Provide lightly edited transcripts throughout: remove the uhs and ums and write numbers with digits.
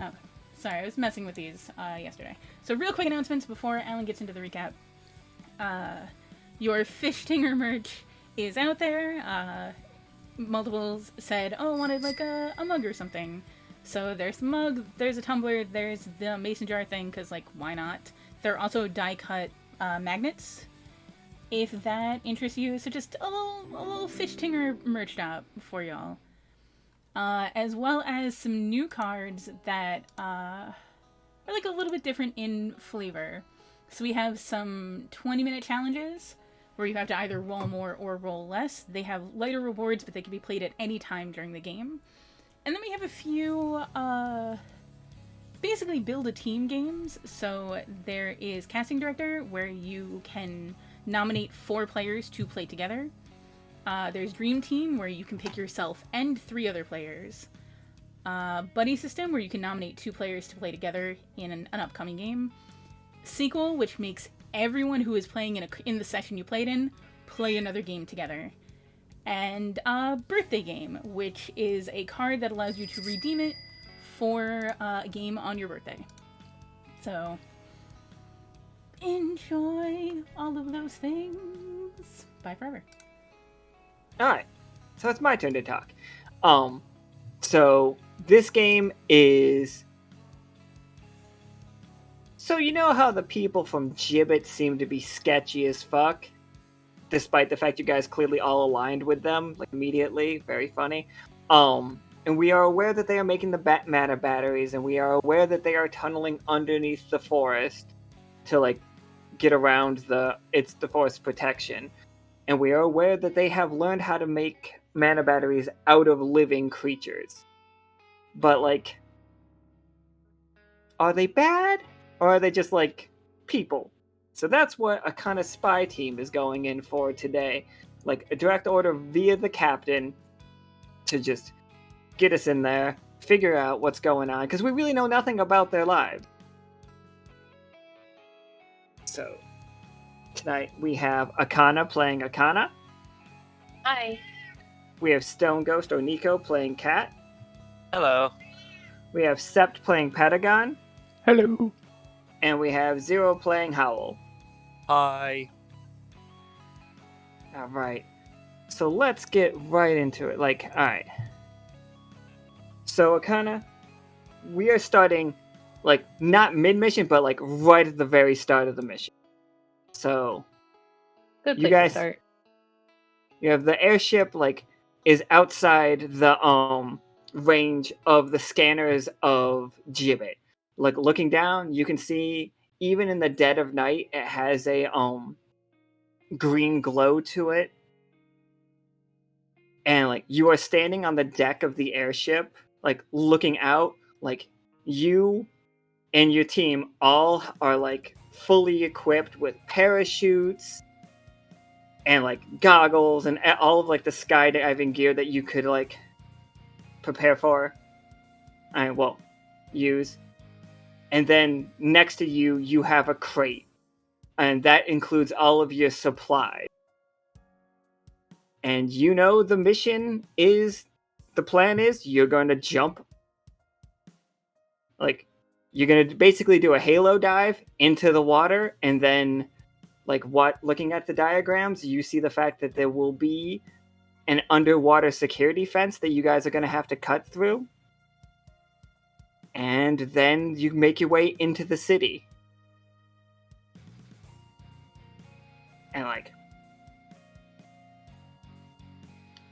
Oh, sorry, I was messing with these yesterday. So real quick announcements before Alan gets into the recap. Your Fish Tinger merch is out there. Multiples said, oh, I wanted like a mug or something. So there's the mug, there's a tumbler, there's the mason jar thing, because like, why not? There are also die-cut magnets, if that interests you. So just a little Fish Tinger merch shop for y'all. As well as some new cards that are like a little bit different in flavor. So we have some 20-minute challenges where you have to either roll more or roll less. They have lighter rewards, but they can be played at any time during the game. And then we have a few, basically build-a-team games. So there is Casting Director, where you can nominate 4 players to play together. There's Dream Team, where you can pick yourself and 3 other players. Buddy System, where you can nominate 2 players to play together in an upcoming game. Sequel, which makes everyone who is playing in the session you played in play another game together. And Birthday Game, which is a card that allows you to redeem it for a game on your birthday. So, enjoy all of those things. Bye forever. Alright, so it's my turn to talk. So this game is... So you know how the people from Gibbet seem to be sketchy as fuck? Despite the fact you guys clearly all aligned with them, like, immediately. Very funny. And we are aware that they are making the mana batteries, and we are aware that they are tunneling underneath the forest to, like, get around the forest protection. And we are aware that they have learned how to make mana batteries out of living creatures. But, like, are they bad? Or are they just, like, people? So that's what Akhana spy team is going in for today. Like, a direct order via the captain to just get us in there, figure out what's going on, because we really know nothing about their lives. So, tonight we have Akhana playing Akhana. Hi. We have StoneGhost or Nico playing Cat. Hello. We have Sept playing Patagon. Hello. And we have Zero playing Howl. Hi. Alright. So let's get right into it. Like, alright. So, Akhana, we are starting, like, not mid-mission, but, like, right at the very start of the mission. So, Good place you guys, to start. You have the airship, like, is outside the, range of the scanners of Gibbet. Like, looking down, you can see, even in the dead of night, it has a, green glow to it. And, like, you are standing on the deck of the airship, like, looking out. Like, you and your team all are, like, fully equipped with parachutes and, like, goggles and all of, like, the skydiving gear that you could, like, prepare for. Use. And then next to you, you have a crate. And that includes all of your supplies. And you know the plan is you're going to jump. Like, you're going to basically do a halo dive into the water. And then, like, looking at the diagrams, you see the fact that there will be an underwater security fence that you guys are going to have to cut through. And then you make your way into the city. And, like,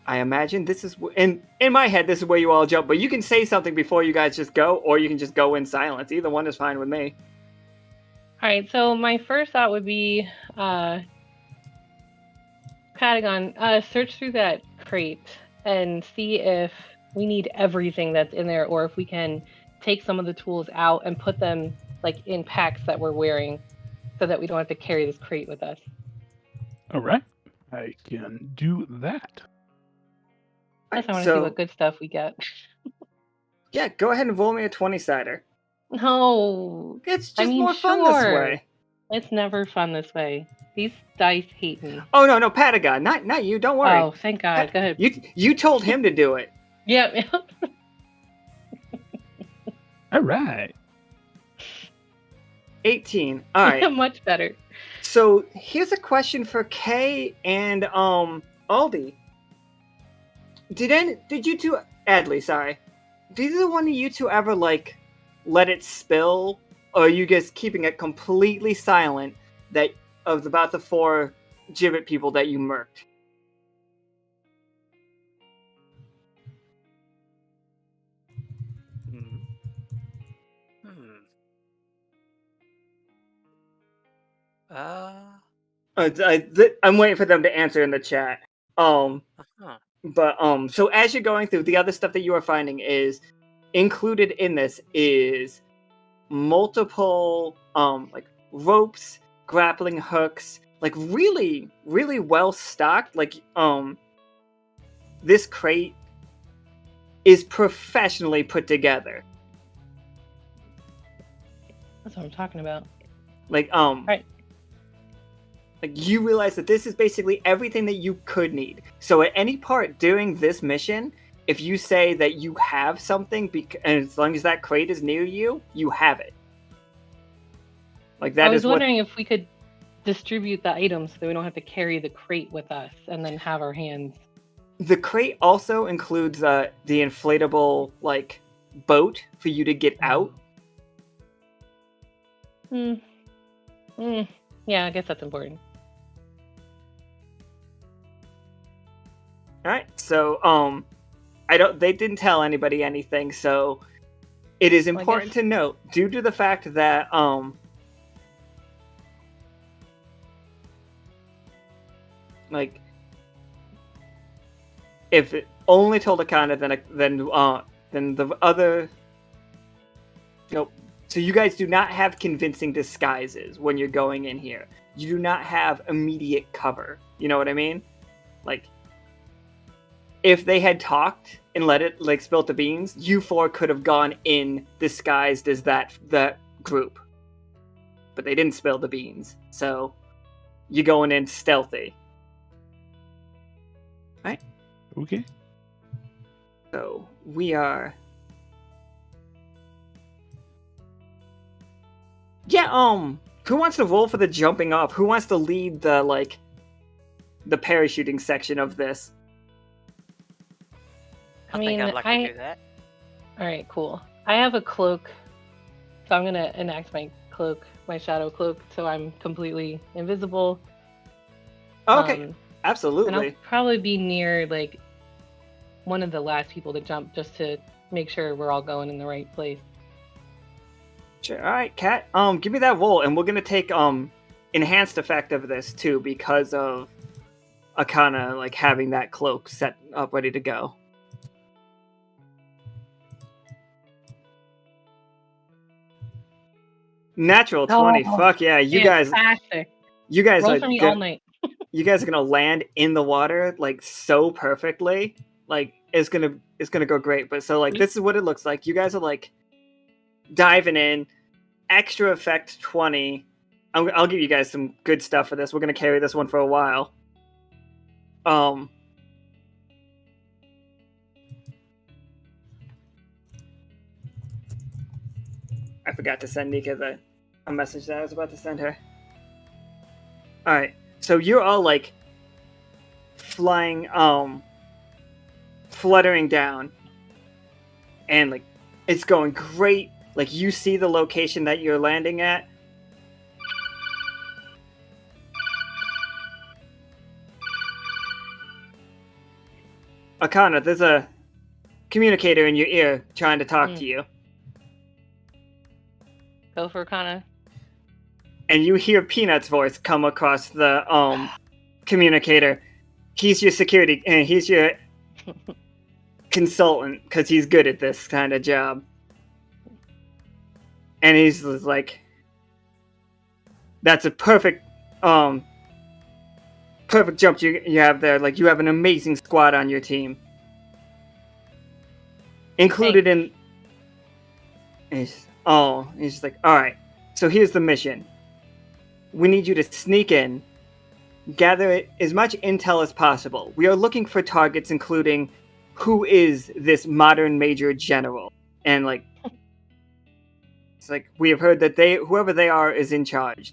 I imagine this is... In my head, this is where you all jump. But you can say something before you guys just go, or you can just go in silence. Either one is fine with me. Alright, so my first thought would be... Patagon, search through that crate and see if we need everything that's in there, or if we can take some of the tools out and put them, like, in packs that we're wearing, so that we don't have to carry this crate with us. All right. I can do that. Plus, I want to see what good stuff we get. Yeah, go ahead and roll me a 20-sider. No. It's just more fun this way. It's never fun this way. These dice hate me. Oh, no, Patagon. Not you. Don't worry. Oh, thank God. Go ahead. You told him to do it. Yeah. All right. 18. All right. Much better. So here's a question for Kay and Aldi. Did you two, Adley, sorry, did either one of you two ever like let it spill, or are you just keeping it completely silent that of about the 4 Gibbet people that you murked? I'm waiting for them to answer in the chat. But so as you're going through, the other stuff that you are finding is included in this is multiple like ropes, grappling hooks, like really, really well stocked. Like this crate is professionally put together. That's what I'm talking about. Like Right. Like you realize that this is basically everything that you could need. So at any part during this mission, if you say that you have something, and as long as that crate is near you, you have it. Like that I was is wondering if we could distribute the items so that we don't have to carry the crate with us and then have our hands. The crate also includes the inflatable like boat for you to get out. Yeah, I guess that's important. All right. So they didn't tell anybody anything, so it is important to note, due to the fact that like if it only told Akhana, then the other nope. So you guys do not have convincing disguises when you're going in here. You do not have immediate cover. You know what I mean? Like, if they had talked and let it, like, spilt the beans, you 4 could have gone in disguised as that group. But they didn't spill the beans. So, you're going in stealthy. Right? Okay. So, we are... Yeah, who wants to roll for the jumping up? Who wants to lead the parachuting section of this? I mean, think I'd like to do that. Alright, cool. I have a cloak, so I'm gonna enact my cloak, my shadow cloak, so I'm completely invisible. Okay, absolutely. And I'll probably be near, like, one of the last people to jump, just to make sure we're all going in the right place. Sure. All right, Kat. Give me that roll, and we're gonna take enhanced effect of this too, because of Akhana like having that cloak set up ready to go. Natural 20. Fuck yeah, you guys. You guys roll are for me all night. You guys are gonna land in the water like so perfectly. Like it's gonna go great. But so like this is what it looks like. You guys are like diving in, extra effect 20. I'll give you guys some good stuff for this. We're gonna carry this one for a while. I forgot to send Nika a message that I was about to send her. Alright, so you're all like flying, fluttering down, and like it's going great. Like, you see the location that you're landing at. Akhana, there's a communicator in your ear trying to talk to you. Go for Akhana. And you hear Peanut's voice come across the communicator. He's your security, and he's your consultant, because he's good at this kind of job. And he's like, that's a perfect jump you have there. Like, you have an amazing squad on your team. Included in... he's just like, alright, so here's the mission. We need you to sneak in, gather as much intel as possible. We are looking for targets including who is this modern major general. And, like, It's like, we have heard that whoever they are is in charge.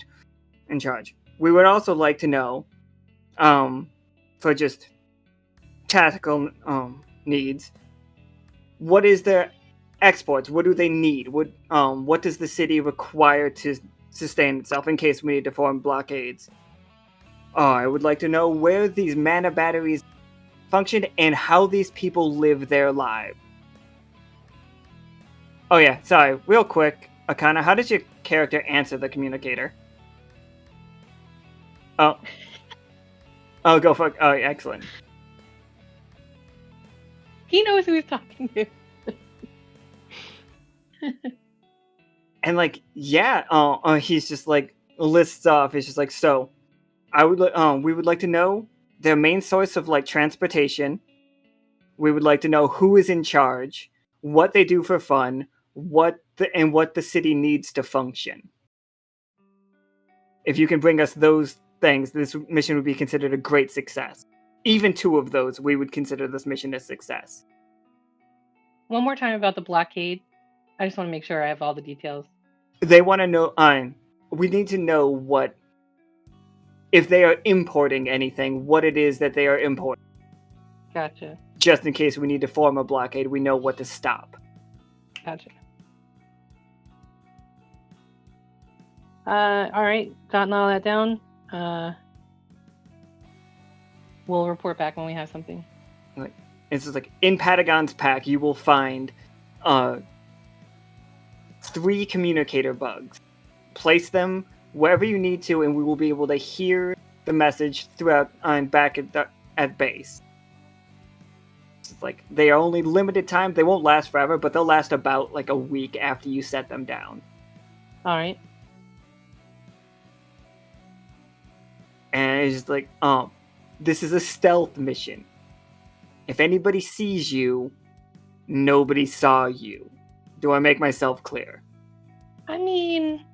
We would also like to know, for just tactical needs, what is their exports? What do they need? What does the city require to sustain itself in case we need to form blockades? I would like to know where these mana batteries function and how these people live their lives. Oh yeah, sorry, real quick, Akhana, how does your character answer the communicator? Oh, go for it. Oh, excellent. He knows who he's talking to. And like, yeah, he's just like lists off. He's just like, so, we would like to know their main source of like transportation. We would like to know who is in charge, what they do for fun, what the city needs to function. If you can bring us those things, this mission would be considered a great success. Even 2 of those, we would consider this mission a success. One more time about the blockade. I just want to make sure I have all the details. They want to know. We need to know if they are importing anything, what it is that they are importing. Gotcha. Just in case we need to form a blockade, we know what to stop. Gotcha. All right, gotten all that down. We'll report back when we have something. It's just like, in Patagon's pack, you will find 3 communicator bugs. Place them wherever you need to, and we will be able to hear the message throughout back at base. It's like, they are only limited time. They won't last forever, but they'll last about like a week after you set them down. All right. And it's just like, this is a stealth mission. If anybody sees you, nobody saw you. Do I make myself clear? I mean,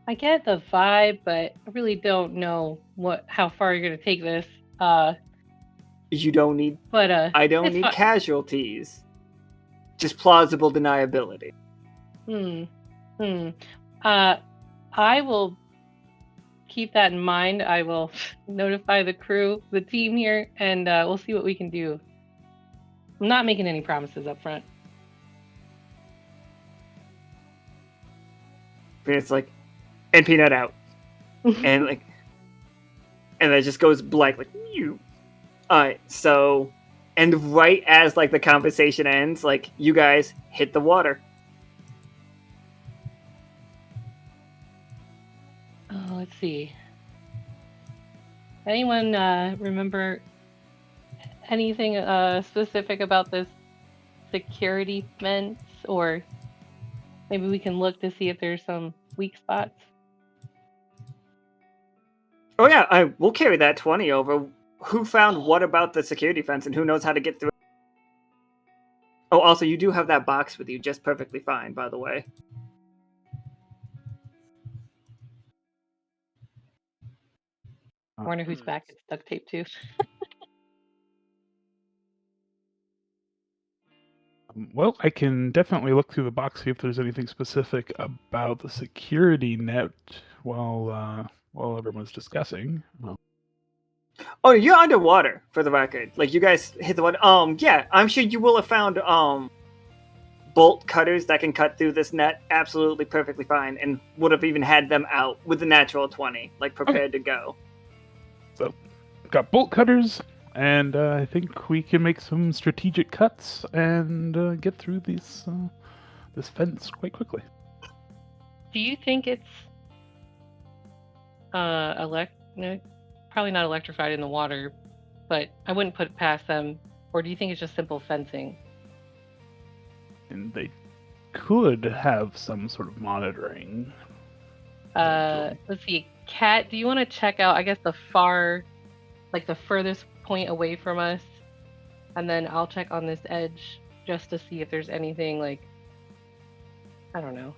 I get the vibe, but I really don't know how far you're gonna take this. You don't need. But I don't need casualties. Just plausible deniability. I will keep that in mind. I will notify the crew, the team here, and we'll see what we can do. I'm not making any promises up front. It's like, and Peanut out. And like, and it just goes blank, like, you. Alright, so, and right as like the conversation ends, like, you guys hit the water. Oh, let's see. Anyone remember anything specific about this security fence? Or maybe we can look to see if there's some weak spots. Oh yeah, we'll carry that 20 over. Who found what about the security fence and who knows how to get through it? Oh, also, you do have that box with you just perfectly fine, by the way. I wonder whose back it's duct taped to. Well, I can definitely look through the box, see if there's anything specific about the security net while everyone's discussing. Oh, you're underwater, for the record. Like, you guys hit the water. Yeah, I'm sure you will have found bolt cutters that can cut through this net absolutely perfectly fine, and would have even had them out with the natural 20, like, prepared to go. So, got bolt cutters, and I think we can make some strategic cuts and get through this fence quite quickly. Do you think it's probably not electrified in the water, but I wouldn't put it past them? Or do you think it's just simple fencing? And they could have some sort of monitoring. Let's see. Kat, do you want to check out, I guess, the furthest point away from us? And then I'll check on this edge just to see if there's anything, like, I don't know,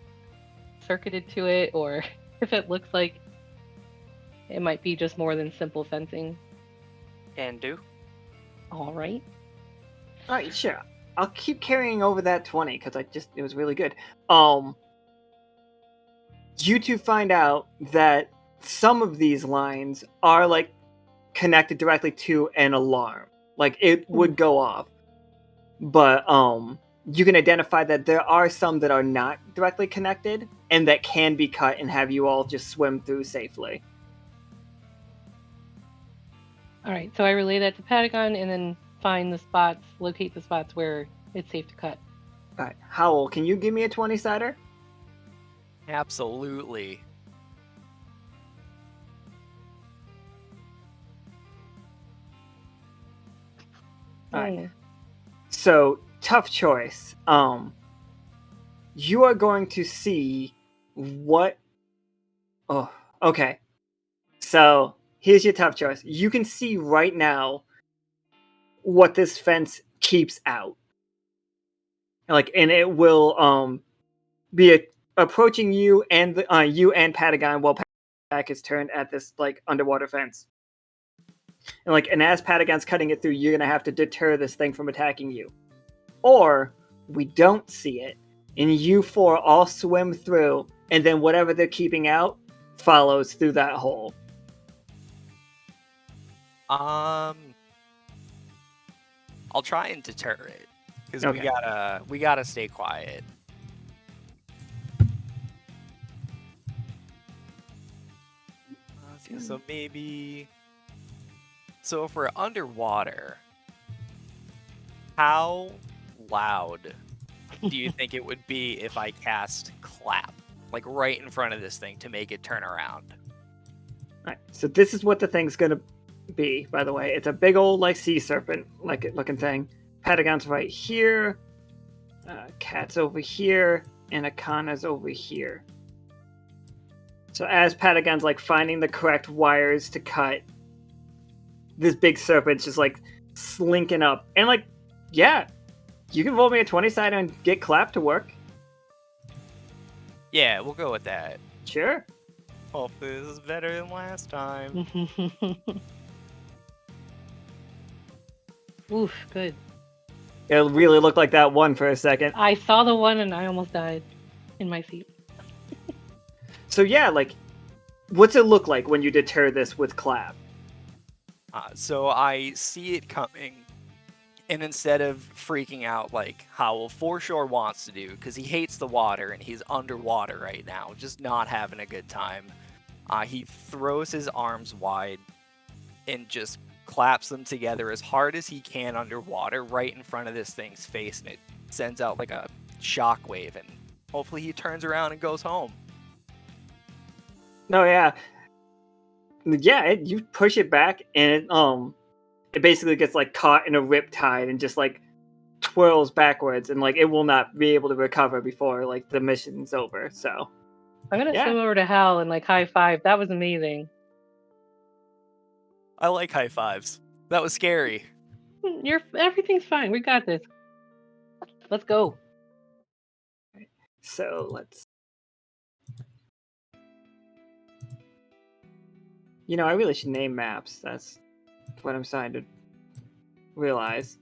circuited to it, or if it looks like it might be just more than simple fencing. Can do. All right. Alright, sure. I'll keep carrying over that 20 because it was really good. You two find out that some of these lines are like connected directly to an alarm. Like it would go off. But you can identify that there are some that are not directly connected and that can be cut and have you all just swim through safely. All right, so I relay that to Patagon and then find the spots, locate the spots where it's safe to cut. All right, Howl, can you give me a 20-sider? Absolutely. All right. So, tough choice. You are going to see what... Oh, okay. So, here's your tough choice. You can see right now what this fence keeps out. And it will be approaching you and you and Patagon while back is turned at this underwater fence. And as Patagon's cutting it through, you're gonna have to deter this thing from attacking you. Or we don't see it, and you four all swim through, and then whatever they're keeping out follows through that hole. I'll try and deter it because Okay. we gotta stay quiet. So maybe. So if we're underwater, how loud do you think it would be if I cast clap, like right in front of this thing to make it turn around? Alright, so this is what the thing's gonna be, by the way. It's a big old sea serpent looking thing. Patagon's right here, Cat's over here, and Akhana's over here. So as Patagon's finding the correct wires to cut, this big serpent's just slinking up. And yeah, you can roll me a 20-sider and get clap to work. Yeah, we'll go with that. Sure. Hopefully this is better than last time. Oof, good. It really looked like that one for a second. I saw the one and I almost died in my seat. So yeah, what's it look like when you deter this with clap? So I see it coming, and instead of freaking out like Howl for sure wants to do, because he hates the water and he's underwater right now, just not having a good time, he throws his arms wide and just claps them together as hard as he can underwater right in front of this thing's face, and it sends out a shockwave, and hopefully he turns around and goes home. Oh yeah. Yeah, you push it back and it basically gets caught in a riptide and just twirls backwards, and it will not be able to recover before the mission's over. So I'm gonna swim over to Hal and high five. That was amazing. I like high fives. That was scary. Everything's fine. We got this. Let's go. So let's. I really should name maps. That's what I'm starting to realize.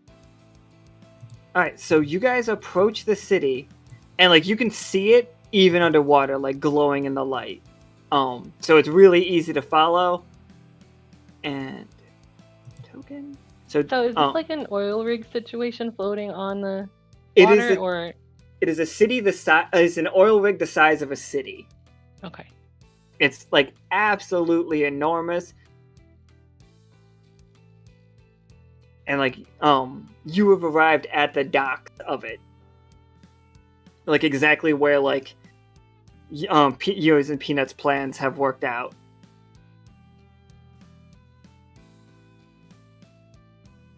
Alright, so you guys approach the city, and you can see it even underwater, glowing in the light. So it's really easy to follow. And token. So is this an oil rig situation floating on the water, it is a city the size is an oil rig the size of a city. Okay. It's absolutely enormous. And you have arrived at the docks of it. Exactly where yours and Peanut's plans have worked out.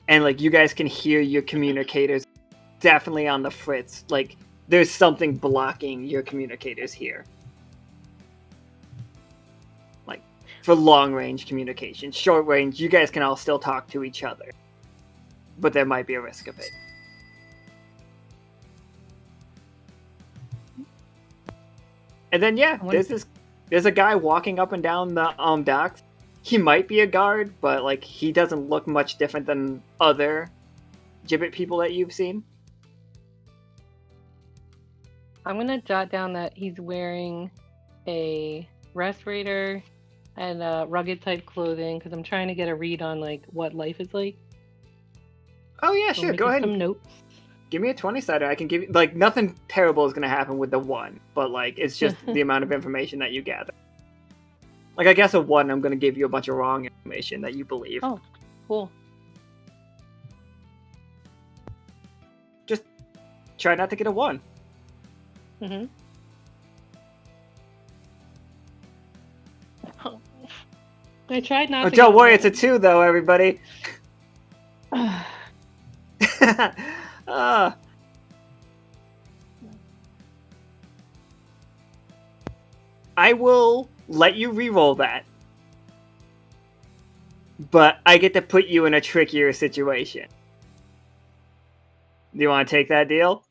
And you guys can hear your communicators definitely on the fritz. There's something blocking your communicators here. For long-range communication. Short-range, you guys can all still talk to each other. But there might be a risk of it. And then, yeah, there's a guy walking up and down the docks. He might be a guard, but, he doesn't look much different than other Gibbet people that you've seen. I'm gonna jot down that he's wearing a respirator and rugged type clothing because I'm trying to get a read on like what life is like. Oh yeah, So sure. Go making ahead. some notes. Give me a 20-sider. I can give you like nothing terrible is gonna happen with the 1, but like it's just the amount of information that you gather. Like I guess a 1, I'm gonna give you a bunch of wrong information that you believe. Oh, cool. Just try not to get a 1. Mm-hmm. I tried not Oh, to. don't worry, it's a 2 though, everybody. I will let you re-roll that, but I get to put you in a trickier situation. Do you want to take that deal?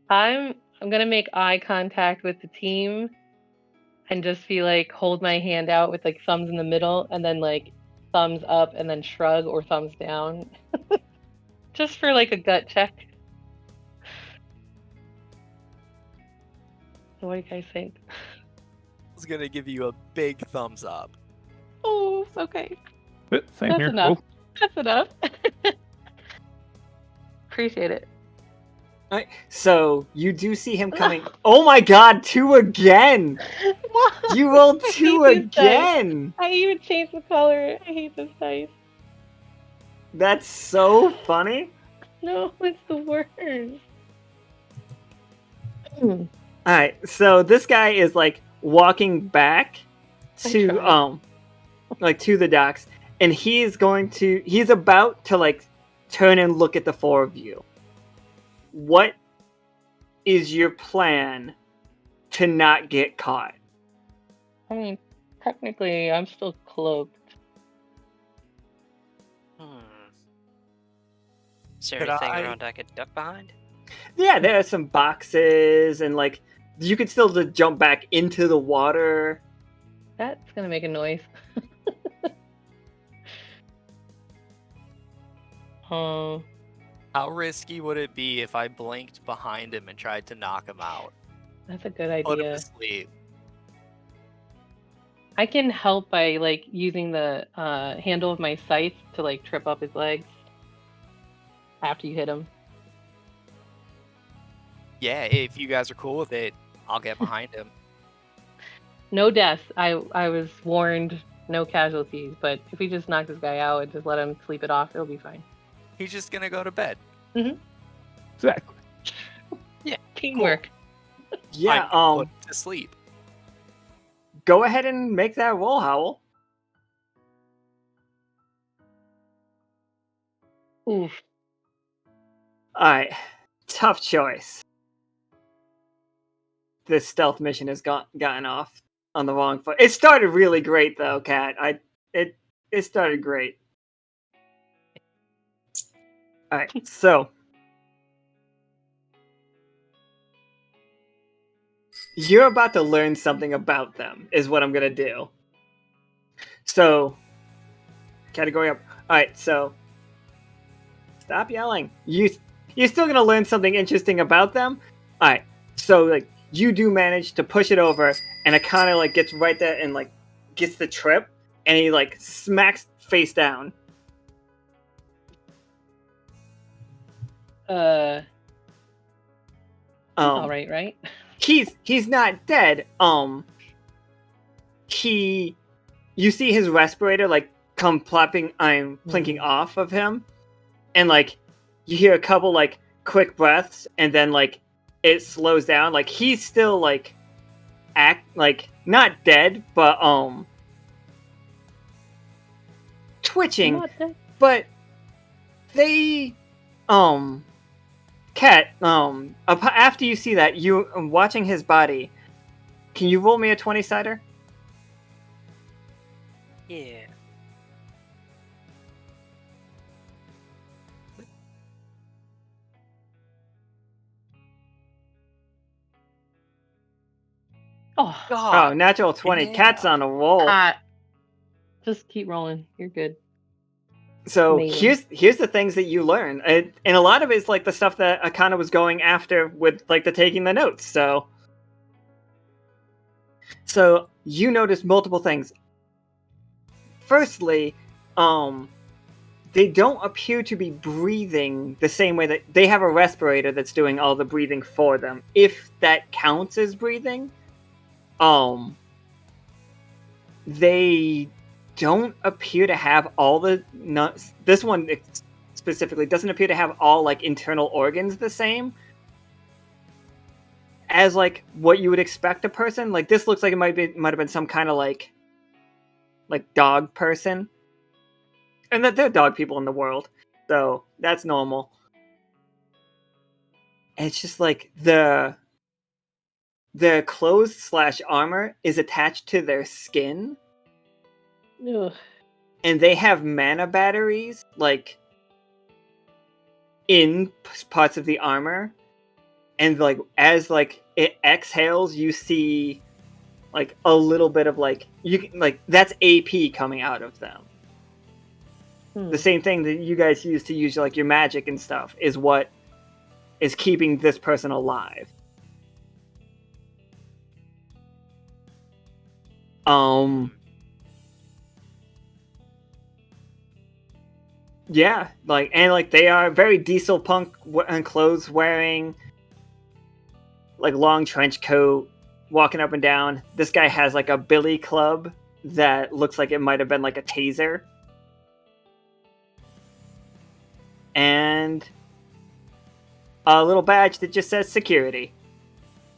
I'm gonna make eye contact with the team and just be like, hold my hand out with like thumbs in the middle and then like thumbs up and then shrug or thumbs down. Just for like a gut check. So what do you guys think? I was gonna give you a big thumbs up. Oh, okay. Same That's here. enough. Cool. That's enough. Appreciate it. Alright, so you do see him coming. Oh my god, 2 again! You rolled 2 I hate these dice. again! I even changed the color. I hate this dice. That's so funny. No, it's the worst. Alright, so this guy is like walking back to tried. like to the docks, and he's about to like turn and look at the 4 of you. What is your plan to not get caught? I mean, technically, I'm still cloaked. Is there Could anything I- around I could duck behind? Yeah, there are some boxes, and like you could still just jump back into the water. That's gonna make a noise. Oh, How risky would it be if I blinked behind him and tried to knock him out? that's a good Put him idea. to sleep. I can help by like using the handle of my scythe to like trip up his legs after you hit him. Yeah, if you guys are cool with it, I'll get behind him. No deaths. I was warned. No casualties. But if we just knock this guy out and just let him sleep it off, it'll be fine. He's just gonna go to bed. Exactly. Teamwork. Yeah, I'm put to sleep. go ahead and make that roll, Howl. Oof. Alright, tough choice. This stealth mission has gotten off on the wrong foot. It started really great though, Kat. It started great. Alright, so you're about to learn something about them, is what I'm gonna do. So, category up. Alright, so stop yelling. You're still gonna learn something interesting about them. Alright, so like you do manage to push it over, and it kind of like gets right there and like gets the trip, and he like smacks face down. All right, right? He's not dead. You see his respirator like come plopping, plinking off of him, and like you hear a couple like quick breaths, and then like it slows down. Like he's still like not dead, but twitching. But they Cat, after you see that, you watching his body, can you roll me a 20-sider? Yeah. Oh, Oh, natural 20. yeah. Cat's on a roll. hot. Just keep rolling. You're good. So Amazing. here's the things that you learn, and a lot of it is like the stuff that Akhana was going after with like the taking the notes. So you notice multiple things. Firstly, they don't appear to be breathing the same way that they have a respirator that's doing all the breathing for them. If that counts as breathing, they don't appear to have all the nuts. This one specifically doesn't appear to have all like internal organs the same as like what you would expect a person. Like this looks like it might have been some kind of like dog person, and that there are dog people in the world, so that's normal. And it's just like the clothes / armor is attached to their skin. Ugh. And they have mana batteries, like, in parts of the armor. And, like, as, like, it exhales, you see, like, a little bit of, like, that's AP coming out of them. The same thing that you guys use to use, like, your magic and stuff is what is keeping this person alive. Yeah, like, and like they are very diesel punk and clothes wearing, like long trench coat, walking up and down. This guy has like a billy club that looks like it might have been like a taser. And a little badge that just says security.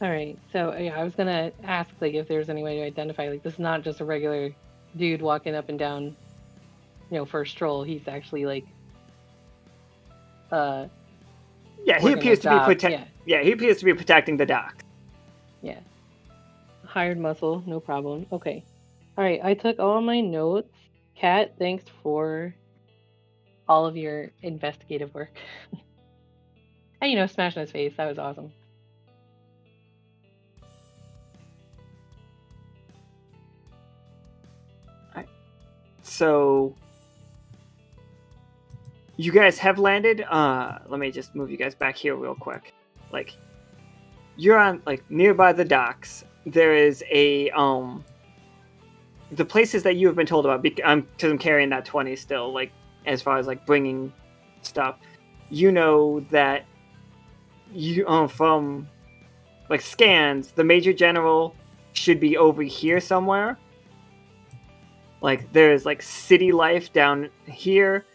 All right. So yeah, I was gonna ask like if there's any way to identify like this is not just a regular dude walking up and down, for a stroll. He's actually like, yeah, he working appears a to be job. he appears to be protecting the dock. Yeah. Hired muscle, no problem. Okay. All right. I took all my notes. Kat, thanks for all of your investigative work. And smashing his face. That was awesome. So you guys have landed. Let me just move you guys back here real quick. Like, you're on like nearby the docks. There is a the places that you have been told about. Because I'm carrying that 20 still. Like, as far as like bringing stuff, you know that you from like scans, the Major General should be over here somewhere. Like, there's, like, city life down here.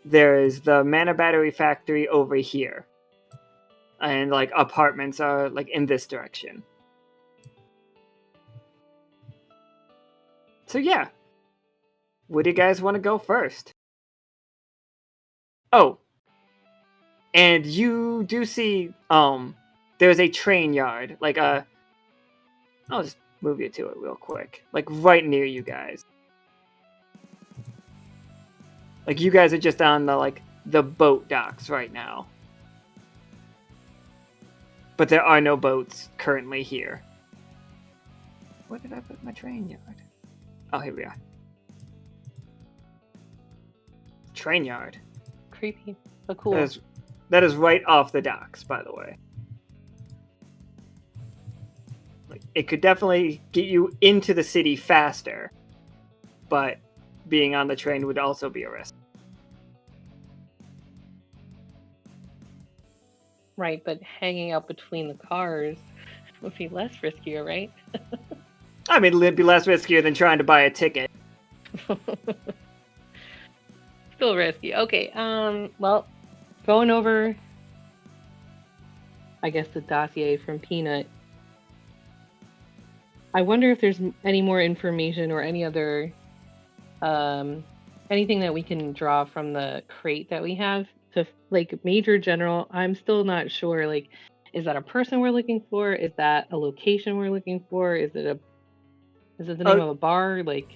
There's the mana battery factory over here. And, like, apartments are, like, in this direction. So, yeah. Where do you guys want to go first? Oh. And you do see, there's a train yard. Like, I'll just move you to it real quick. Like, right near you guys. Like, you guys are just on the boat docks right now. But there are no boats currently here. Where did I put my train yard? Oh, here we are. Train yard. Creepy, but cool. That is right off the docks, by the way. Like, it could definitely get you into the city faster, but being on the train would also be a risk. Right, but hanging out between the cars would be less riskier, right? I mean, it'd be less riskier than trying to buy a ticket. Still risky. Okay, well, going over, I guess, the dossier from Peanut. I wonder if there's any more information or any other, anything that we can draw from the crate that we have. To, like, Major General, I'm still not sure, like, is that a person we're looking for? Is that a location we're looking for? Is it the name of a bar? Like,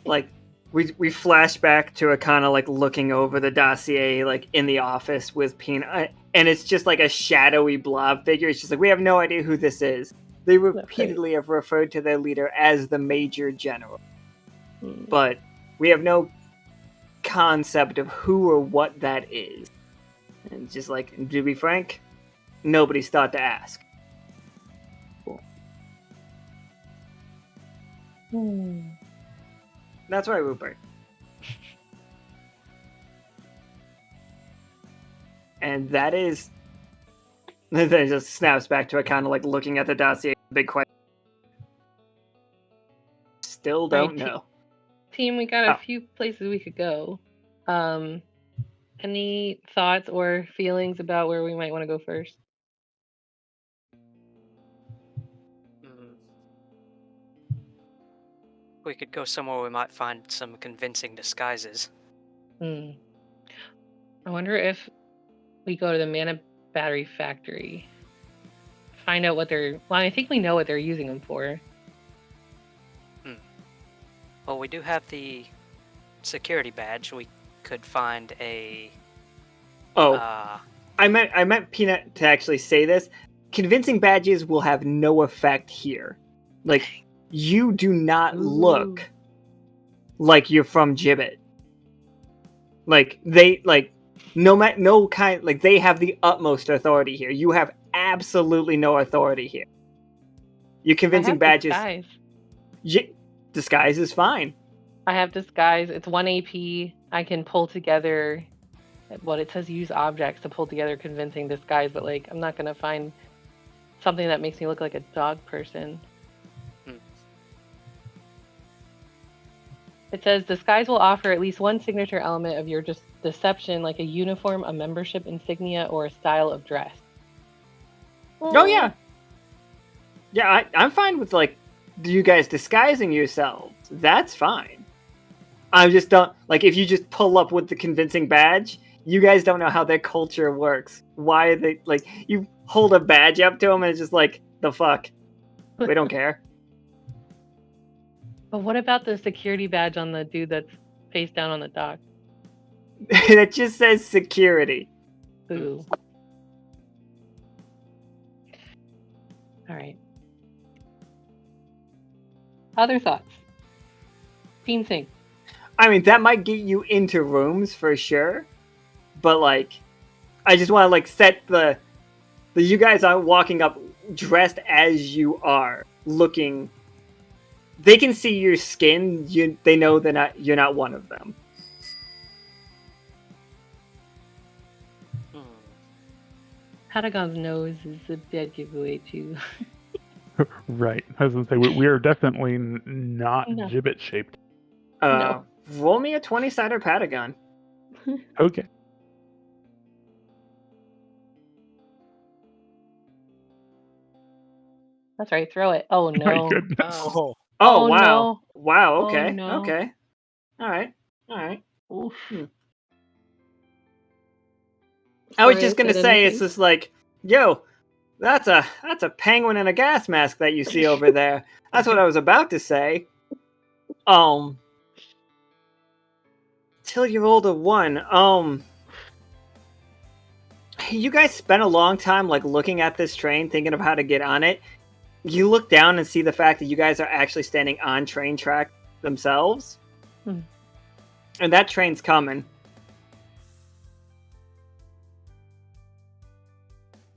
like we flash back to a kind of like looking over the dossier, like in the office with Peanut, and it's just like a shadowy blob figure. It's just like, we have no idea who this is. They repeatedly have referred to their leader as the Major General, but we have no concept of who or what that is. And just like, to be frank, nobody's thought to ask. That's right, Rupert. And that is... Then it just snaps back to it, kind of like looking at the dossier. Big question. Still don't know. Team, we got a few places we could go. Any thoughts or feelings about where we might want to go first? We could go somewhere we might find some convincing disguises. I wonder if we go to the mana battery factory. Find out what they're... Well, I think we know what they're using them for. Well, we do have the security badge. We could find a... I meant Peanut to actually say this. Convincing badges will have no effect here. Like, you do not look like you're from Gibbet. Like, they, like, they have the utmost authority here. You have absolutely no authority here. Your convincing badges... Disguise is fine. I have disguise. It's 1 AP. I can pull together... Well, it says use objects to pull together convincing disguise, but, like, I'm not going to find something that makes me look like a dog person. It says disguise will offer at least one signature element of your deception, like a uniform, a membership insignia, or a style of dress. Oh, yeah. Yeah, I'm fine with, like, you guys disguising yourselves. That's fine. I just don't... Like, if you just pull up with the convincing badge, you guys don't know how their culture works. Why are they... Like, you hold a badge up to them and it's just like, the fuck? We don't care. But what about the security badge on the dude that's face down on the dock? It just says security. Ooh. Alright. Other thoughts? Team Sync. I mean, that might get you into rooms for sure. But, like, I just want to, like, set the you guys aren't walking up dressed as you are, looking... They can see your skin. They know you're not one of them. Patagon's nose is a bad giveaway, too. Right. I was going to say, we are definitely not Gibbet-shaped. No. Roll me a 20-sided Patagon. Okay. That's right, throw it. Oh, no. My goodness. Oh, wow. No. Wow, okay. Oh, no. Okay. Alright. Oof. I was just gonna say, it's just like, yo, that's a penguin in a gas mask that you see over there. That's what I was about to say. Till you're older one. You guys spent a long time, like, looking at this train, thinking of how to get on it. You look down and see the fact that you guys are actually standing on train track themselves. And that train's coming.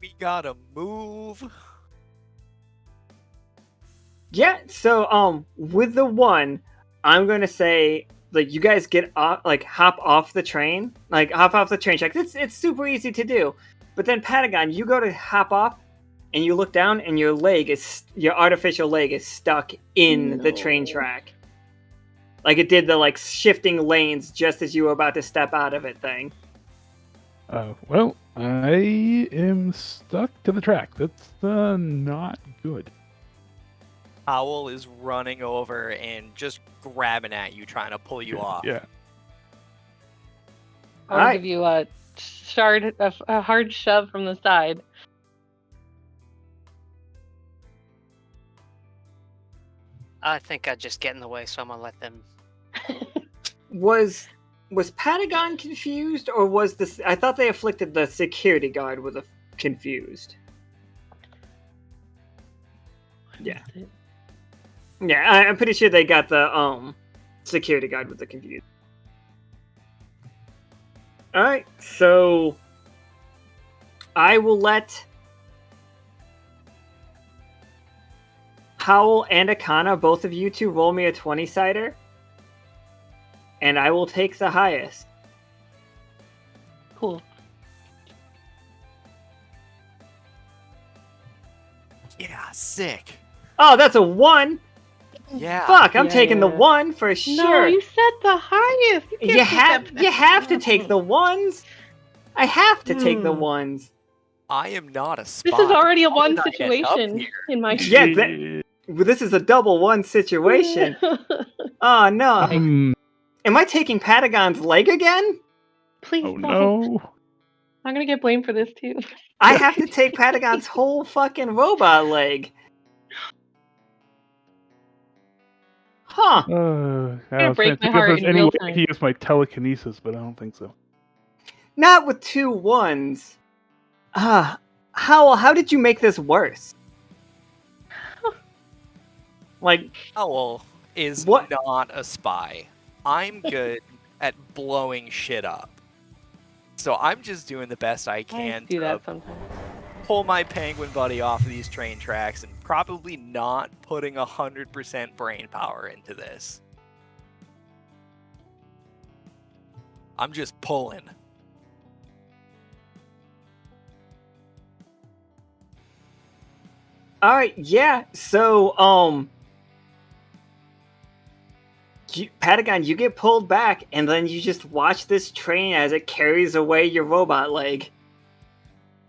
We gotta move. Yeah, so, with the one, I'm gonna say, like, you guys get off, like, hop off the train track. It's super easy to do. But then, Patagon, you go to hop off, and you look down, and your artificial leg is stuck in the train track. Like, it did the, like, shifting lanes just as you were about to step out of it thing. Well, I am stuck to the track. That's not good. Howl is running over and just grabbing at you, trying to pull you off. Yeah. I'll give you a hard shove from the side. I think I'd just get in the way, so I'm gonna let them... Was Patagon confused, or was this... I thought they afflicted the security guard with a confused. Yeah. Yeah, I'm pretty sure they got the security guard with the confused. Alright, so I will let Howl and Akhana, both of you two, roll me a 20-sider. And I will take the highest. Cool. Yeah, sick. Oh, that's a 1! Yeah. Fuck, I'm Yeah, taking the yeah. 1 for No, sure. you said the highest. You, can't You take have that you have to back. take the 1s. I have to take the Hmm. 1s. I am not a spy. This is already a How one did I end up situation here? in my. Yeah, this is a double 1 situation. Oh no. Am I taking Patagon's leg again? Please Oh don't. no. I'm gonna get blamed for this too. I have to take Patagon's whole fucking robot leg. Huh. I was break trying to my think if heart there's in any real way time. to use my telekinesis, but I don't think so. Not with 2 1s. How did you make this worse? Like, Howl is What? not a spy. I'm good at blowing shit up. So I'm just doing the best I I can do to that sometimes. pull my penguin buddy off of these train tracks and probably not putting 100% brain power into this. I'm just pulling. alright, yeah, so, Patagon, you get pulled back, and then you just watch this train as it carries away your robot leg.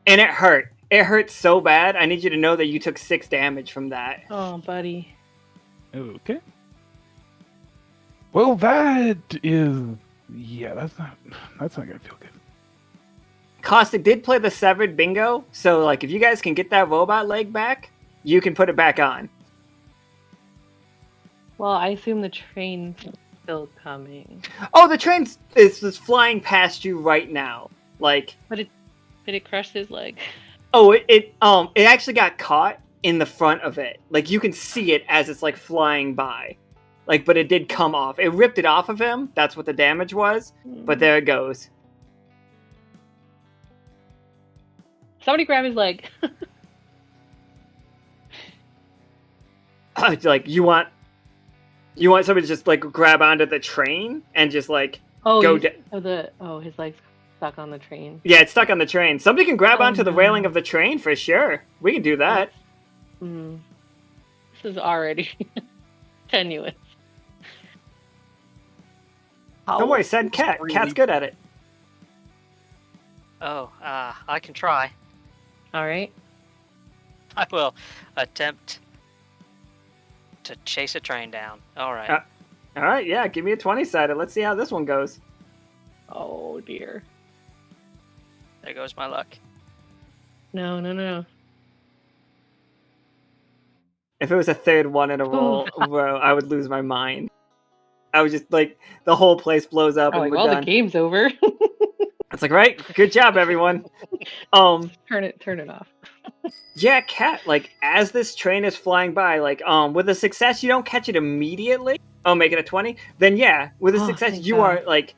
And it hurt. It hurt so bad, I need you to know that you took 6 damage from that. Oh, buddy. Okay. Well, that is... Yeah, that's not gonna feel good. Caustic did play the severed bingo, so like if you guys can get that robot leg back, you can put it back on. Well, I assume the train's still coming. Oh, the train is flying past you right now. Like, Did it crush his leg? oh, it actually got caught in the front of it. Like you can see it as it's like flying by. Like, but it did come off. It ripped it off of him. That's what the damage was. But there it goes. Somebody grab his leg. Like you want somebody to just like grab onto the train and just like Oh, go. His leg's stuck on the train. Yeah, it's stuck on the train. Somebody can grab Oh, onto the no. railing of the train for sure. We can do that. This is already tenuous. Don't worry, send Cat. Cat's good at it. Oh, I can try. All right. I will attempt to chase a train down. All right. All right, yeah, give me a 20-sided. Let's see how this one goes. Oh dear. There goes my luck. No. If it was a third one in a row, I would lose my mind. I was just like, the whole place blows up and we're Well, done. the game's over. It's like, right? Good job, everyone. Turn it off. Yeah, Cat, like, as this train is flying by, like, with a success, you don't catch it immediately. Oh, make it a 20? Then, yeah, with a success, thank you God. are, like,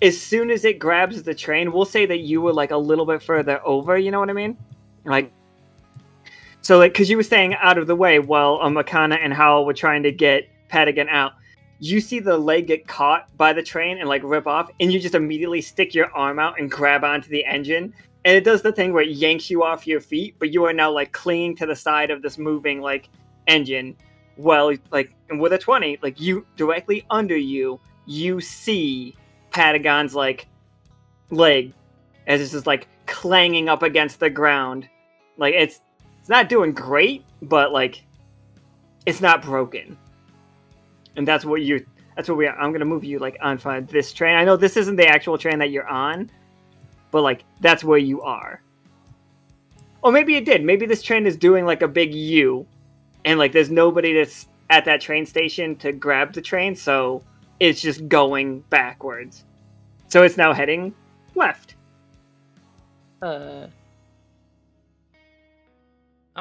as soon as it grabs the train, we'll say that you were, like, a little bit further over, you know what I mean? Like, so, like, because you were staying out of the way while Akhana and Howl were trying to get Patagon out. You see the leg get caught by the train and, like, rip off, and you just immediately stick your arm out and grab onto the engine. And it does the thing where it yanks you off your feet, but you are now, like, clinging to the side of this moving, like, engine. Well, like, and with a 20, like, you, directly under you, you see Patagon's, like, leg as it's just, like, clanging up against the ground. Like, it's not doing great, but, like, it's not broken. And that's what we are. I'm going to move you, like, on this train. I know this isn't the actual train that you're on, but, like, that's where you are. Or maybe it did. Maybe this train is doing, like, a big U. And, like, there's nobody that's at that train station to grab the train, so it's just going backwards. So it's now heading left. All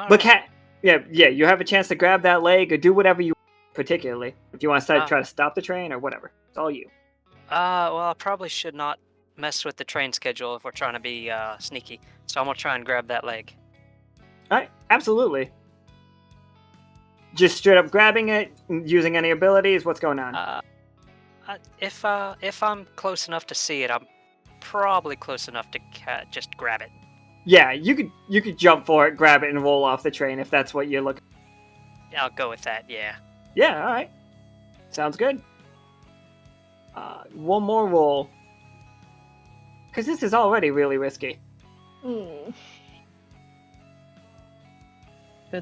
But right. yeah, you have a chance to grab that leg or do whatever you particularly. If you want to try to stop the train or whatever. It's all you. Well, I probably should not mess with the train schedule if we're trying to be sneaky. So I'm gonna try and grab that leg. All right, absolutely. Just straight up grabbing it, using any abilities. What's going on? If I'm close enough to see it, I'm probably close enough to just grab it. Yeah, you could jump for it, grab it, and roll off the train if that's what you're looking. I'll go with that. Yeah. Yeah, all right. Sounds good. One more roll, because this is already really risky. Good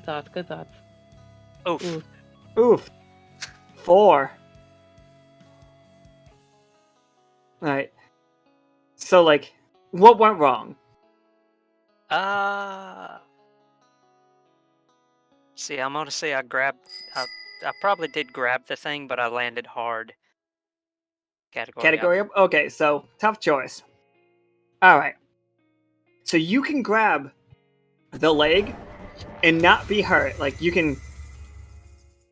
thoughts. Good thoughts. Oof. Oof. 4. All right. So, like, what went wrong? See, I'm gonna say I probably did grab the thing, but I landed hard. Category up? Okay, so tough choice. All right. So you can grab the leg and not be hurt. Like, you can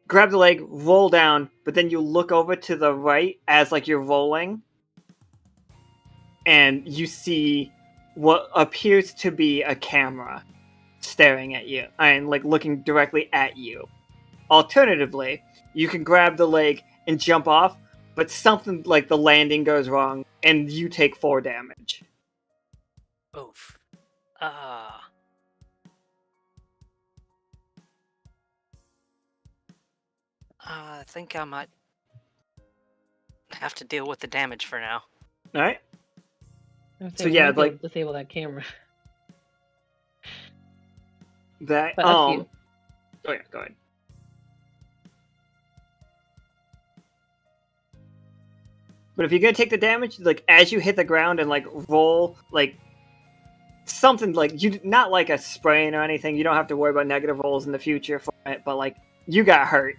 grab the leg, roll down, but then you look over to the right as, like, you're rolling, and you see what appears to be a camera staring at you and, like, looking directly at you. Alternatively, you can grab the leg and jump off, but something like the landing goes wrong and you take 4 damage. Oof. I think I might have to deal with the damage for now. All right. So yeah, like disable that camera. That But oh yeah, go ahead. But if you're gonna take the damage, like as you hit the ground and like roll, like something like you not like a sprain or anything, you don't have to worry about negative rolls in the future for it. But like you got hurt.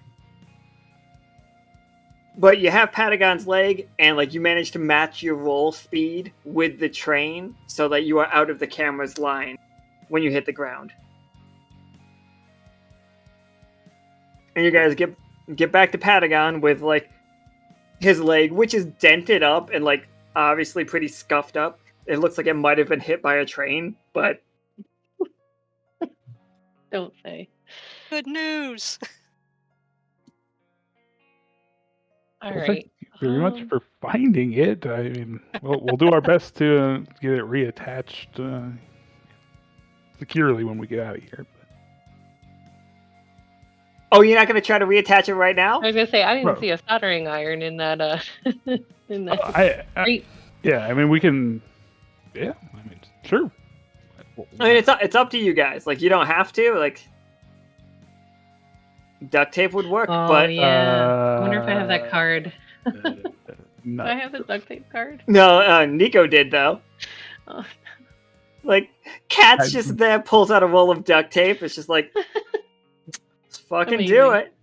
But you have Patagon's leg, and like you managed to match your roll speed with the train, so that you are out of the camera's line when you hit the ground. And you guys get back to Patagon with like his leg, which is dented up and like obviously pretty scuffed up. It looks like it might have been hit by a train, but don't say. Good news. All Well, right. thank you very much for finding it. I mean, we'll do our best to get it reattached securely when we get out of here. oh, you're not gonna try to reattach it right now? I was gonna say I didn't Bro. see a soldering iron in that. In that. Yeah, I mean we can. Yeah, I mean sure. I mean it's up to you guys. Like you don't have to. Like duct tape would work, Oh but yeah. I wonder if I have that card. No. Do I have the duct tape card? no, Nico did though. Oh. Like Cat's just there, pulls out a roll of duct tape. It's just like, let's fucking do it.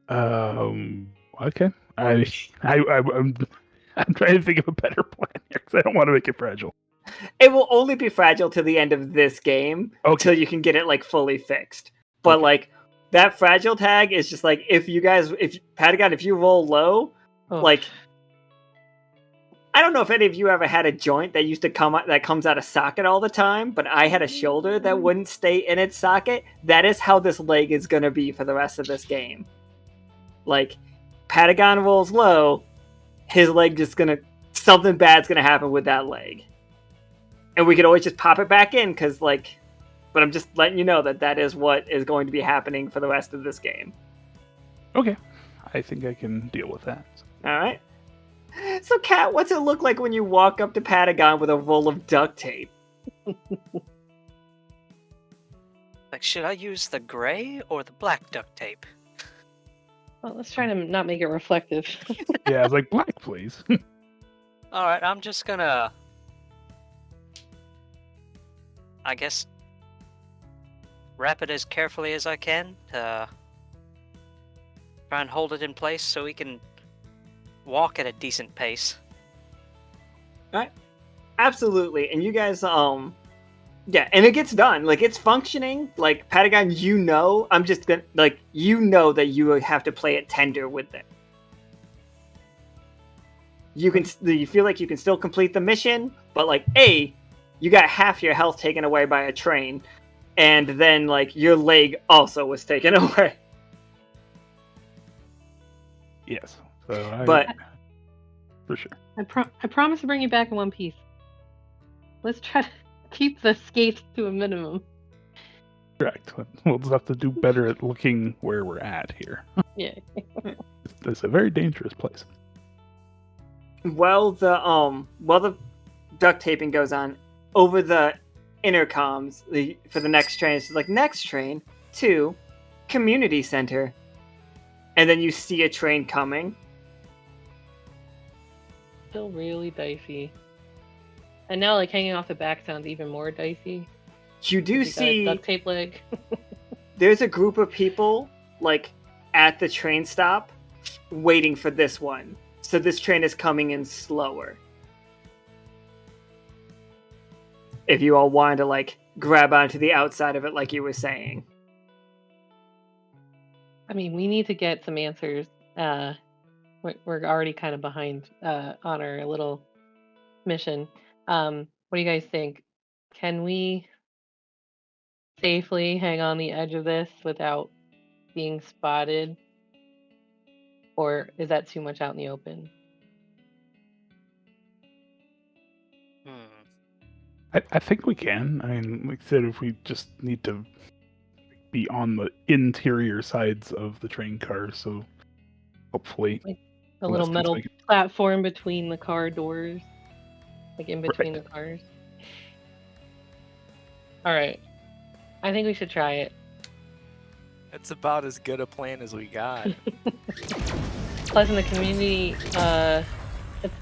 Okay. I'm trying to think of a better plan here because I don't want to make it fragile. It will only be fragile to the end of this game until you can get it like fully fixed. But like that fragile tag is just like if Patagon, if you roll low, like I don't know if any of you ever had a joint that used to comes out of socket all the time, but I had a shoulder that wouldn't stay in its socket. That is how this leg is gonna be for the rest of this game. Like Patagon rolls low, his leg just something bad's gonna happen with that leg. And we could always just pop it back in, because, like... But I'm just letting you know that is what is going to be happening for the rest of this game. Okay. I think I can deal with that. Alright. So, Kat, what's it look like when you walk up to Patagon with a roll of duct tape? Like, should I use the gray or the black duct tape? Well, let's try to not make it reflective. Yeah, I was like, black, please. Alright, I'm just gonna... I guess... wrap it as carefully as I can to try and hold it in place so we can walk at a decent pace. Alright. Absolutely. And you guys, yeah, and it gets done. Like, it's functioning. Like, Patagon, I'm just gonna, like, that you have to play it tender with it. you feel like you can still complete the mission, but like A, you got half your health taken away by a train, and then like your leg also was taken away. Yes. So for sure. I promise to bring you back in one piece. Let's try to keep the escapes to a minimum. Correct. We'll just have to do better at looking where we're at here. Yeah. It's a very dangerous place. While the duct taping goes on, over the intercoms for the next train, it's like next train to community center, and then you see a train coming. Still really dicey. And now, like, hanging off the back sounds even more dicey. You do see duct tape leg. There's a group of people like at the train stop waiting for this one. So this train is coming in slower. If you all wanted to like grab onto the outside of it like you were saying. I mean, we need to get some answers. We're already kind of behind on our little mission. What do you guys think? Can we safely hang on the edge of this without being spotted? Or is that too much out in the open? I think we can. I mean, like I said, if we just need to be on the interior sides of the train car, so hopefully... Like a little metal platform between the car doors. Like in between the cars. Alright. I think we should try it. It's about as good a plan as we got. Plus in the community, I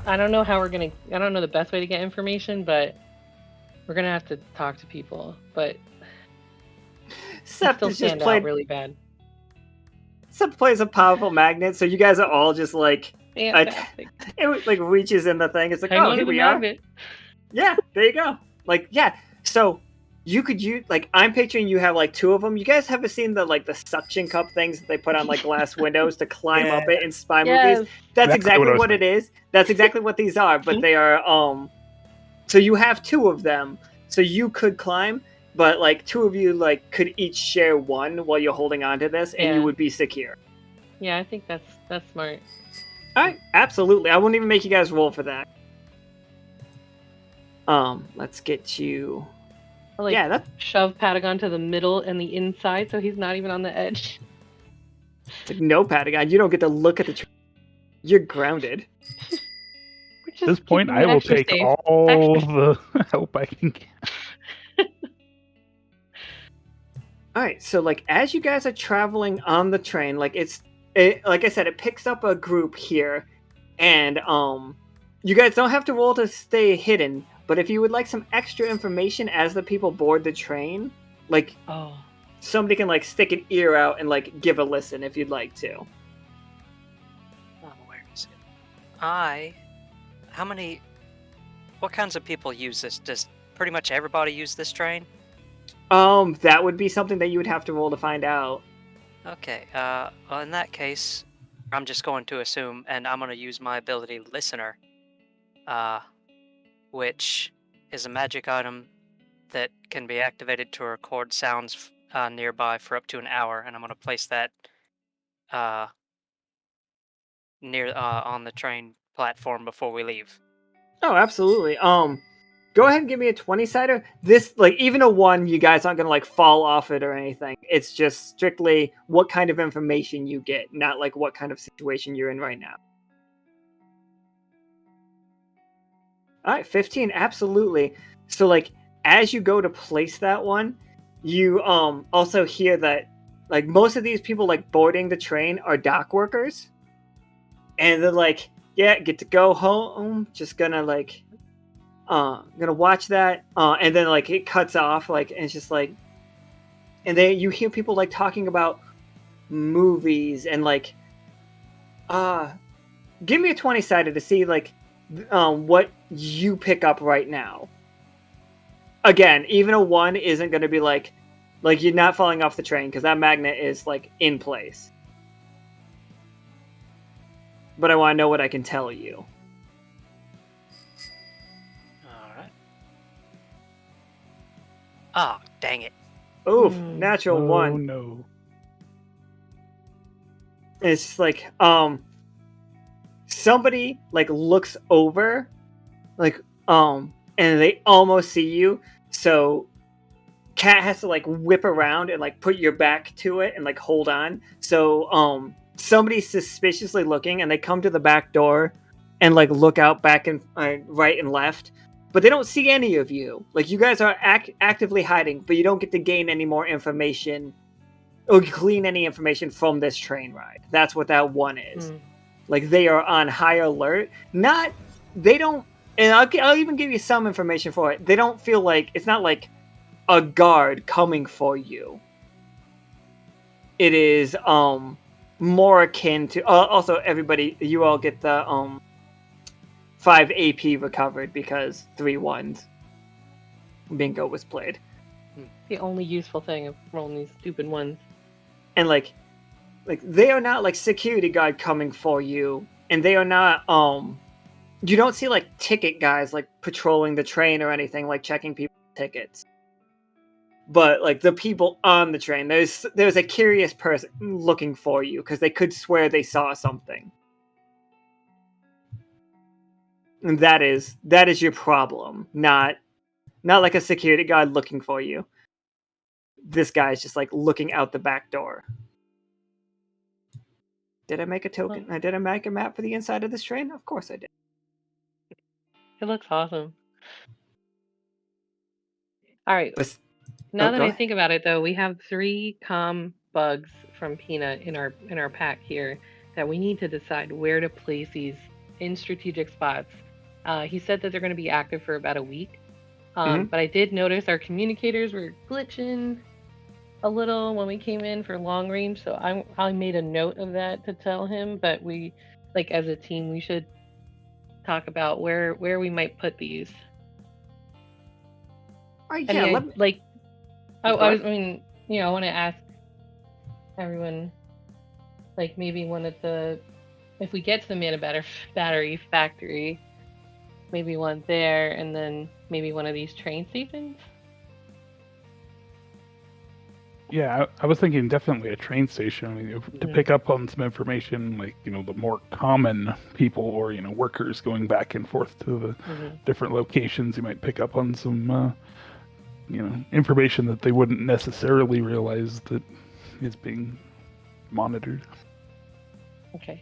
don't know how I don't know the best way to get information, but we're gonna have to talk to people. But Sept still stand out really bad. Sept plays a powerful magnet, so you guys are all just like Fantastic. it like reaches in the thing. It's like, Hang oh, on here to the we are. magnet. Yeah, there you go. Like, yeah. So you could use like I'm picturing you have like two of them. You guys haven't seen the like the suction cup things that they put on like glass windows to climb up it in spy movies? That's exactly what it is. That's exactly what these are, but they are so you have two of them. So you could climb, but like two of you like could each share one while you're holding on to this and you would be secure. Yeah, I think that's smart. Alright, absolutely. I wouldn't even make you guys roll for that. Let's get you. Like, yeah, that's shove Patagon to the middle and the inside, so he's not even on the edge. like no, Patagon. You don't get to look at the. You're grounded. At this point, I will take all the help I can get. All right, so like as you guys are traveling on the train, like like I said, it picks up a group here, and you guys don't have to roll to stay hidden. But if you would like some extra information as the people board the train, like somebody can like stick an ear out and like give a listen if you'd like to. Oh, where is it? What kinds of people use this? Does pretty much everybody use this train? That would be something that you would have to roll to find out. Okay, well, in that case, I'm just going to assume, and I'm going to use my ability Listener, which is a magic item that can be activated to record sounds nearby for up to an hour, and I'm going to place that near on the train platform before we leave. Oh, absolutely. Go ahead and give me a 20-sider. This, like, even a 1, you guys aren't going to, like, fall off it or anything. It's just strictly what kind of information you get, not, like, what kind of situation you're in right now. All right, 15, absolutely. So, like, as you go to place that one, you also hear that, like, most of these people, like, boarding the train are dock workers. And they're like, yeah, get to go home. Just gonna, like... gonna watch that, and then like it cuts off, like, and it's just like, and then you hear people like talking about movies and like, give me a 20-sided to see like, what you pick up right now. Again, even a 1 isn't gonna be like you're not falling off the train because that magnet is like in place. But I want to know what I can tell you. Oh, dang it. Oof, natural Oh one. no. And it's just like, somebody like looks over, like, and they almost see you. So Cat has to like whip around and like put your back to it and like hold on. So somebody's suspiciously looking and they come to the back door and like look out back and right and left, but they don't see any of you. Like you guys are actively hiding, but you don't get to gain any more information or glean any information from this train ride. That's what that one is. Like they are on high alert. They don't, and I'll even give you some information for it. They don't feel like, it's not like a guard coming for you. It is more akin to, also everybody, you all get the 5 AP recovered because 3 1s. Bingo was played. The only useful thing of rolling these stupid ones. And like they are not like security guard coming for you, and they are not you don't see like ticket guys like patrolling the train or anything, like checking people's tickets. But like the people on the train, there's a curious person looking for you because they could swear they saw something. And that is your problem, not like a security guard looking for you. This guy's just like looking out the back door. Did I make a token? Did I make a map for the inside of this train? Of course I did. It looks awesome. All right. go Now that I ahead. think about it, though, we have 3 comm bugs from Peanut in our pack here that we need to decide where to place these in strategic spots. He said that they're going to be active for about a week, but I did notice our communicators were glitching a little when we came in for long range, so I made a note of that to tell him. But we, like as a team, we should talk about where we might put these. Yeah, I mean, you know, I want to ask everyone, like maybe one of the, if we get to the mana battery factory, maybe one there, and then maybe one of these train stations. Yeah, I was thinking definitely a train station. I mean, to pick up on some information, like, you know, the more common people or, you know, workers going back and forth to the different locations, you might pick up on some, you know, information that they wouldn't necessarily realize that is being monitored. Okay.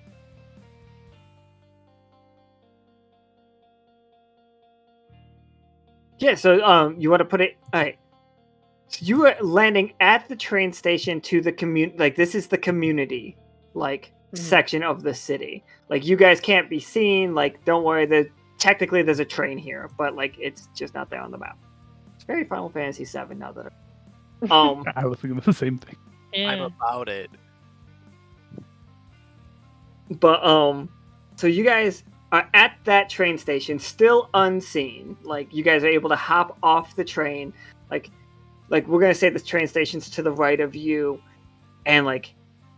Yeah, so you want to put it, all right. So you are landing at the train station to the community, like this is the community, like section of the city. Like you guys can't be seen, like don't worry, technically there's a train here, but like it's just not there on the map. It's very Final Fantasy VII now that I was thinking the same thing. Yeah. I'm about it. But so you guys are at that train station, still unseen. Like you guys are able to hop off the train, like we're gonna say the train station's to the right of you, and like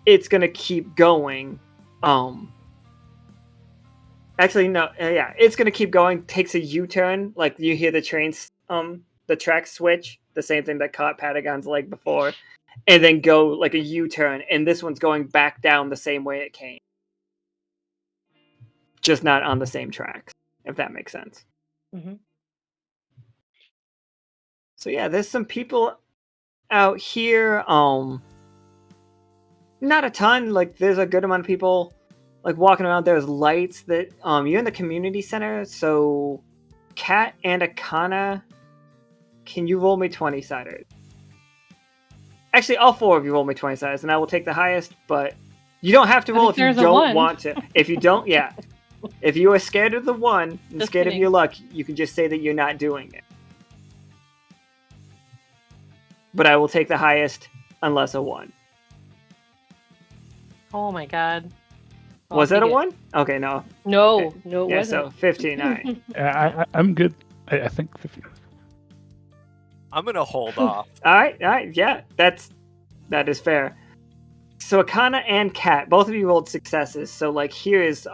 it's gonna keep going. Actually no, yeah, it's gonna keep going. Takes a U-turn. Like you hear the trains, the track switch, the same thing that caught Patagon's leg before, and then go like a U-turn. And this one's going back down the same way it came, just not on the same tracks. If that makes sense. So yeah, there's some people out here. Not a ton. Like there's a good amount of people like walking around. There's lights that you're in the community center. So Kat and Akhana, can you roll me 20-siders? Actually, all 4 of you roll me 20-siders, and I will take the highest. But you don't have to roll if you don't want to. If you don't, yeah. If you are scared of the 1 and Just scared kidding. of your luck, you can just say that you're not doing it. But I will take the highest unless a 1. Oh my god. Was that a 1? Okay, no. No, Okay. no, it Yeah, wasn't. so 15. All right. I'm good. I think 50. I'm gonna hold off. All right. Yeah, that is fair. So Akhana and Kat, both of you rolled successes. So like here is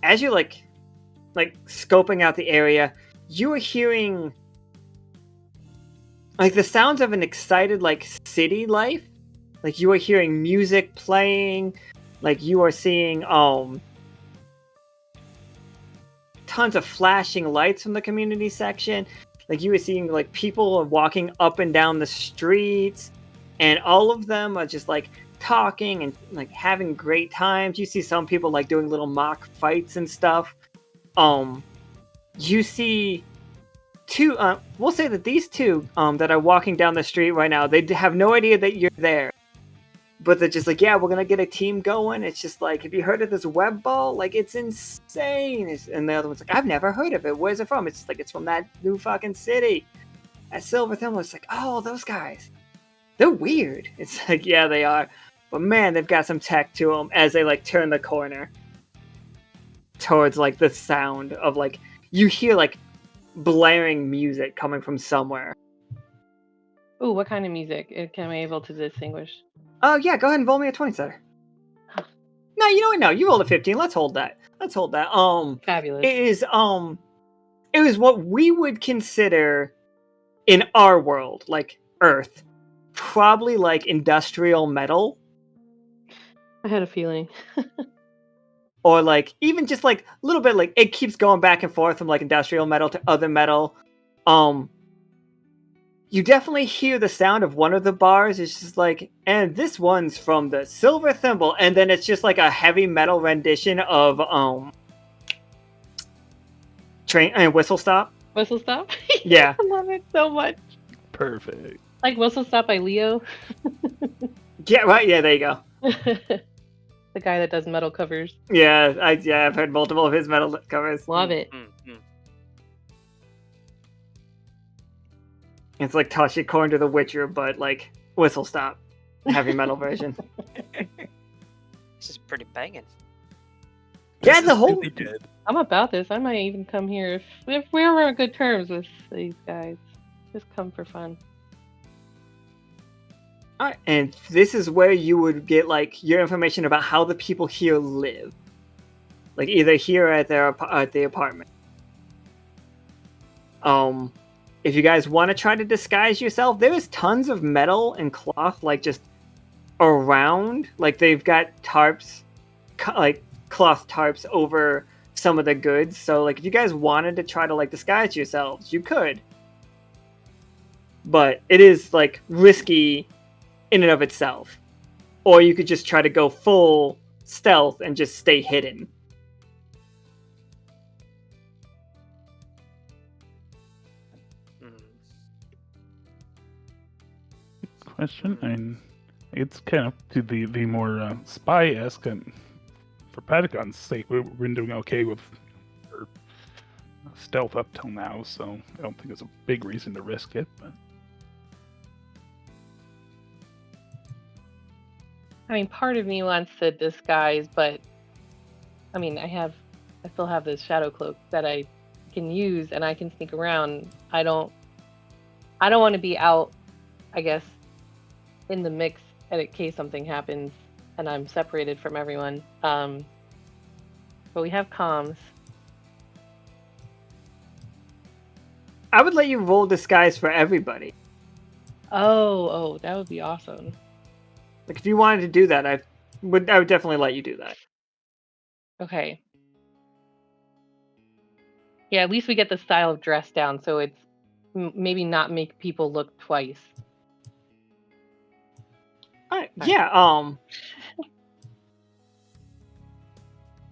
as you're like scoping out the area, you are hearing like the sounds of an excited like city life. Like you are hearing music playing, like you are seeing tons of flashing lights from the community section. Like you are seeing like people walking up and down the streets, and all of them are just like talking and like having great times. You see some people like doing little mock fights and stuff. You see two, we'll say that these two that are walking down the street right now, they have no idea that you're there. But they're just like, yeah, we're going to get a team going. It's just like, have you heard of this web ball? Like, it's insane. And the other one's like, I've never heard of it. Where's it from? It's just like, it's from that new fucking city. At Silver Thimble, it's like, oh, those guys. They're weird. It's like, yeah, they are. But man, they've got some tech to them as they like turn the corner towards like the sound of like, you hear like blaring music coming from somewhere. Ooh, what kind of music? Am I able to distinguish? Oh, yeah, go ahead and roll me a 20 setter. No, you know what? No, you rolled a 15. Let's hold that. Fabulous. It was what we would consider in our world, like Earth, probably like industrial metal. I had a feeling. Or like, even just like a little bit like, it keeps going back and forth from like industrial metal to other metal. You definitely hear the sound of one of the bars. It's just like, and this one's from the Silver Thimble, and then it's just like a heavy metal rendition of Train and Whistle Stop. Whistle Stop? Yeah. I love it so much. Perfect. Like Whistle Stop by Leo. Yeah, right. Yeah, there you go. The guy that does metal covers. Yeah, I've heard multiple of his metal covers. Love it. Mm-hmm. It's like Tashi Corn to The Witcher, but like Whistle Stop, heavy metal version. This is pretty banging. Yeah, the whole. Really good. I'm about this. I might even come here if we're on good terms with these guys. Just come for fun. Alright, and this is where you would get like your information about how the people here live, like either here or at the apartment. If you guys want to try to disguise yourself, there is tons of metal and cloth like just around. Like they've got tarps, like cloth tarps over some of the goods. So like if you guys wanted to try to like disguise yourselves, you could. But it is like risky in and of itself. Or you could just try to go full stealth and just stay hidden. Question, and it's kind of to the more spy-esque, and for Patagon's sake, we've been doing okay with our stealth up till now, so I don't think there's a big reason to risk it. But I mean, part of me wants to disguise, but I mean, I still have this shadow cloak that I can use, and I can sneak around. I don't want to be out, I guess, in the mix in case something happens and I'm separated from everyone. But we have comms. I would let you roll disguise for everybody. Oh, that would be awesome. Like if you wanted to do that, I would definitely let you do that. Okay. Yeah, at least we get the style of dress down, so it's maybe not make people look twice. Yeah,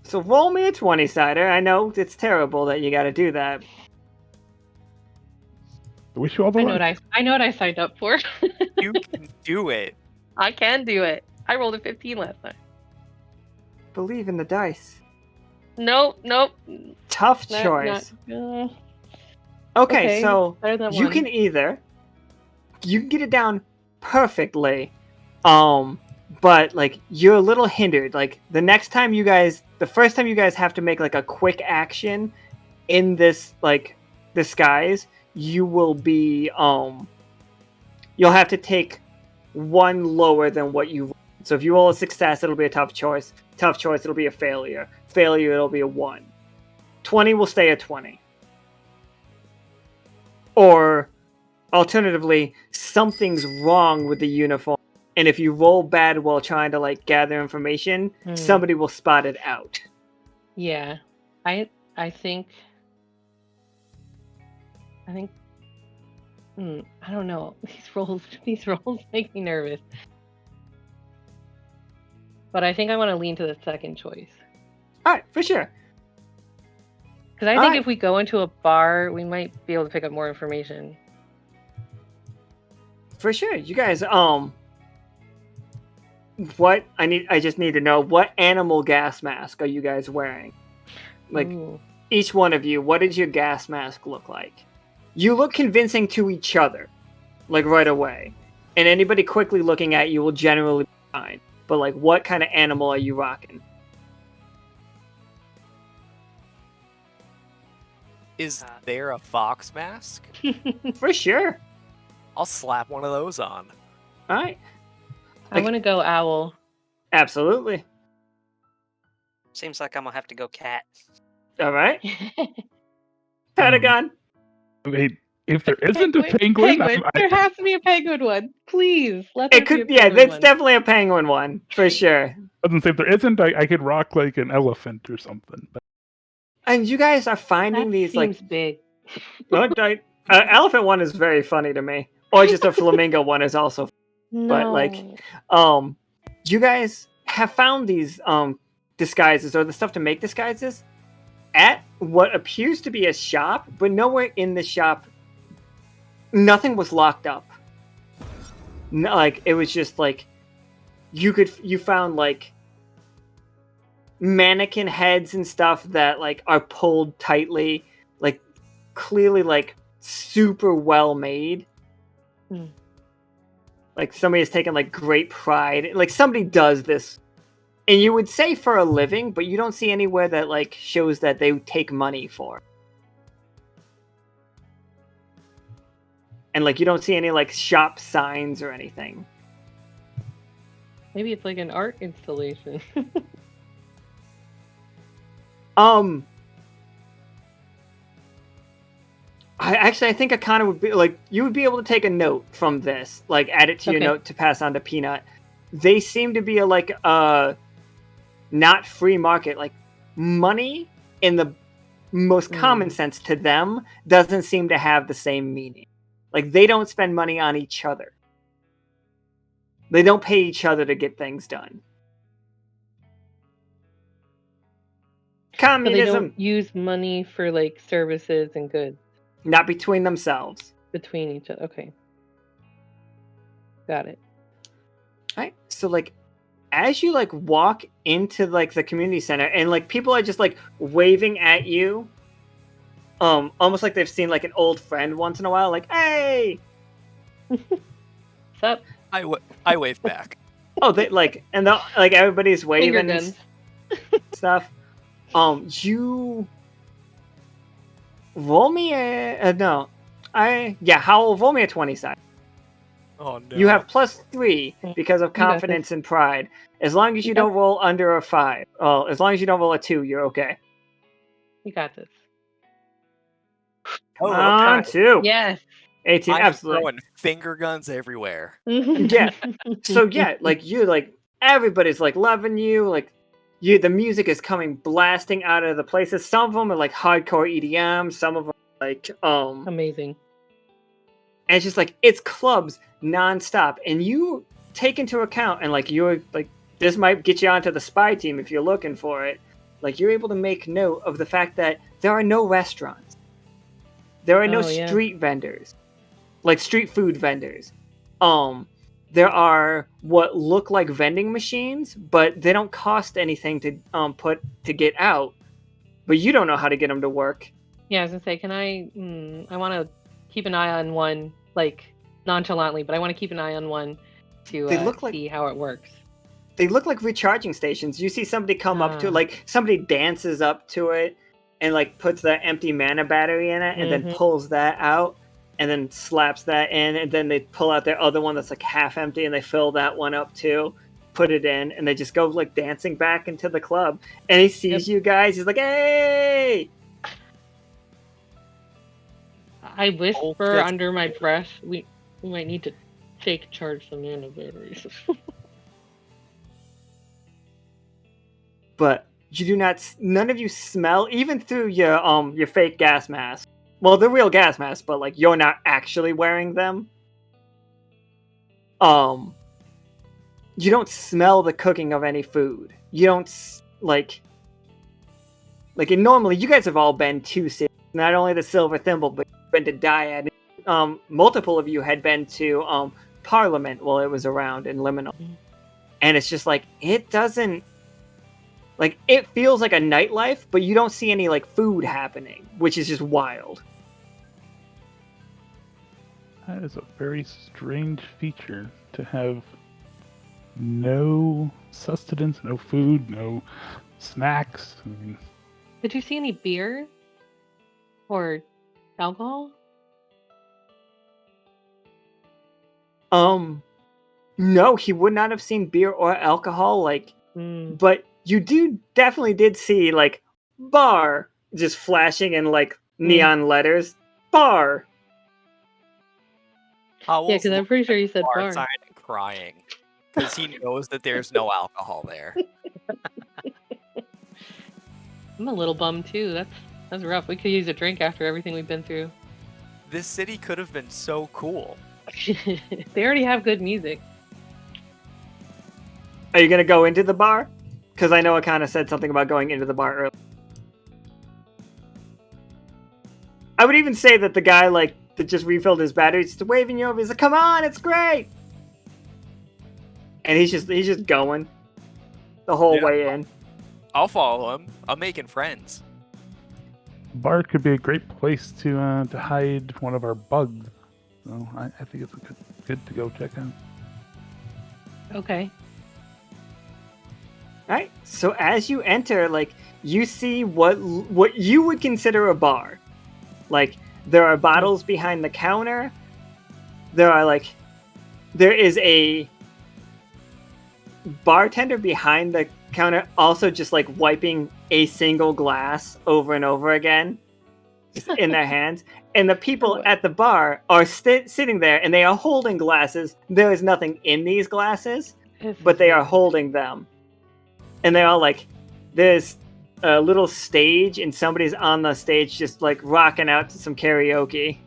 so roll me a 20-sider. I know it's terrible that you gotta do that. I wish you all the luck. I know what I signed up for. You can do it. I can do it. I rolled a 15 last night. Believe in the dice. Nope. Tough choice. Okay, so you can get it down perfectly, but like you're a little hindered. Like the first time you guys have to make like a quick action in this like disguise, you will be you'll have to take one lower than what you. So if you roll a success, it'll be a tough choice. Tough choice, it'll be a failure. Failure, it'll be a 1. 20 will stay at 20. Or Alternatively, something's wrong with the uniform, and if you roll bad while trying to like gather information, somebody will spot it out. Yeah, I think I don't know. These rolls make me nervous. But I think I want to lean to the second choice. All right, for sure. Because I think if we go into a bar, we might be able to pick up more information. For sure. You guys, what I just need to know, what animal gas mask are you guys wearing? Like, each one of you, what does your gas mask look like? You look convincing to each other, like right away. And anybody quickly looking at you will generally be fine. But like, what kind of animal are you rocking? Is there a fox mask? For sure. I'll slap one of those on. All right. I want to go owl. Absolutely. Seems like I'm gonna have to go cat. All right. Patagon. Wait, if there isn't a penguin, there has to be a penguin one. Please, let it could. Yeah, it's definitely a penguin one for sure. I was gonna say if there isn't, I could rock like an elephant or something. But... And you guys are finding these like big. Elephant one is very funny to me, or just a flamingo one is also. No. But like, you guys have found these disguises or the stuff to make disguises at what appears to be a shop, but nowhere in the shop, nothing was locked up. No, like it was just like you found like mannequin heads and stuff that like are pulled tightly, like clearly like super well made. Like somebody has taken like great pride. Like somebody does this, and you would say for a living, but you don't see anywhere that like shows that they take money for. And like you don't see any like shop signs or anything. Maybe it's like an art installation. I think Akhana would be like, you would be able to take a note from this, like add it to your note to pass on to Peanut. They seem to be not free market. Like money in the most common sense to them doesn't seem to have the same meaning. Like they don't spend money on each other. They don't pay each other to get things done. Communism. So they don't use money for like services and goods. Not between themselves. Between each other. Okay. Got it. All right. So like as you like walk into like the community center and like people are just like waving at you, almost like they've seen like an old friend once in a while, like, hey. What's up? I wave back. Oh, they like, and like everybody's waving and stuff. You roll me Howl, roll me a 20 side. Oh no. You have +3 because of confidence and pride. As long as you don't roll under a 5. Oh, as long as you don't roll a 2, you're okay. You got this. Oh, on 2. Yes. 18, I'm absolutely. throwing finger guns everywhere. Yeah. So yeah, like you like everybody's like loving you, like the music is coming blasting out of the places. Some of them are like hardcore EDM, some of them are like amazing. And it's just like it's clubs nonstop. And you take into account and like you're like this might get you onto the spy team if you're looking for it. Like you're able to make note of the fact that there are no restaurants. There are no street vendors. Like street food vendors. There are what look like vending machines, but they don't cost anything to put to get out. But you don't know how to get them to work. Yeah, I was gonna say, can I want to keep an eye on one, like nonchalantly, but I want to keep an eye on one to see how it works. They look like recharging stations. You see somebody come up to it, like somebody dances up to it and like puts that empty mana battery in it and then pulls that out. And then slaps that in, and then they pull out their other one that's like half empty, and they fill that one up too, put it in, and they just go like dancing back into the club. And he sees you guys, he's like, "Hey!" I whisper shit's under my breath, we might need to take charge some nano batteries. But you do not. None of you smell, even through your fake gas mask. Well, the real gas mask, but like you're not actually wearing them. You don't smell the cooking of any food. You don't like normally you guys have all been to cities, not only the Silver Thimble, but you've been to Dyad. Multiple of you had been to Parliament while it was around in Liminal, and it's just like it doesn't. Like, it feels like a nightlife, but you don't see any, like, food happening, which is just wild. That is a very strange feature to have no sustenance, no food, no snacks. I mean, Did you see any beer? Or alcohol? No, he would not have seen beer or alcohol, like, but you definitely did see, like, bar just flashing in, like, neon letters. Bar. Yeah, because I'm pretty sure you said bar. Sign and crying because he knows that there's no alcohol there. I'm a little bummed too. That's rough. We could use a drink after everything we've been through. This city could have been so cool. They already have good music. Are you gonna go into the bar? Because I know Akhana said something about going into the bar earlier. I would even say that the guy, like, that just refilled his battery, just waving you over. He's like, "Come on, it's great!" And he's just going the whole way in. I'll follow him. I'm making friends. bar could be a great place to hide one of our bugs. So I think it's good to go check out. Okay. Alright, so as you enter, like, you see what you would consider a bar. Like, there are bottles behind the counter. There is a bartender behind the counter also just, like, wiping a single glass over and over again just in their hands. And the people at the bar are sitting there, and they are holding glasses. There is nothing in these glasses, but they are holding them. And they're all like, there's a little stage, and somebody's on the stage just, like, rocking out to some karaoke.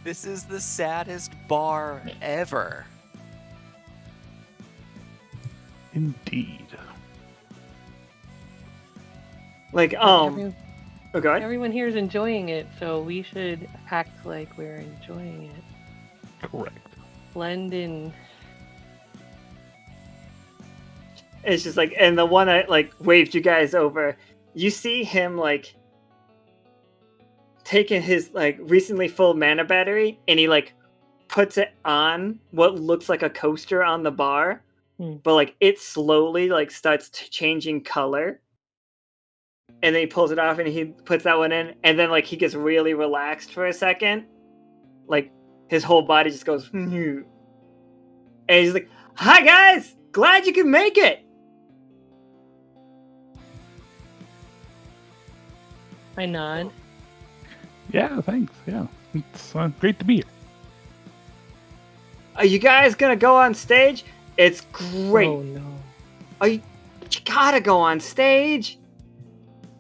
This is the saddest bar ever. Indeed. Like, oh, go ahead. Everyone here is enjoying it, so we should act like we're enjoying it. Correct. Blend in. It's just like, and the one that, like, waved you guys over, you see him, like, taking his, like, recently full mana battery, and he, like, puts it on what looks like a coaster on the bar, but, like, it slowly, like, starts changing color. And then he pulls it off and he puts that one in, and then, like, he gets really relaxed for a second. Like, his whole body just goes, and he's like, "Hi guys! Glad you could make it!" I nod. Yeah, thanks. Yeah, it's great to be here. Are you guys gonna go on stage? It's great. Oh no. You gotta go on stage.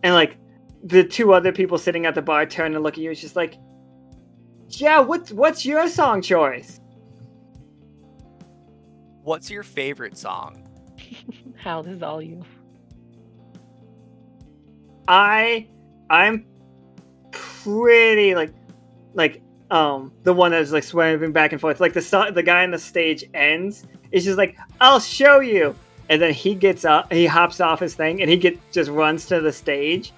And, like, the two other people sitting at the bar turn and look at you. It's just like, yeah, what's your song choice? What's your favorite song? Howl, this is all you. I'm pretty the one that's, like, swerving back and forth. Like, the guy on the stage ends. It's just like, "I'll show you." And then he gets up, he hops off his thing, and he just runs to the stage,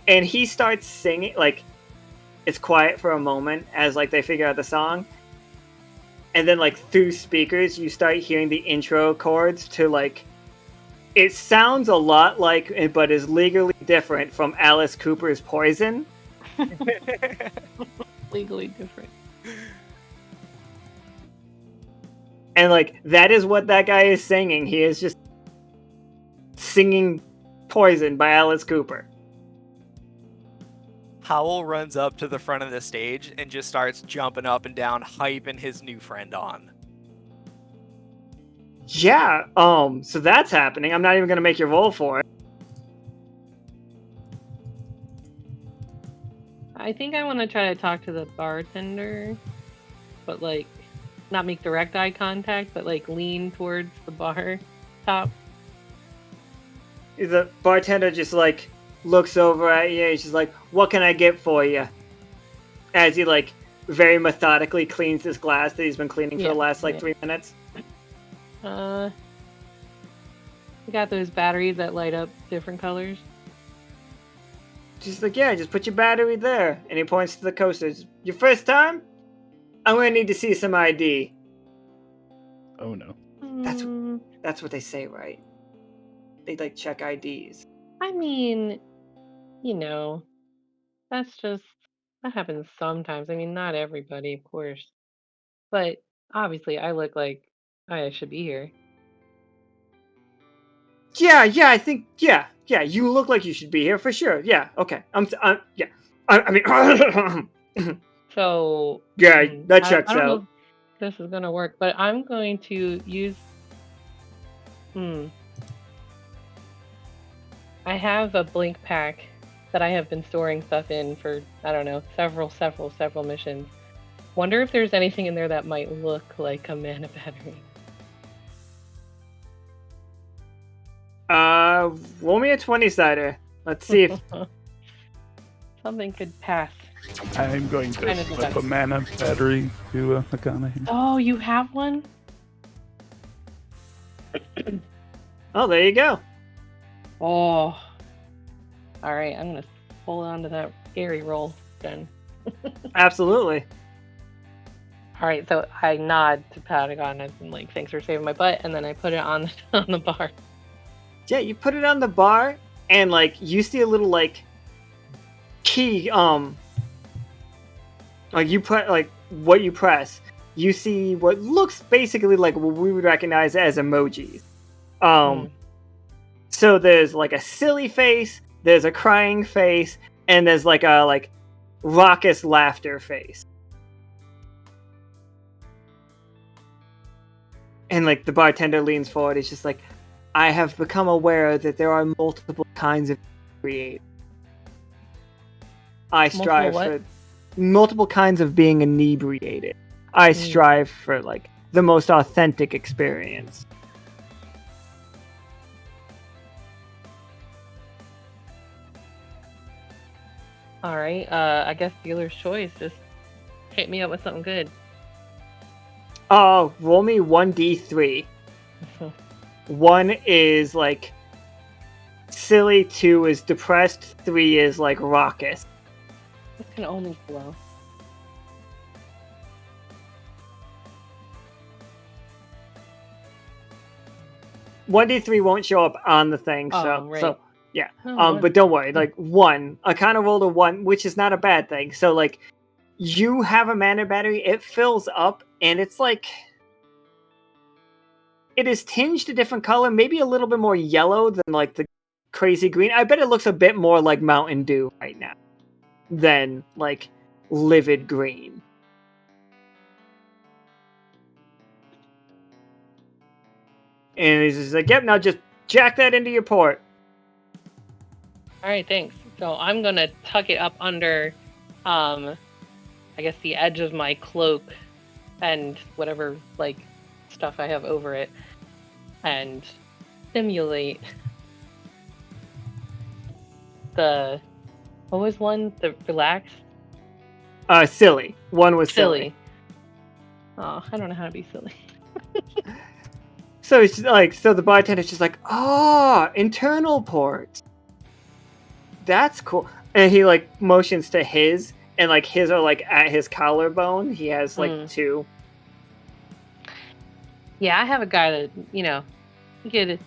and he starts singing. Like, it's quiet for a moment as, like, they figure out the song, and then, like, through speakers you start hearing the intro chords to, like, it sounds a lot like, but is legally different from Alice Cooper's Poison. Legally different. And, like, that is what that guy is singing. He is just singing Poison by Alice Cooper. Howl runs up to the front of the stage and just starts jumping up and down, hyping his new friend on. Yeah, so that's happening. I'm not even gonna make you roll for it. I think I want to try to talk to the bartender, but like not make direct eye contact, but like lean towards the bar top. The bartender just like looks over at you. He's just like, "What can I get for you?" As he like very methodically cleans this glass that he's been cleaning for the last like 3 minutes. We got those batteries that light up different colors. Just like, yeah, just put your battery there. And he points to the coasters. Your first time? I'm gonna need to see some ID. Oh no. That's what they say, right? They like check IDs. I mean, you know, that happens sometimes. I mean, not everybody, of course. But obviously, I look like I should be here. Yeah, I think, yeah, you look like you should be here for sure. Yeah, okay. Yeah. I mean, So, yeah, that checks I don't know out. if this is gonna work, but I'm going to use. I have a blink pack that I have been storing stuff in for, I don't know, several missions. Wonder if there's anything in there that might look like a mana battery. Roll me a 20-sider. Let's see if... Something could pass. I'm going to Kind of flip depends. a mana battery to Akhana here. Oh, you have one? Oh, there you go. Oh. Alright, I'm gonna hold on to that scary roll then. Absolutely. Alright, so I nod to Patagon and like, thanks for saving my butt, and then I put it on the bar. Yeah, you put it on the bar, and like you see a little like key. Like you put like what you press, you see what looks basically like what we would recognize as emojis. So there's like a silly face, there's a crying face, and there's like a raucous laughter face. And like the bartender leans forward, he's just like, I have become aware that there are multiple kinds of create. I strive for multiple kinds of being inebriated. I strive for like the most authentic experience. Alright, I guess dealer's choice. Just hit me up with something good. Oh, roll me 1d3. 1 is like silly, 2 is depressed, 3 is like raucous. This can only flow. One d3 won't show up on the thing, so yeah. But don't worry, like 1. I kind of rolled a 1, which is not a bad thing. So like, you have a mana battery, it fills up, and it's like, it is tinged a different color, maybe a little bit more yellow than like the crazy green. I bet it looks a bit more like Mountain Dew right now than like livid green. And he's just like, yep, now just jack that into your port. Alright, thanks. So I'm gonna tuck it up under, I guess the edge of my cloak and whatever, like, stuff I have over it, and simulate the, what was one? The relaxed? Silly. 1 was silly. Oh, I don't know how to be silly. So it's just like, so the bartender's just like, internal port. That's cool. And he like motions to his, and like his are like at his collarbone. He has like 2. Yeah, I have a guy that, you could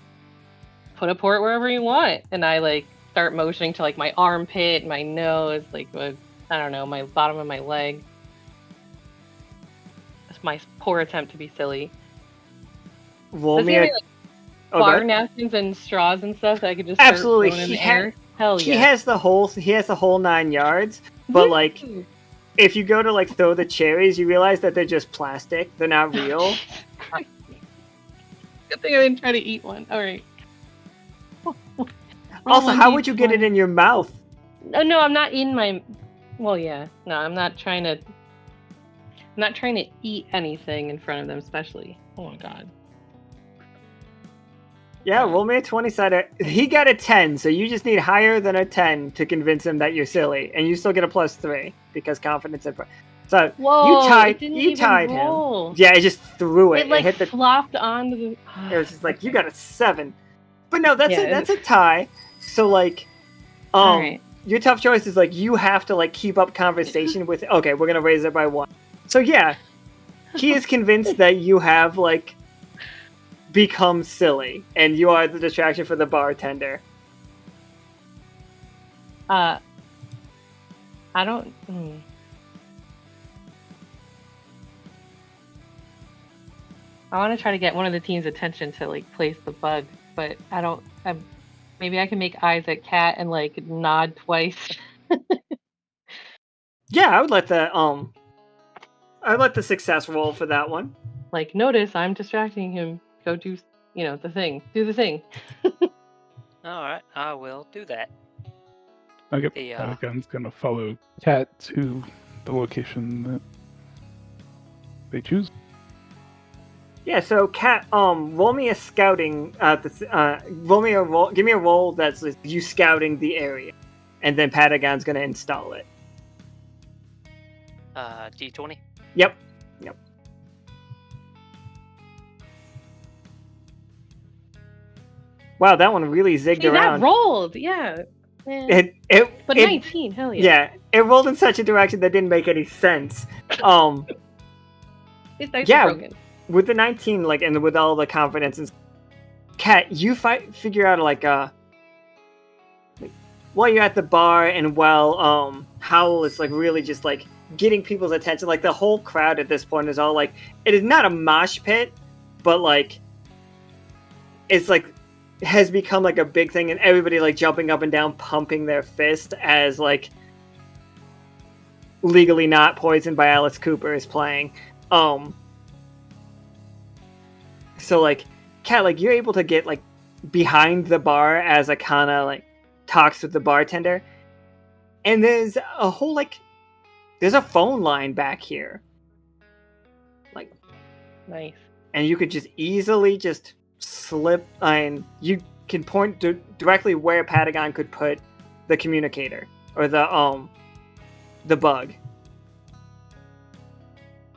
put a port wherever you want. And I like start motioning to like my armpit, my nose, like I don't know, my bottom of my leg. That's my poor attempt to be silly. Roll me a bar napkins and straws and stuff that I could just absolutely start throwing in the air? Hell he yeah. has the whole 9 yards. But like, if you go to like throw the cherries, you realize that they're just plastic. They're not real. Good thing I didn't try to eat one. All right. Also, how would you get it in your mouth? No, I'm not in my. Well, yeah. No, I'm not trying to. I'm not trying to eat anything in front of them, especially. Oh my god. Yeah, roll me a 20-sider. He got a 10, so you just need higher than a 10 to convince him that you're silly, and you still get a +3 because confidence. So Whoa, you tied him. Yeah, it just threw it. It like hit the. flopped onto the. It was just like you got a 7, but no, that's a tie. So like, Alright. your tough choice is like you have to like keep up conversation with. Okay, we're gonna raise it by 1. So yeah, he is convinced that you have like become silly, and you are the distraction for the bartender. I don't. I want to try to get one of the team's attention to like place the bug, but I don't. Maybe I can make eyes at Cat and like nod twice. Yeah, I would let the success roll for that one. Like, notice I'm distracting him. Go do, the thing. Do the thing. All right, I will do that. Okay, Patagon's gonna follow Cat to the location that they choose. Yeah, so Cat, roll me a scouting. Give me a roll that's you scouting the area, and then Patagon's gonna install it. D20. Yep. Wow, that one really zigged around. That rolled, yeah. But 19, hell yeah. Yeah, it rolled in such a direction that didn't make any sense. It's nice and broken. With the 19, like, and with all the confidence, and Kat, you figure out while you're at the bar, and while Howl is like really just like getting people's attention, like the whole crowd at this point is all like, it is not a mosh pit, but like it's like has become like a big thing, and everybody like jumping up and down, pumping their fist as like Legally Not Poisoned by Alice Cooper is playing. So like Kat, like you're able to get like behind the bar as Akhana like talks with the bartender, and there's a whole there's a phone line back here, like nice, and you could just easily just slip, and you can point directly where Patagon could put the communicator or the bug.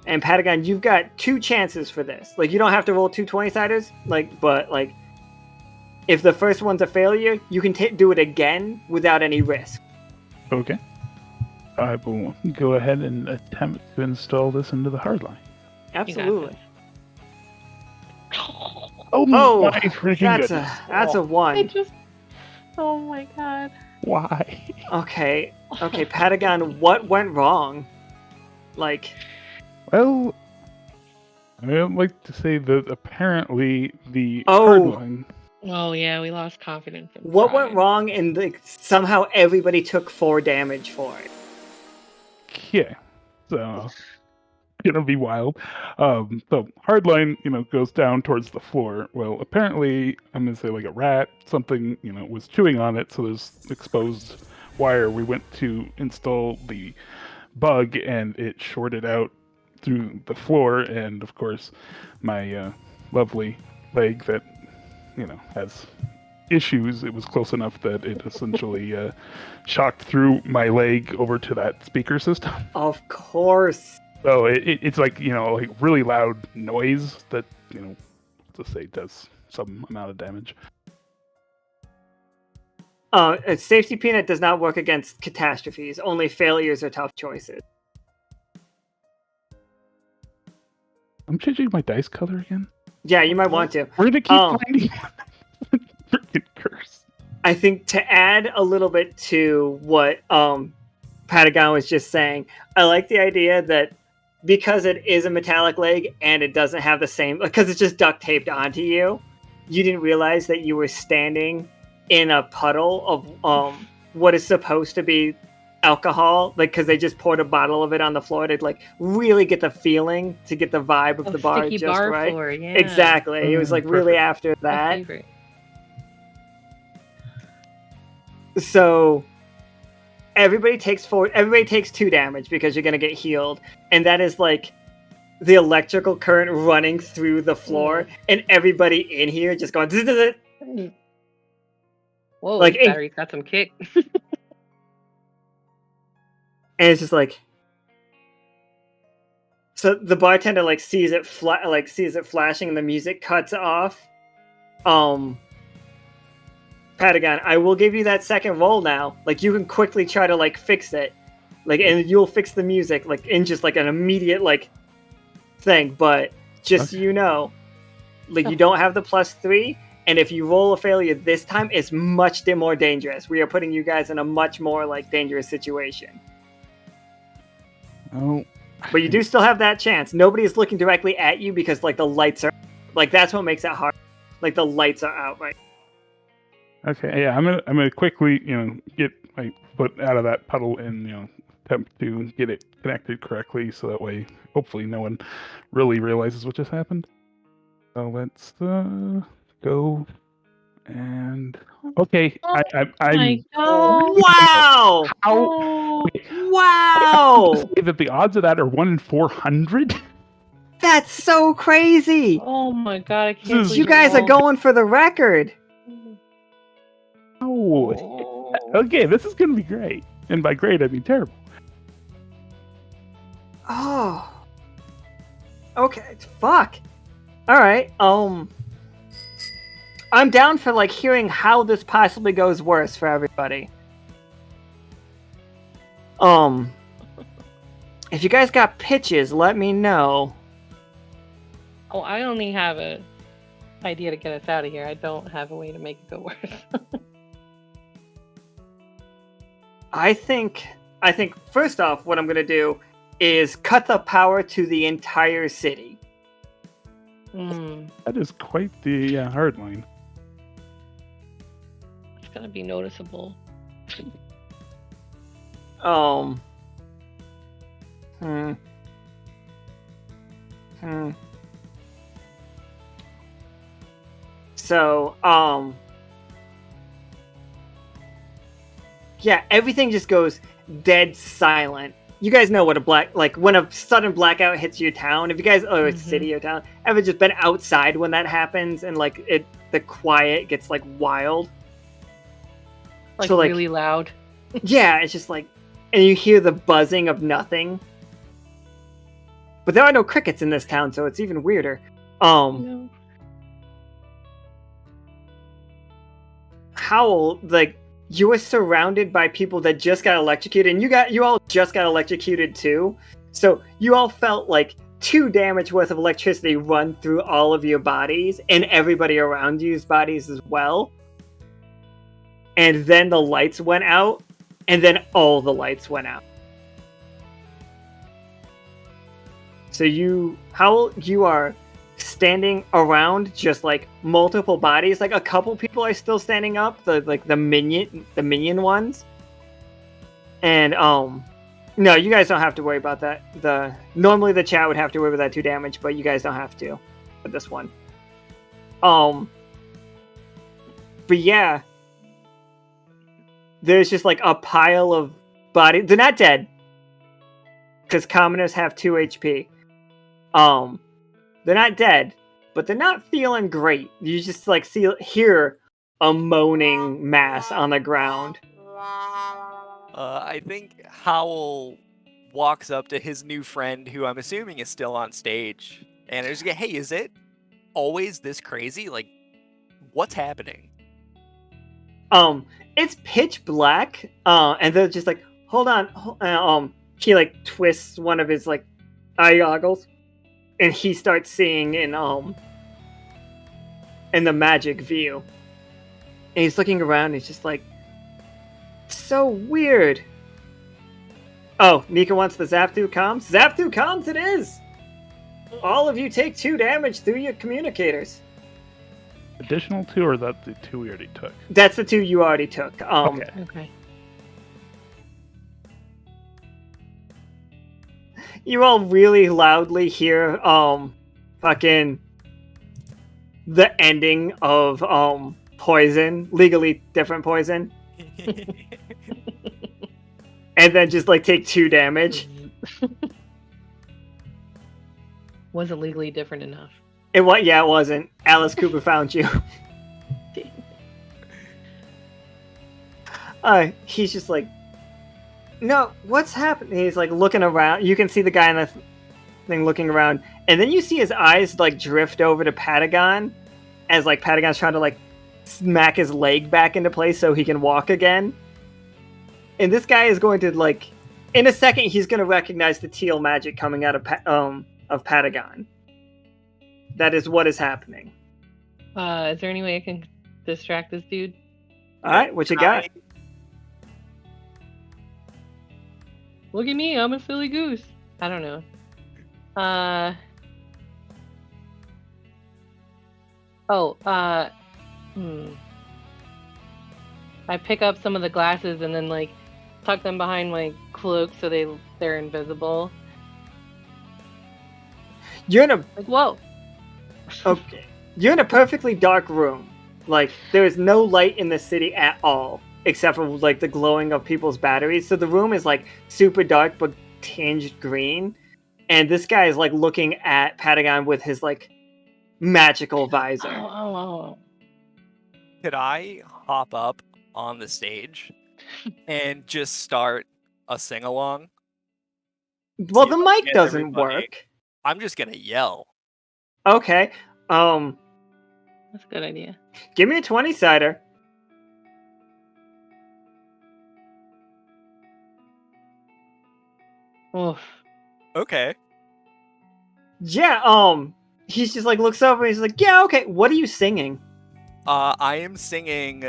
And Patagon, you've got 2 chances for this. Like, you don't have to roll 2 20-siders, but if the first one's a failure, you can do it again without any risk. Okay. I will go ahead and attempt to install this into the hardline. Absolutely. Oh my freaking goodness. That's a 1. Oh my god. Why? Okay, Patagon, what went wrong? Well, I'd like to say that apparently the hardline... Oh yeah, we lost confidence. What went wrong, and somehow everybody took 4 damage for it? Yeah, so gonna be wild. So hardline, goes down towards the floor. Well, apparently, I'm gonna say like a rat, something, was chewing on it. So there's exposed wire. We went to install the bug, and it shorted out through the floor. And of course, my lovely leg that has issues. It was close enough that it essentially shocked through my leg over to that speaker system. Of course. So it's like really loud noise that let's say does some amount of damage. Safety Peanut does not work against catastrophes. Only failures are tough choices. I'm changing my dice color again. Yeah, you might want to. We're gonna keep finding freaking curse. I think to add a little bit to what Patagon was just saying, I like the idea that because it is a metallic leg and it doesn't have the same, because it's just duct taped onto you, you didn't realize that you were standing in a puddle of what is supposed to be alcohol, like, because they just poured a bottle of it on the floor to like really get the feeling, to get the vibe of the bar sticky just bar right. floor, yeah. Exactly. It was like really Perfect. after My that. favorite. So everybody takes 2 damage because you're gonna get healed, and that is like the electrical current running through the floor, and everybody in here just going. Whoa, Like, this battery's got some kick. And it's just like, so the bartender like sees it flashing, and the music cuts off. Patagon, I will give you that second roll now. Like, you can quickly try to like fix it, like, and you'll fix the music like in just like an immediate like thing. But just so you know, like, you don't have the +3, and if you roll a failure this time, it's much more dangerous. We are putting you guys in a much more like dangerous situation. Oh, But you do still have that chance. Nobody is looking directly at you because like the lights are, like, that's what makes it hard. Like, the lights are out, right? okay. Yeah, I'm gonna quickly, get my foot out of that puddle and attempt to get it connected correctly, so that way, hopefully, no one really realizes what just happened. So let's go and okay. I'm. My God. Wow! How? Oh, Wow! Say that the odds of that are 1 in 400. That's so crazy! oh my God! I can't This is- believe You guys are all- going for the record. Oh. Oh. Okay, this is gonna be great, and by great I mean terrible. Oh. Okay, fuck. Alright, I'm down for like hearing how this possibly goes worse for everybody. If you guys got pitches, let me know. Oh, I only have a idea to get us out of here. I don't have a way to make it go worse. I think first off, what I'm gonna do is cut the power to the entire city. That is quite the hard line. It's gonna be noticeable. So, yeah, everything just goes dead silent. You guys know what when a sudden blackout hits your town, if you guys, or city or town, ever just been outside when that happens, and like the quiet gets like wild. Like, So, like, really loud. Yeah, it's just like, and you hear the buzzing of nothing. But there are no crickets in this town, so it's even weirder. No. Howl, like, you were surrounded by people that just got electrocuted, and you all just got electrocuted too. So you all felt like 2 damage worth of electricity run through all of your bodies and everybody around you's bodies as well. And then the lights went out, and then all the lights went out. So Howl, you are standing around just like multiple bodies. Like, a couple people are still standing up, the minion ones. And no, you guys don't have to worry about that. Normally the chat would have to worry about that 2 damage, but you guys don't have to with this one. But yeah, there's just like a pile of bodies. They're not dead, because commoners have 2 HP. They're not dead, but they're not feeling great. You just like hear a moaning mass on the ground. I think Howl walks up to his new friend, who I'm assuming is still on stage, and is like, "Hey, is it always this crazy? Like, what's happening?" It's pitch black, and they're just like, "Hold on." He like twists one of his like eye goggles, and he starts seeing in the magic view. And he's looking around, and he's just like, so weird. Oh, Nika wants the zap through comms? Zap through comms it is! All of you take 2 damage through your communicators. additional 2, or that's the 2 we already took? That's the 2 you already took. Okay. Okay. You all really loudly hear fucking the ending of Poison, Legally Different Poison, and then just like take 2 damage. Wasn't legally different enough. It wasn't. Alice Cooper found you. He's just like, no, what's happening? He's like looking around. You can see the guy in the thing looking around, and then you see his eyes like drift over to Patagon, as like Patagon's trying to like smack his leg back into place so he can walk again. And this guy is going to like, in a second, he's going to recognize the teal magic coming out of Patagon. That is what is happening. Is there any way I can distract this dude? All right, what you got? Look at me, I'm a silly goose. I don't know. I pick up some of the glasses and then like tuck them behind my cloak so they're invisible. You're in a Like, whoa. Okay. You're in a perfectly dark room. Like, there is no light in the city at all, except for like the glowing of people's batteries. So the room is like super dark but tinged green. And this guy is like looking at Patagon with his like magical visor. Oh. Could I hop up on the stage and just start a sing-along? Well, the mic Get doesn't everybody. work. I'm just gonna yell. Okay. That's a good idea. Give me a 20-sider. Oof. Okay. Yeah, he's just like looks over and he's like, yeah, okay, what are you singing? I am singing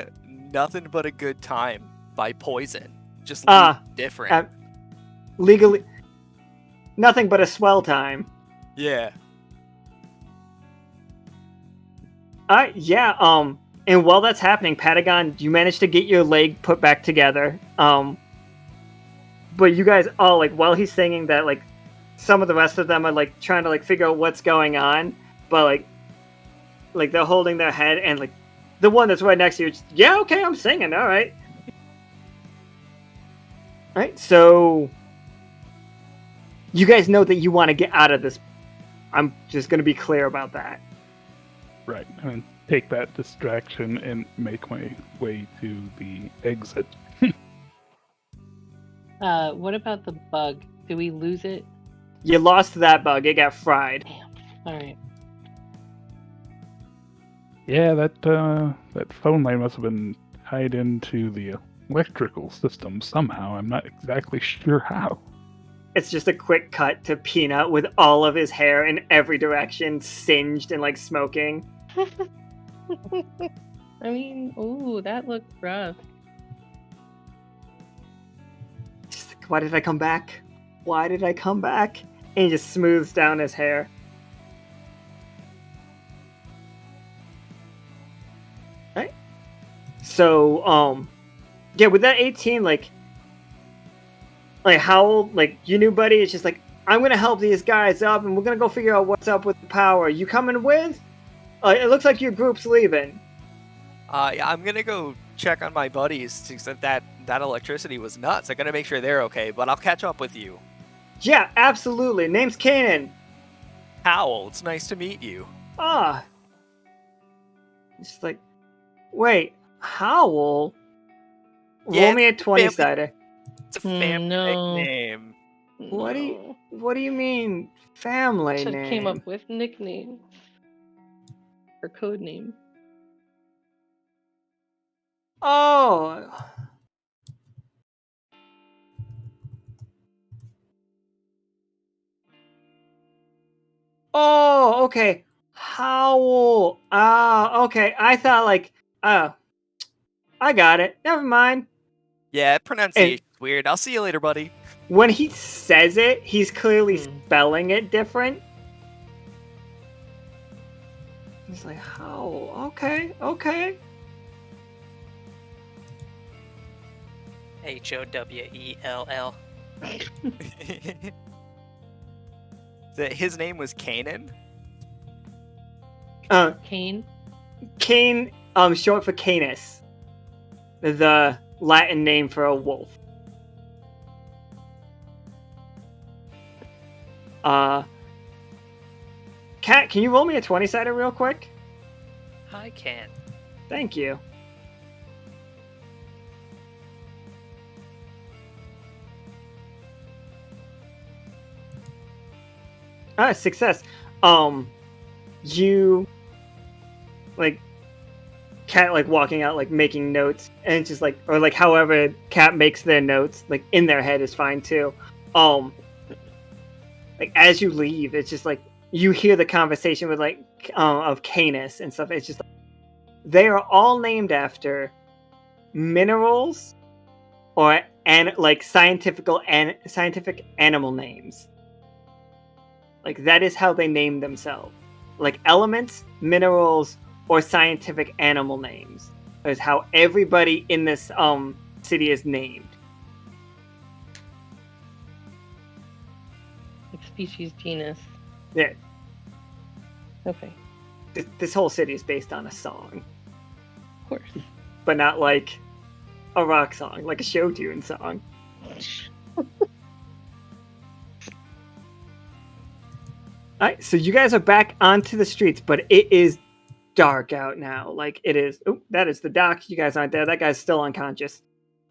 Nothing But a Good Time by Poison. Just different. Legally nothing but a swell time. Yeah. Yeah, and while that's happening, Patagon, you managed to get your leg put back together. But you guys all, like, while he's singing that, like, some of the rest of them are, like, trying to, like, figure out what's going on, but, like they're holding their head, and, like, the one that's right next to you, just, yeah, okay, I'm singing, alright. Alright, so you guys know that you want to get out of this. I'm just going to be clear about that. Right. And take that distraction and make my way to the exit. What about the bug? Do we lose it? You lost that bug. It got fried. Damn. Alright. Yeah, that phone line must have been tied into the electrical system somehow. I'm not exactly sure how. It's just a quick cut to Peanut with all of his hair in every direction, singed and like smoking. I mean, ooh, that looked rough. Just like, why did I come back? Why did I come back? And he just smooths down his hair. Right? So, yeah, with that 18, like Howl, like, your new buddy is just like, I'm gonna help these guys up, and we're gonna go figure out what's up with the power. You coming with? It looks like your group's leaving. Yeah, I'm gonna go check on my buddies, since that electricity was nuts. I'm gonna make sure they're okay, but I'll catch up with you. Yeah, absolutely. Name's Kanan. Howl, it's nice to meet you. It's like, wait, Howl? Yeah, Roll me a 20-sider. It's a family No. nickname. What do you mean family Should name? came up with nicknames or code name. Oh. Oh, okay. Howl. Okay. I thought like, I got it. Never mind. Yeah, pronunciation's weird. I'll see you later, buddy. When he says it, he's clearly spelling it different. He's like, Howl, okay. HOWELL. His name was Kanan? Kane? Cane, short for Canis. The Latin name for a wolf. Kat, can you roll me a 20-sider real quick? I can. Thank you. Success. You like Cat like walking out, like making notes, and it's just like, or like however Cat makes their notes, like in their head is fine too. Like as you leave, it's just like you hear the conversation with like of Canis and stuff. It's just like, they are all named after minerals or like scientific animal names. Like that is how they name themselves. Like elements, minerals, or scientific animal names is how everybody in this city is named. Like species, genus. Yeah. Okay. This whole city is based on a song, Of course. but not like a rock song, like a show tune song. Alright, so you guys are back onto the streets, but it is dark out now. Like it is. Oh, that is the doc. You guys aren't there. That guy's still unconscious.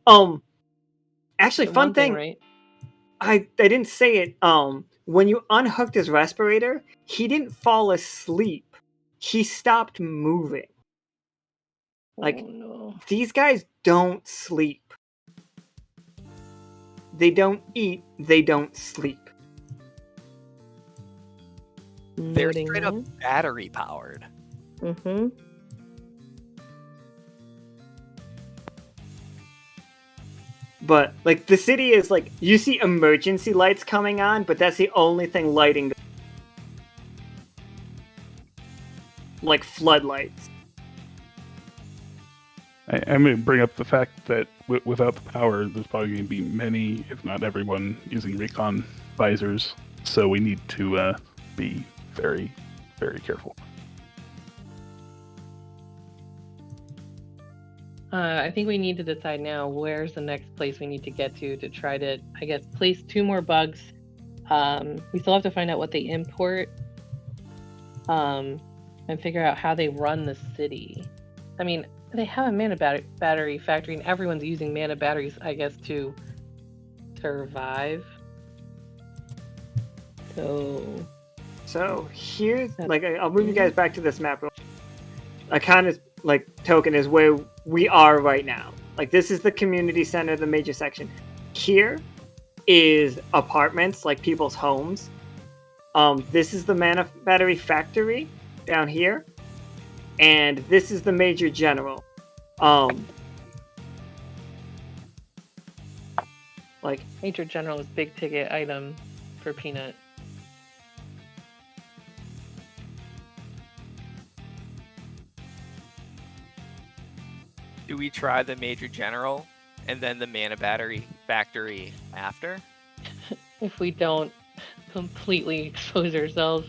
Actually, The fun one thing. right? I didn't say it. When you unhooked his respirator, he didn't fall asleep. He stopped moving. Like, Oh, no. these guys don't sleep. They don't eat. They don't sleep. They're straight up battery powered. Mm-hmm. But, like, the city is, like, you see emergency lights coming on, but that's the only thing lighting. Like, floodlights. I'm going to bring up the fact that without the power, there's probably going to be many, if not everyone, using recon visors. So we need to be very, very careful. I think we need to decide now where's the next place we need to get to try to, I guess, place 2 more bugs. We still have to find out what they import and figure out how they run the city. I mean, they have a mana battery factory and everyone's using mana batteries, I guess, to survive. So here, like, I'll move you guys back to this map. Akhana's like token is where we are right now. Like, this is the community center, the major section. Here is apartments, like people's homes. This is the mana battery factory down here, and this is the major general. Like, Major General is big ticket item for Peanut. Do we try the Major General and then the mana battery factory after? If we don't completely expose ourselves.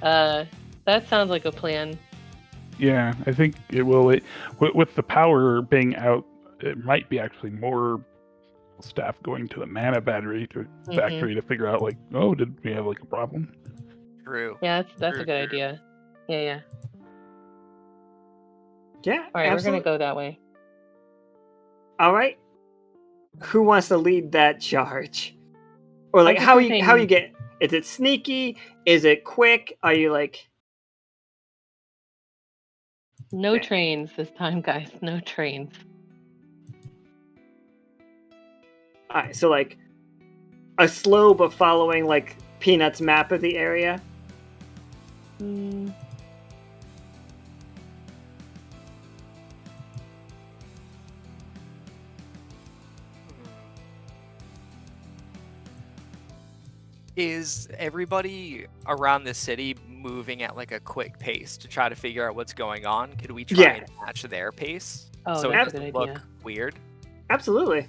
That sounds like a plan. Yeah, I think it will. With the power being out, it might be actually more staff going to the mana battery factory to figure out, like, oh, did we have like a problem? True. Yeah, that's True, a good true. idea. Yeah. yeah, All right, absolutely. we're gonna go that way. All right. Who wants to lead that charge? Or like, I'm how just you get? Is it sneaky? Is it quick? Are you like? No trains this time, guys. No trains. All right, so like a slow but following like Peanut's map of the area. Is everybody around the city moving at like a quick pace to try to figure out what's going on, could we try Yeah. and match their pace? Oh, So it that's a doesn't good look idea. weird. Absolutely.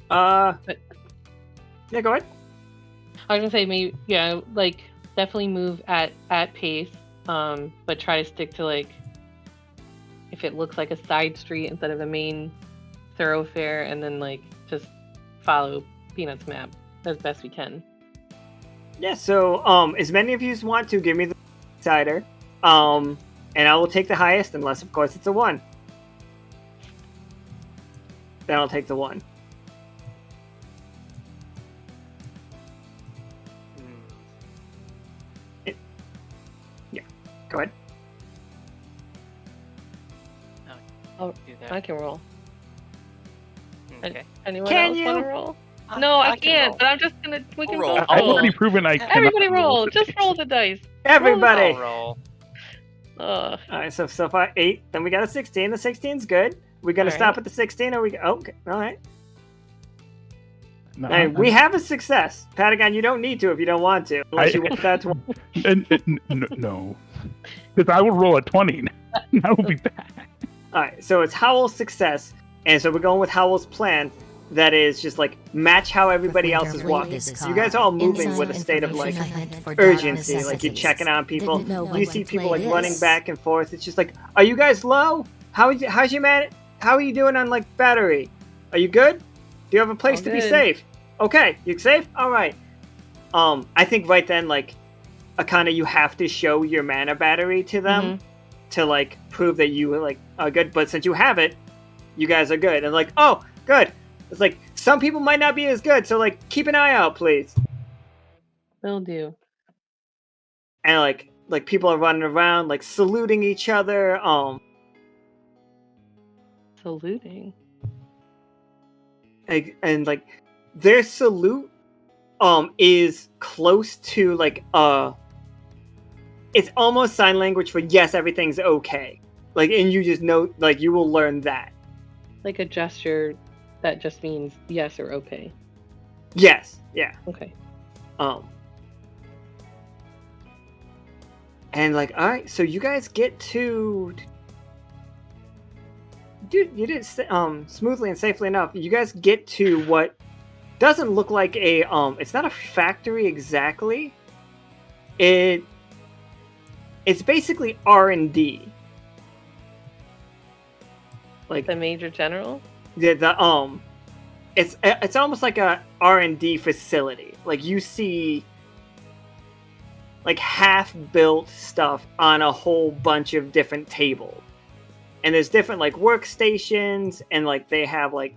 But Yeah, go ahead. I was gonna say maybe like definitely move at pace, but try to stick to like if it looks like a side street instead of a main thoroughfare, and then like just follow Peanut's map as best we can. Yeah, so as many of you as want to, give me the decider. And I will take the highest, unless of course it's a 1. Then I'll take the 1. Yeah, go ahead. Oh, Do that. I can roll. Okay. Anyone Can else you? want to roll? No, I can can't. roll. But I'm just gonna. We can roll. go. I've roll. already proven I cannot Everybody roll. the Just dice. roll the dice. Everybody! I'll roll. Ugh. Alright, so far 8. Then we got a 16. The 16's good. We gonna All stop right. at the 16, or we... Okay, alright. No, And we have a success. Patagon, you don't need to if you don't want to. Unless you want that to... no. Because I will roll a 20. That will be bad. Alright, so it's Howl's success. And so we're going with Howl's plan. That is just like match how everybody else is walking. So you guys are all moving with a state of like urgency. Like you're checking on people. You see people like running back and forth. It's just like, are you guys low? How's your man? How are you doing on like battery? Are you good? Do you have a place All to be good. safe? Okay, you safe? All right. I think right then like, Akhana, you have to show your mana battery to them to like prove that you like are good. But since you have it, you guys are good. And like, oh, good. It's like some people might not be as good, so like keep an eye out, please. Will do. And like people are running around, like saluting each other. Saluting. And like their salute, is close to like it's almost sign language for yes, everything's okay. Like, and you just know, like you will learn that. Like a gesture that just means yes or okay. Yes, yeah. Okay. And like, all right, so you guys get to. Dude, you did it smoothly and safely enough. You guys get to what doesn't look like a it's not a factory exactly. It's basically R&D. Like The Major General? it's almost like a R&D facility. Like you see like half-built stuff on a whole bunch of different tables. And there's different like workstations, and like they have like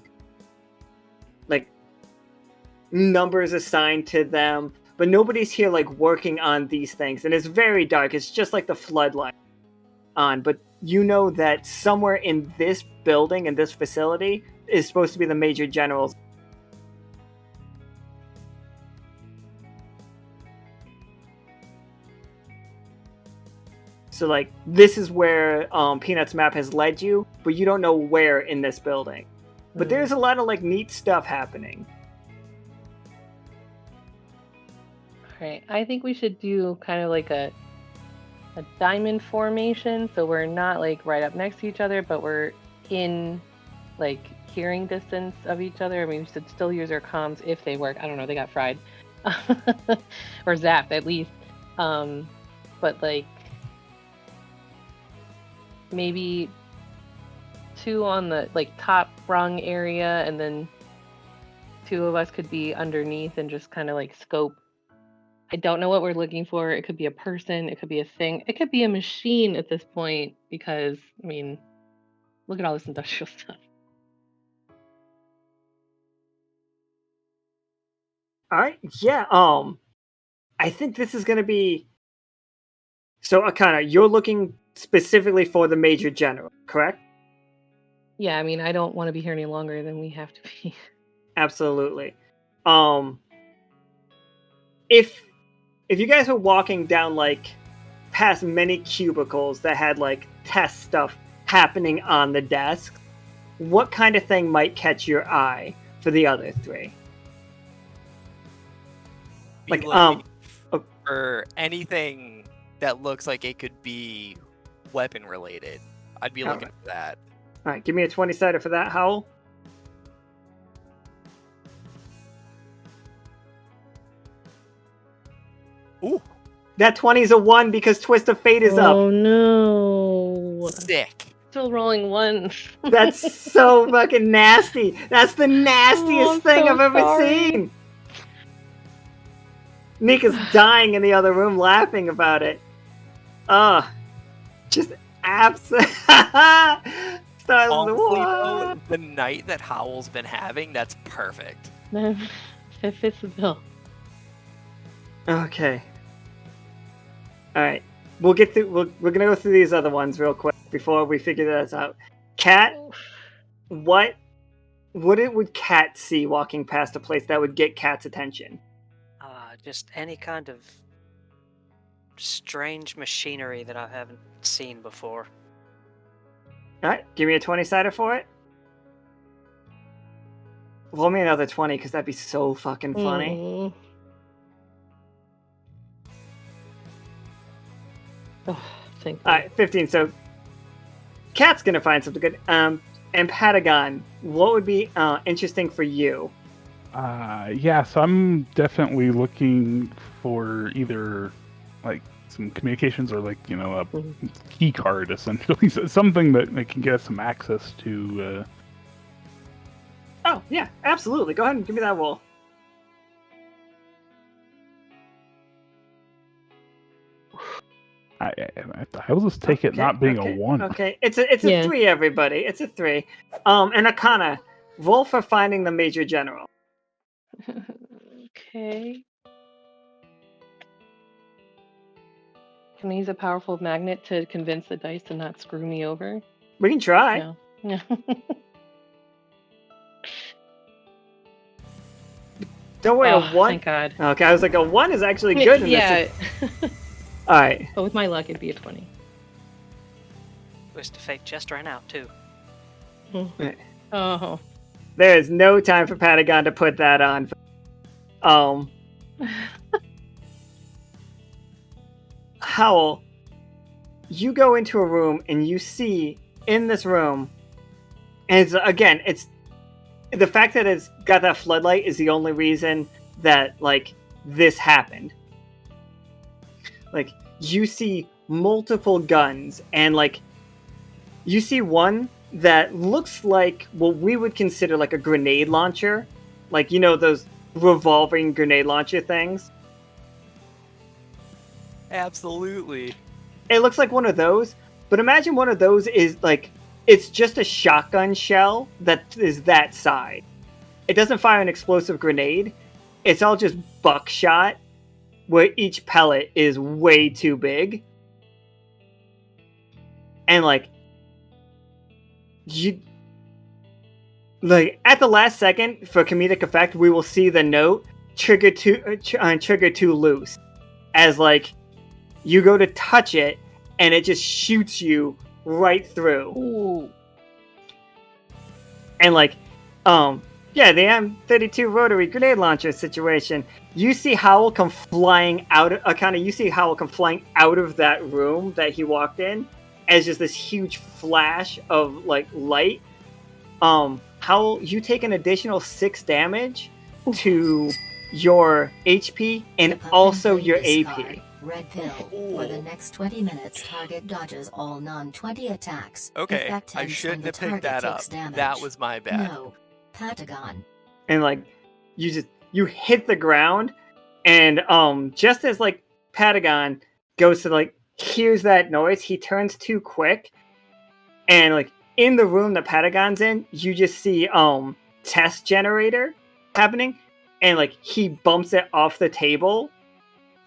numbers assigned to them, but nobody's here like working on these things. And it's very dark. It's just like the floodlight on, but you know that somewhere in this building, in this facility, is supposed to be the Major General's. So like this is where Peanut's map has led you, but you don't know where in this building. But there's a lot of like neat stuff happening. Alright, I think we should do kind of like a diamond formation, so we're not like right up next to each other, but we're in like hearing distance of each other. I mean, we should still use our comms if they work. I don't know, they got fried. Or zapped at least. But like maybe 2 on the like top rung area, and then 2 of us could be underneath and just kind of like scope. I don't know what we're looking for. It could be a person, it could be a thing, it could be a machine at this point, because I mean, look at all this industrial stuff. All right, yeah. I think this is gonna be. So, Akhana, you're looking specifically for the Major General, correct? Yeah, I mean, I don't want to be here any longer than we have to be. Absolutely. If you guys were walking down like past many cubicles that had like test stuff happening on the desk, what kind of thing might catch your eye for the other 3? Be Like, looking for anything that looks like it could be weapon related. I'd be looking for that. All right, give me a 20-sided for that, Howl. Ooh, That 20 is a 1 because Twist of Fate is Oh up. no! sick. Still rolling ones. That's so fucking nasty. That's the nastiest I'm thing so I've ever sorry. seen. Nika's dying in the other room laughing about it. Just absolute. Honestly, though, the night that Howl's been having, that's perfect. No, it fits the bill. Okay. All right. We'll get through. We're gonna go through these other ones real quick before we figure this out. Cat, what would Cat see walking past a place that would get Cat's attention? Just any kind of strange machinery that I haven't seen before. All right. Give me a 20-sided for it. Roll me another 20 because that'd be so fucking funny. Mm. Oh, thank you. All right, 15. So, Cat's gonna find something good. And Patagon, what would be interesting for you? Yeah, so I'm definitely looking for either like some communications or like, you know, a key card essentially. So something that can get us some access to. Oh, yeah, absolutely. Go ahead and give me that roll. I will just take it not being a 1. Okay, it's a 3, everybody. It's a 3. And Akhana, roll for finding the Major General. Okay. Can I use a powerful magnet to convince the dice to not screw me over? We can try. No. No. Don't worry, a 1. Thank God. Okay, I was like, a 1 is actually good in Yeah. this. All right. But with my luck, it'd be a 20. Twist of Fate just ran out, too. Oh. There is no time for Patagon to put that on. Howl, you go into a room and you see in this room, and it's the fact that it's got that floodlight is the only reason that like this happened. Like you see multiple guns and like you see one that looks like what we would consider like a grenade launcher. Like, you know, those revolving grenade launcher things? Absolutely. It looks like one of those, but imagine one of those is like, it's just a shotgun shell that is that size. It doesn't fire an explosive grenade. It's all just buckshot, where each pellet is way too big. And like, at the last second, for comedic effect, we will see the note trigger too loose, as like you go to touch it and it just shoots you right through. Ooh. And like, yeah, the M32 rotary grenade launcher situation. You see Howl come flying out. You see Howl come flying out of that room that he walked in, as just this huge flash of like light. Howl, you take an additional 6 damage to your HP and also your AP. Red pill. For the next 20 minutes, target dodges all non-20 attacks. Okay, Effect I ends shouldn't when have the picked target that up. takes damage. That was my bad. No. Patagon. And like, you hit the ground, and just as like Patagon goes to like hears that noise, he turns too quick, and like in the room that Patagon's in, you just see test generator happening, and like he bumps it off the table,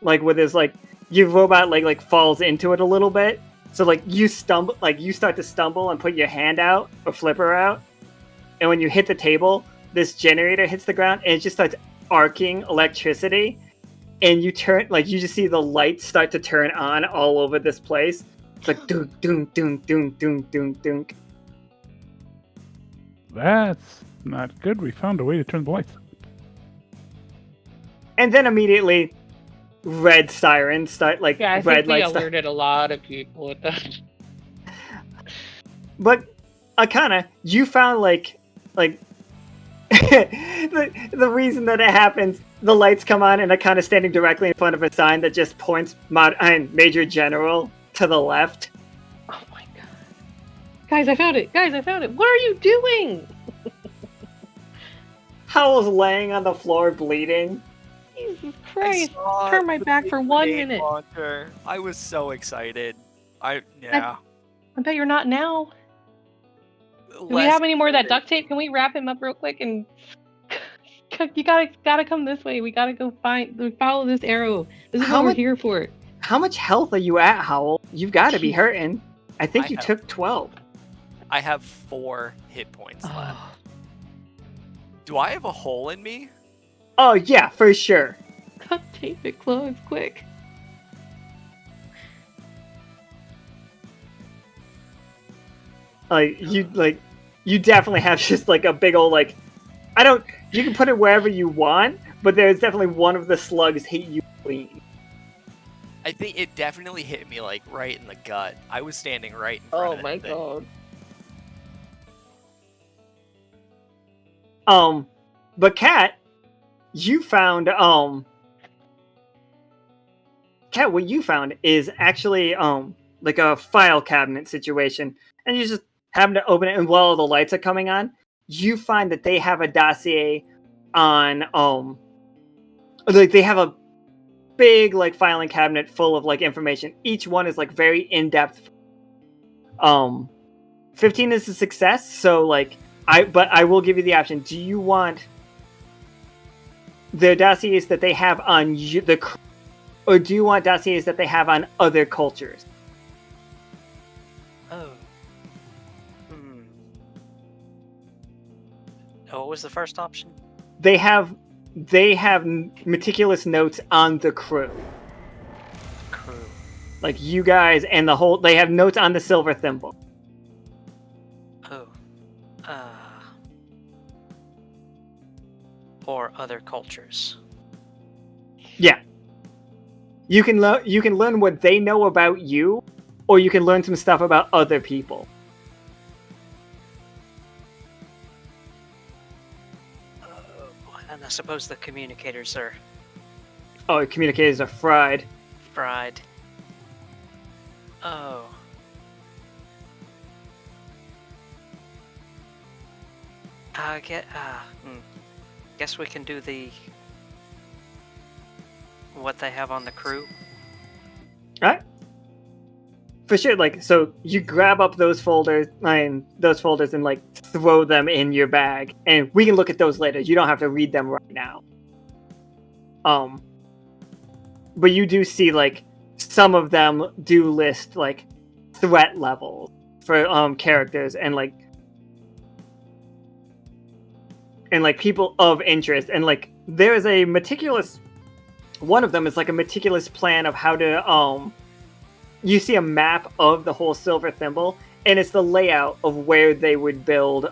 like with his like your robot like falls into it a little bit, so like you stumble, like you start to stumble and put your hand out or flipper out, and when you hit the table, this generator hits the ground and it just starts arcing electricity, and you turn, like you just see the lights start to turn on all over this place. It's like dunk dunk dunk dunk dunk dunk dunk. That's not good. We found a way to turn the lights. And then immediately red sirens start, like, Yeah, I red think we lights. alerted a lot of people with that. But Akhana, you found like the reason that it happens. The lights come on, and Akhana standing directly in front of a sign that just points Major General to the left. Oh my god. Guys, I found it! Guys, I found it! What are you doing? Howl's laying on the floor bleeding. Jesus Christ! Turn my back for 1 minute. Launcher. I was so excited. I bet you're not now. Do we have any more of that duct tape? Can we wrap him up real quick and you gotta come this way. We gotta go follow this arrow. This is what we're here for. How much health are you at, Howl? You've got to be hurting. I think you took 12. I have 4 hit points left. Do I have a hole in me? Oh yeah, for sure. Duct tape it closed, quick. You definitely have just like a big old like, you can put it wherever you want, but there's definitely one of the slugs hit you clean. I think it definitely hit me like right in the gut. I was standing right in front of that thing. God. But Kat, you found Kat, what you found is actually like a file cabinet situation, and you just happen to open it, and while the lights are coming on, you find that they have a dossier on like they have a big like filing cabinet full of like information. Each one is like very in-depth. 15 is a success, so like I will give you the option. Do you want the dossiers that they have on the crew, or do you want dossiers that they have on other cultures? Oh. What was the first option? They have meticulous notes on the crew. Crew. Like you guys and the whole. They have notes on the silver thimble. Oh. Or other cultures. Yeah. You can learn what they know about you, or you can learn some stuff about other people. And I suppose the communicators are... Oh, communicators are fried. Fried. Oh. Guess we can do what they have on the crew. Alright. For sure, like, so you grab up those folders and like throw them in your bag, and we can look at those later. You don't have to read them right now. But you do see like some of them do list like threat levels for characters and like people of interest, and like there is a meticulous. One of them is like a meticulous plan of how to you see a map of the whole silver thimble, and it's the layout of where they would build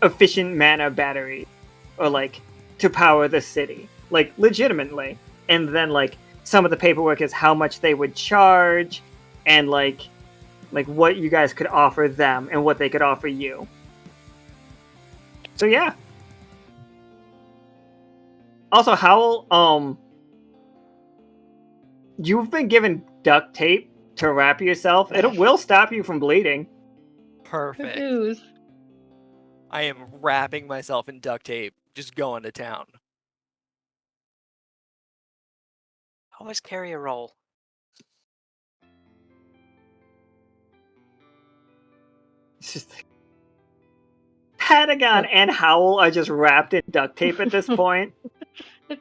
efficient mana batteries, or like to power the city, like legitimately. And then like some of the paperwork is how much they would charge, and like what you guys could offer them and what they could offer you. So yeah. Also, Howl, you've been given duct tape to wrap yourself. It will stop you from bleeding. Perfect. News. I am wrapping myself in duct tape, just going to town. Always carry a roll. It's just like... Patagon and Howl are just wrapped in duct tape at this point.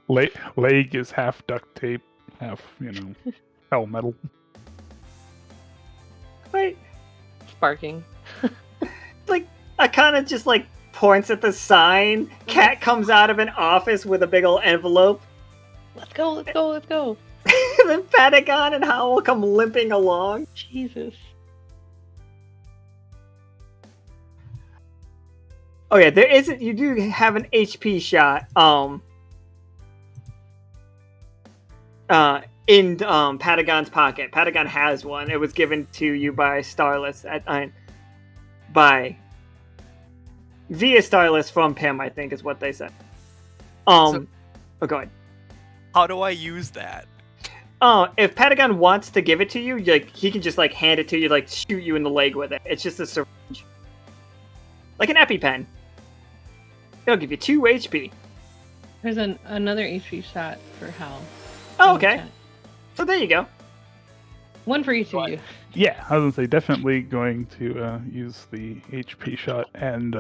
Leg is half duct tape, half, hell metal. Wait. Sparking. Like, Akhana just like points at the sign. Cat comes out of an office with a big old envelope. Let's go, let's go, let's go. Then Patagon and Howl come limping along. Jesus. Oh yeah, you do have an HP shot. In Patagon's pocket. Patagon has one. It was given to you by Starless via Starless from Pim, I think is what they said. Go ahead. How do I use that? If Patagon wants to give it to you, like he can just like hand it to you, like shoot you in the leg with it. It's just a syringe, like an EpiPen. It'll give you 2 HP. There's another HP shot for Howl. Oh, okay. So there you go. One for each of you. Yeah, I was gonna say definitely going to use the HP shot and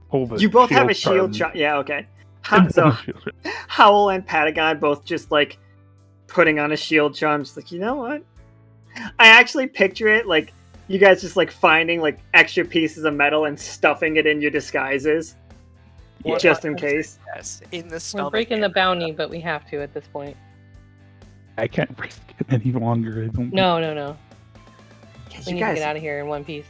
hold the. You both have a charm. shield shot. Yeah, okay. So Howl and Patagon both just like putting on a shield charm. Just like, you know what? I actually picture it like you guys just like finding like extra pieces of metal and stuffing it in your disguises, just in case. Yes, in the stomach. We're breaking the bounty, but we have to at this point. I can't risk it any longer. I don't. No. Yes, We need to get out of here in one piece.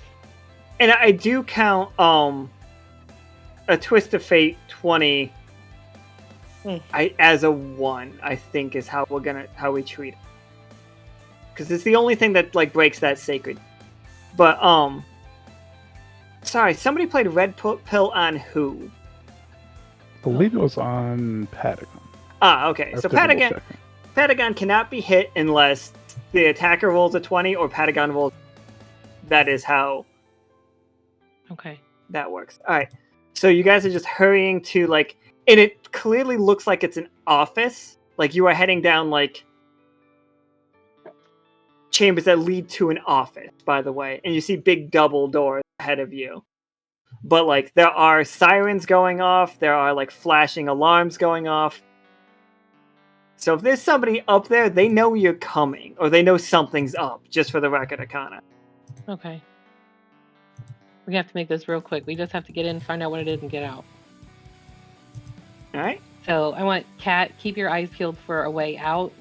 And I do count a Twist of Fate 20 as a 1, I think is how we treat it. Because it's the only thing that like breaks that sacred. But sorry, somebody played Red Pill on who? I believe it was on Patagon. Okay. So Patagon cannot be hit unless the attacker rolls a 20 or Patagon rolls. That is how that works. All right. So you guys are just hurrying to like, and it clearly looks like it's an office. Like you are heading down like chambers that lead to an office, by the way. And you see big double doors ahead of you. But like there are sirens going off. There are like flashing alarms going off. So if there's somebody up there, they know you're coming, or they know something's up, just for the record, Akhana. Okay. We have to make this real quick. We just have to get in, find out what it is, and get out. Alright. So I want Kat, keep your eyes peeled for a way out.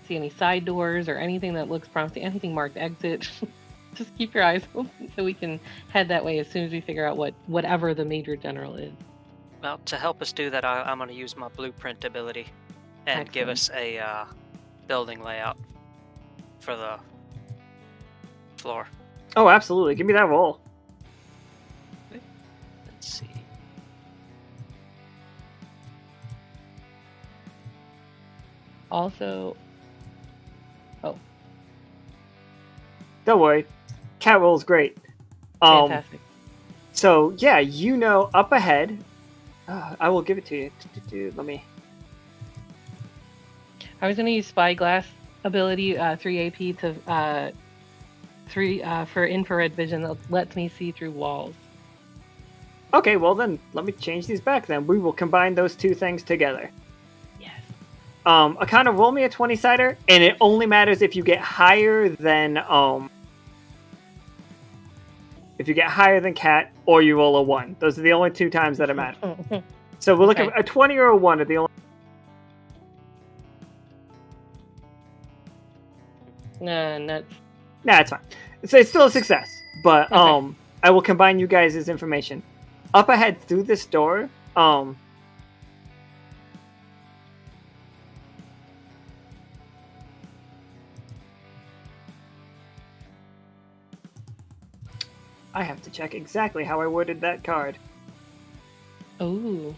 See any side doors or anything that looks promising, anything marked exit. Just keep your eyes open so we can head that way as soon as we figure out whatever the Major General is. Well, to help us do that, I'm going to use my blueprint ability and give us a building layout for the floor. Oh, absolutely. Give me that roll. Let's see. Also, don't worry. Cat roll's great. Fantastic. So, yeah, you know, up ahead, I will give it to you. Let me... I was going to use Spyglass ability, 3 AP to 3 for infrared vision that lets me see through walls. Okay, well then, let me change these back then. We will combine those two things together. Yes. Akhana, roll me a 20-sider, and it only matters if you get higher than, if you get higher than Cat, or you roll a 1. Those are the only 2 times that it matters. So we're looking at a 20 or a 1 are the only... Nah, it's fine. So it's still a success, but I will combine you guys' information. Up ahead through this door, I have to check exactly how I worded that card. Ooh.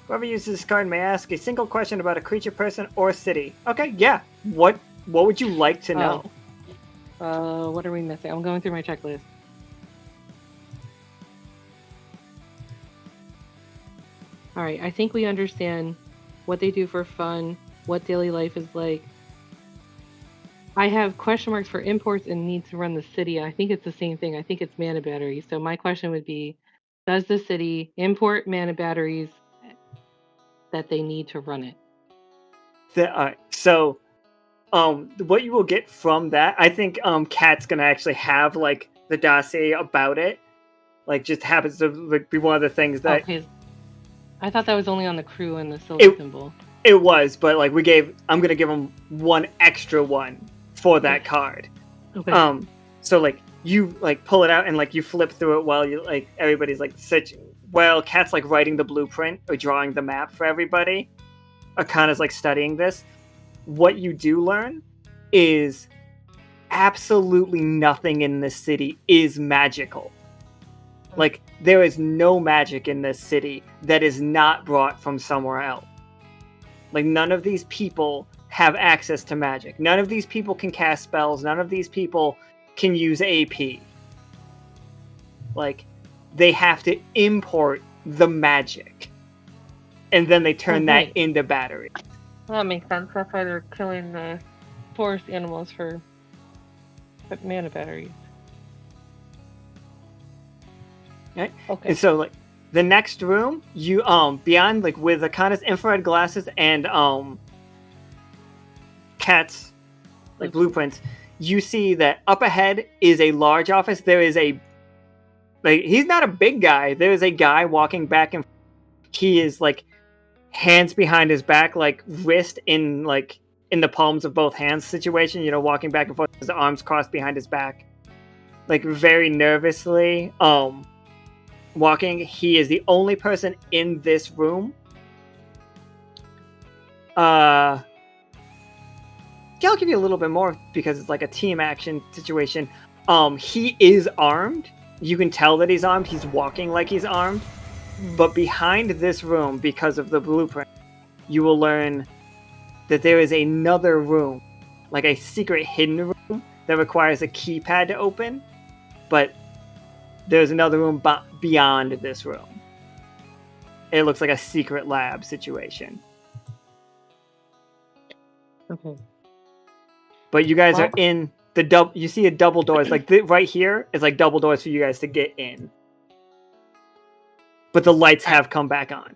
Whoever uses this card may ask a single question about a creature, person, or city. Okay, yeah. What would you like to know? What are we missing? I'm going through my checklist. Alright, I think we understand what they do for fun, what daily life is like. I have question marks for imports and need to run the city. I think it's the same thing. I think it's mana batteries. So my question would be, does the city import mana batteries that they need to run it? What you will get from that, I think Kat's gonna actually have like the dossier about it. Like, just happens to like, be one of the things that... Okay. I thought that was only on the crew and the silver symbol. It was, but like I'm gonna give him one extra one for that card. Okay. So like you like pull it out and like you flip through it while you like everybody's like while Kat's like writing the blueprint or drawing the map for everybody, Akhana's like studying this. What you do learn is absolutely nothing in this city is magical. Like, there is no magic in this city that is not brought from somewhere else. Like, none of these people have access to magic. None of these people can cast spells. None of these people can use AP. Like, they have to import the magic. And then they turn that into batteries. That makes sense. That's why they're killing the forest animals for mana batteries. Right? Okay. And so, like, the next room, you, beyond, like, with Akhana's infrared glasses and, Kat's, like, blueprints, you see that up ahead is a large office. There is a, like, he's not a big guy. There is a guy walking back and he is, like, hands behind his back, like, wrist in, like, in the palms of both hands situation, you know, walking back and forth, his arms crossed behind his back, like, very nervously, walking. He is the only person in this room. Yeah, I'll give you a little bit more because it's like a team action situation. He is armed. You can tell that he's armed. He's walking like he's armed. But behind this room, because of the blueprint, you will learn that there is another room, like a secret hidden room that requires a keypad to open. But there's another room beyond this room. It looks like a secret lab situation. Okay. But you guys are in the you see a double doors, like right here is like double doors for you guys to get in. But the lights have come back on.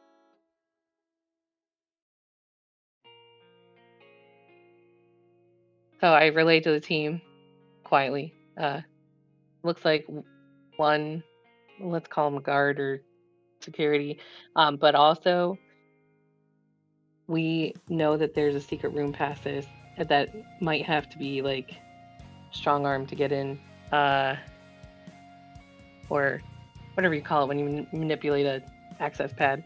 So I relay to the team quietly. Looks like one, let's call him a guard or security, but also we know that there's a secret room past this that might have to be like strong arm to get in, or whatever you call it when you manipulate a access pad.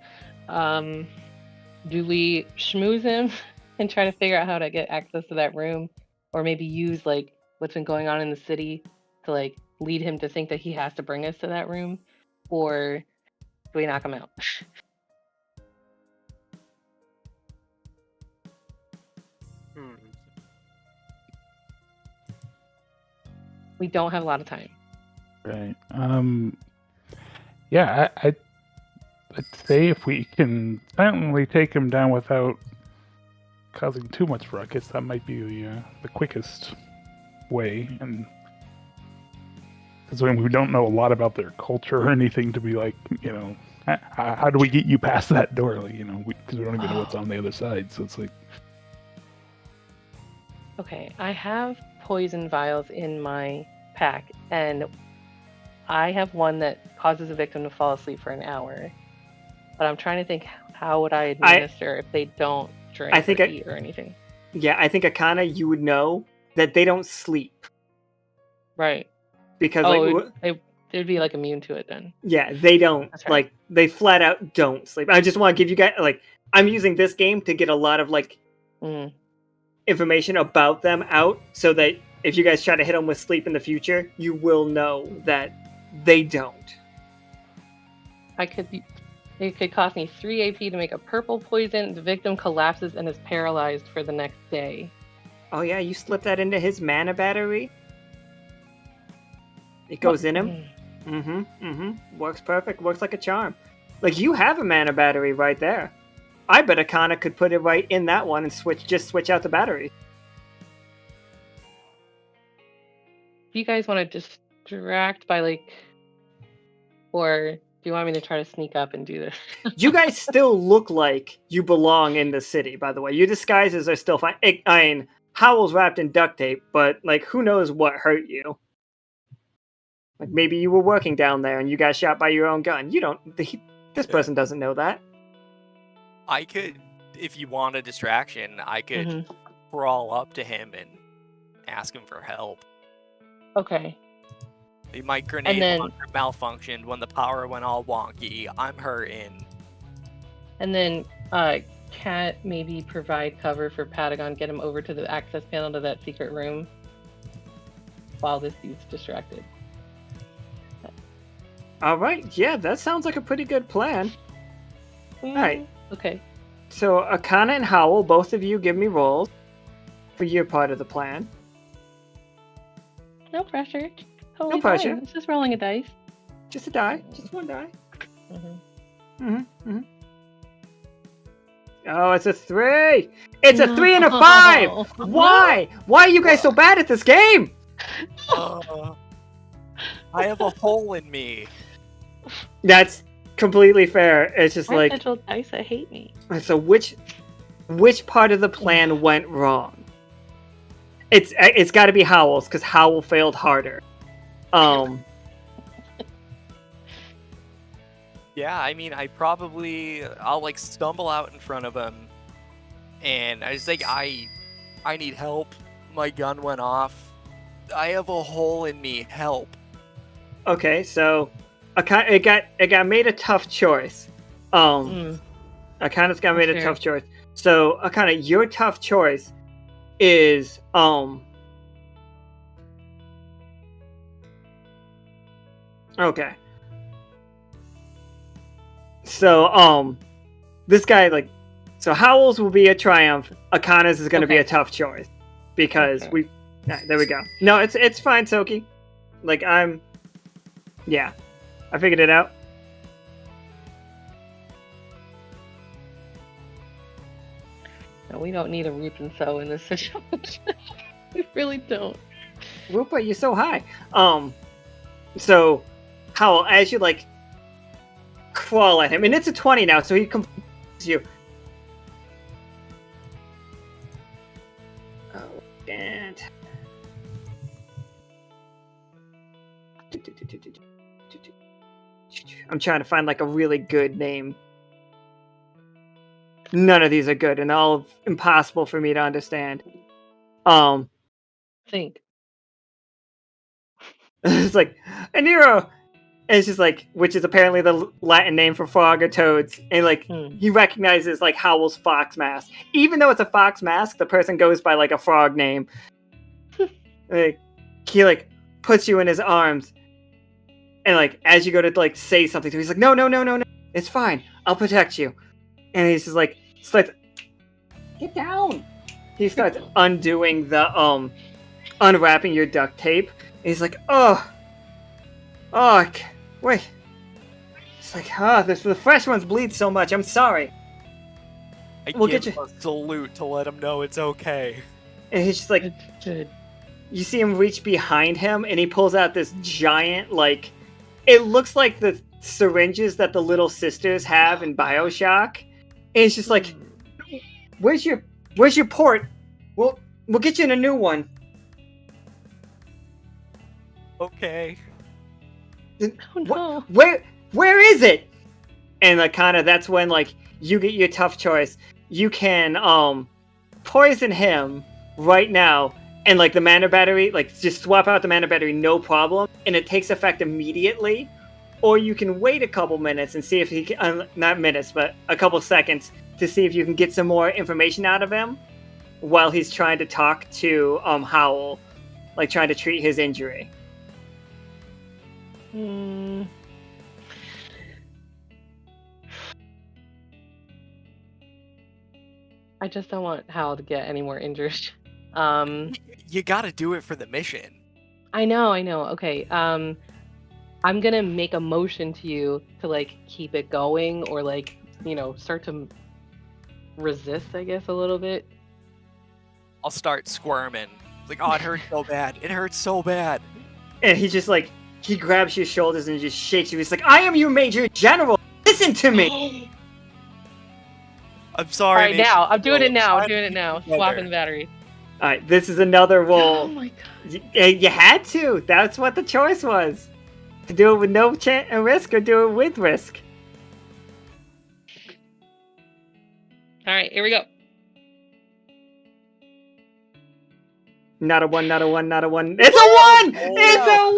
Do we schmooze him and try to figure out how to get access to that room, or maybe use like what's been going on in the city to like lead him to think that he has to bring us to that room, or do we knock him out? We don't have a lot of time. Right. Yeah, I'd say if we can silently take him down without causing too much ruckus, that might be the quickest way. And because we don't know a lot about their culture or anything to be like, you know, how do we get you past that door? Like, you know, because we don't even know what's on the other side. So it's like, okay, I have poison vials in my pack, and I have one that causes a victim to fall asleep for an hour. But I'm trying to think, how would I administer if they don't drink or eat or anything? Yeah, I think Akhana, you would know that they don't sleep. Right. Because they'd be like immune to it then. Yeah, they don't. Right. Like, they flat out don't sleep. I just want to give you guys, like, I'm using this game to get a lot of, like, information about them out so that if you guys try to hit them with sleep in the future, you will know that they don't. It could cost me 3 AP to make a purple poison. The victim collapses and is paralyzed for the next day. Oh yeah, you slip that into his mana battery? It goes in him? Works perfect. Works like a charm. Like, you have a mana battery right there. I bet Akhana could put it right in that one and switch out the battery. If you guys want to distract by like, or do you want me to try to sneak up and do this? You guys still look like you belong in the city, by the way. Your disguises are still fine. I mean, Howl's wrapped in duct tape, but like, who knows what hurt you? Like, maybe you were working down there and you got shot by your own gun. You don't. This person doesn't know that. I could, if you want a distraction, I could crawl up to him and ask him for help. Okay. My grenade then- launcher malfunctioned when the power went all wonky. I'm hurting. And then Cat maybe provide cover for Patagon, get him over to the access panel to that secret room while this dude's distracted. All right, yeah, that sounds like a pretty good plan. All right. Okay. So Akhana and Howl, both of you give me rolls for your part of the plan. No pressure. Totally pressure. Fine. It's just rolling a dice. Just a die, just one die. Oh, it's a 3. It's a 3 and a 5. Why? Why are you guys so bad at this game? I have a hole in me. That's completely fair. It's just like, Potential dice that hate me. so which part of the plan went wrong? It's got to be Howl's, because Howl failed harder. Yeah, I mean, I'll like stumble out in front of him, and I was like, I need help. My gun went off. I have a hole in me. Help. Okay, so it got made a tough choice. Akhana's got made a tough choice. So Akhana, your tough choice is okay. So this guy so Howl's will be a triumph. Akhana's is going to be a tough choice because there we go. No, it's fine, Soki. I figured it out. No, we don't need a root and sow in this situation. We really don't. Rupa, you're so high. So Howl, as you crawl at him, and it's a 20 now, so he completes you. Oh, and I'm trying to find a really good name. None of these are good, and all impossible for me to understand. Think. It's like Aniro, and it's just which is apparently the Latin name for frog or toads, and he recognizes Howl's fox mask, even though it's a fox mask. The person goes by a frog name. He puts you in his arms, and as you go to say something to him, he's like, no, it's fine, I'll protect you. And he's just starts, get down. He starts undoing the unwrapping your duct tape. And he's like, oh, wait. It's the fresh ones bleed so much. I'm sorry. We'll give him a salute to let him know it's okay. And he's just good. You see him reach behind him, and he pulls out this giant, it looks like the syringes that the little sisters have in BioShock. And it's just where's your port? We'll get you in a new one. Okay. Oh no. Where is it? And that's when you get your tough choice. You can poison him right now, and the mana battery, just swap out the mana battery, no problem, and it takes effect immediately. Or you can wait a couple minutes and see if he can, not minutes, but a couple seconds to see if you can get some more information out of him while he's trying to talk to Howl, trying to treat his injury. I just don't want Howl to get any more injured. You gotta do it for the mission. I know. Okay. I'm gonna make a motion to you to keep it going, or start to resist, I guess, a little bit. I'll start squirming. Oh, it hurts so bad. It hurts so bad. And he just he grabs your shoulders and just shakes you. He's like, I am your Major General. Listen to me. I'm sorry. All right, now. I'm doing it now. Swapping the battery. All right, this is another roll. Oh my god. You had to. That's what the choice was. To do it with no risk or do it with risk. All right, here we go. Not a 1, not a 1, not a 1. It's a 1! It's a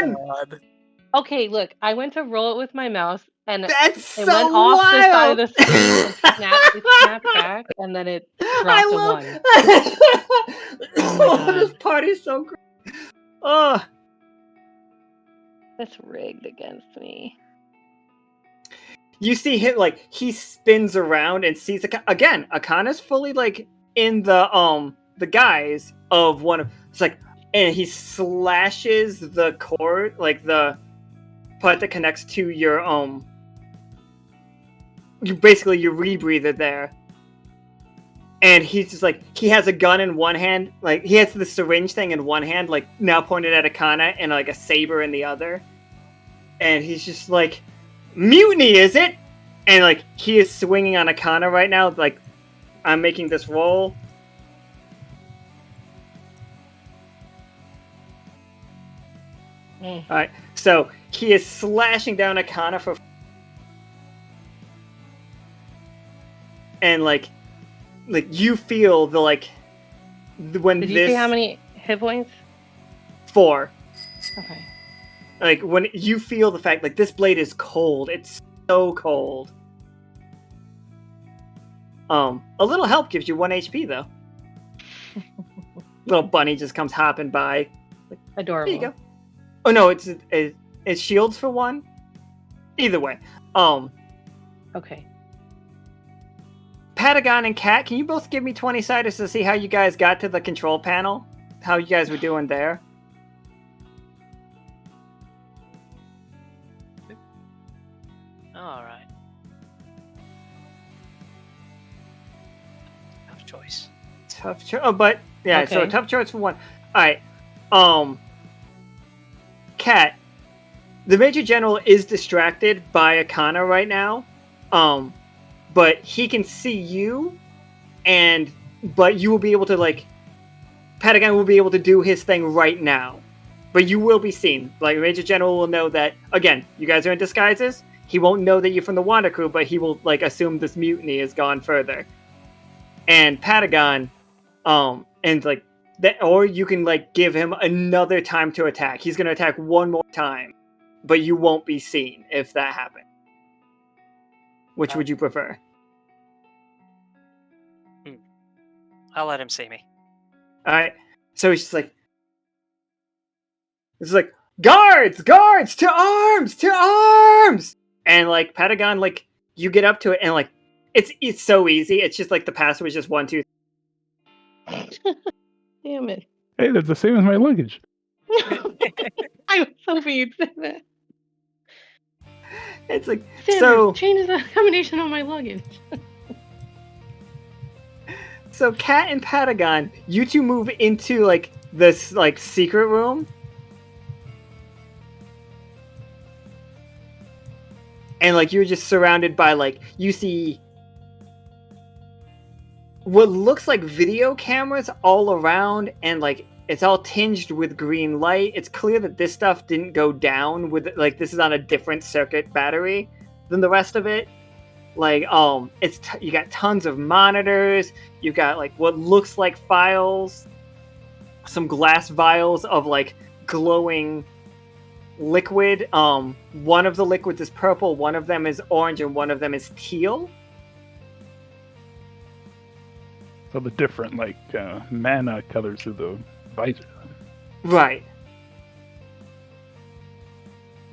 1! God. Okay, look, I went to roll it with my mouse, and That's it so went off the side of wild! the screen and snapped back, and then it dropped a 1. Oh, this party's so great. Oh. That's rigged against me. You see him, like, he spins around and sees again, Akhana's fully, like, in the guise of one of, it's like, and he slashes the cord, like the part that connects to your basically your rebreather there. And he's just like, he has a gun in one hand, like he has the syringe thing in one hand, like now pointed at Akhana, and like a saber in the other. And he's just like, mutiny, is it? And like he is swinging on Akhana right now, like I'm making this roll. Alright, so he is slashing down Akhana for, and like you feel the like when Did this. you see how many hit points? 4. Okay. Like when you feel the fact like this blade is cold, it's so cold. A little help gives you 1 HP though. Little bunny just comes hopping by. Like, Adorable. there you go. Oh no, it's shields for 1. Either way. Okay. Patagon and Cat, can you both give me 20-siders to see how you guys got to the control panel? How you guys were doing there? Alright. Tough choice. Tough choice. Oh, but yeah, so Okay. tough choice for 1. Alright. Cat, the Major General is distracted by Akhana right now. But he can see you, but you will be able to, like, Patagon will be able to do his thing right now. But you will be seen. Like, Major General will know that, again, you guys are in disguises. He won't know that you're from the Wander Crew, but he will, like, assume this mutiny has gone further. And Patagon, and, like, that, or you can, like, give him another time to attack. He's going to attack one more time, but you won't be seen if that happens. Which would you prefer? I'll let him see me. Alright, so he's just like, it's like, guards, to arms! And like, Patagon, like, you get up to it, and like, it's so easy, it's just like the password is just 1, 2. Damn it. Hey, that's the same as my luggage. I was hoping you'd say that. It's like, Sanders, so, change the combination on my luggage. so Cat and Patagon, you two move into like, this like, secret room. And like, you're just surrounded by like, you see what looks like video cameras all around, and like it's all tinged with green light. It's clear that this stuff didn't go down with, like, this is on a different circuit battery than the rest of it. Like, you got tons of monitors. You've got like what looks like files, some glass vials of like glowing liquid. One of the liquids is purple, one of them is orange, and one of them is teal. So the different, like, mana colors of the visor. Right.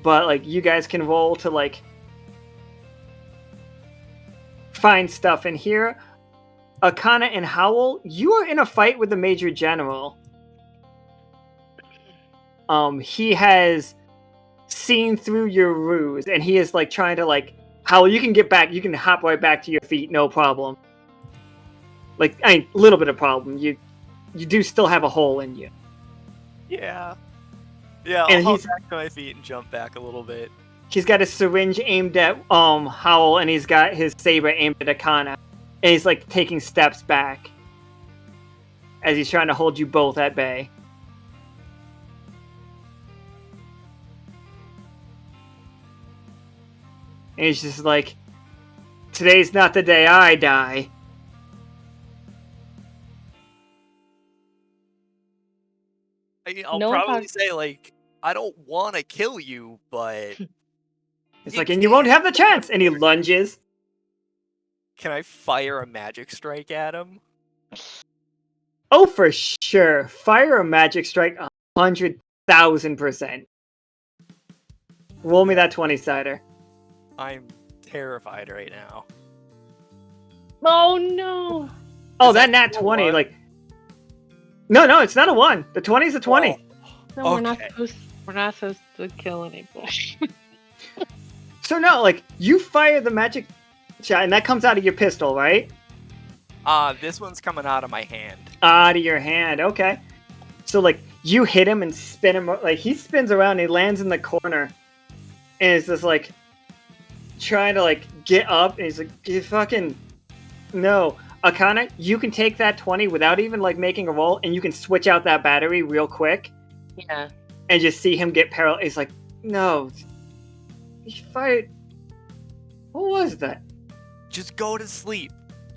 But, like, you guys can roll to, like, find stuff in here. Akhana and Howl, you are in a fight with the Major General. He has seen through your ruse, and he is, like, trying to, like, Howl, you can get back, you can hop right back to your feet, no problem. Like, I mean, a little bit of problem. You do still have a hole in you. Yeah. Yeah, And I'll hop he's- back to my feet and jump back a little bit. He's got a syringe aimed at Howl, and he's got his saber aimed at Akhana. And he's like taking steps back as he's trying to hold you both at bay. And he's just like, today's not the day I die. I'll No one probably talks- say like, I don't want to kill you, but It's like, and you won't have the chance. And he lunges. can I fire a magic strike at him? Oh, for sure. Fire a magic strike 100,000%. Roll me that 20-sider. I'm terrified right now. Oh no! Oh, Is that that nat a 20, one? like... No, it's not a 1. The 20's a 20. No, we're not Okay. supposed. We're not supposed to kill anybody. So no, like, you fire the magic shot, and that comes out of your pistol, right? This one's coming out of my hand. Out of your hand, okay. So, like, you hit him and spin him, like, he spins around and he lands in the corner. And it's just, like, trying to, like, get up, and he's like, you fucking... No. Akhana, you can take that 20 without even, like, making a roll, and you can switch out that battery real quick, Yeah. and just see him get paralyzed. He's like, no. He fired... What was that? Just go to sleep.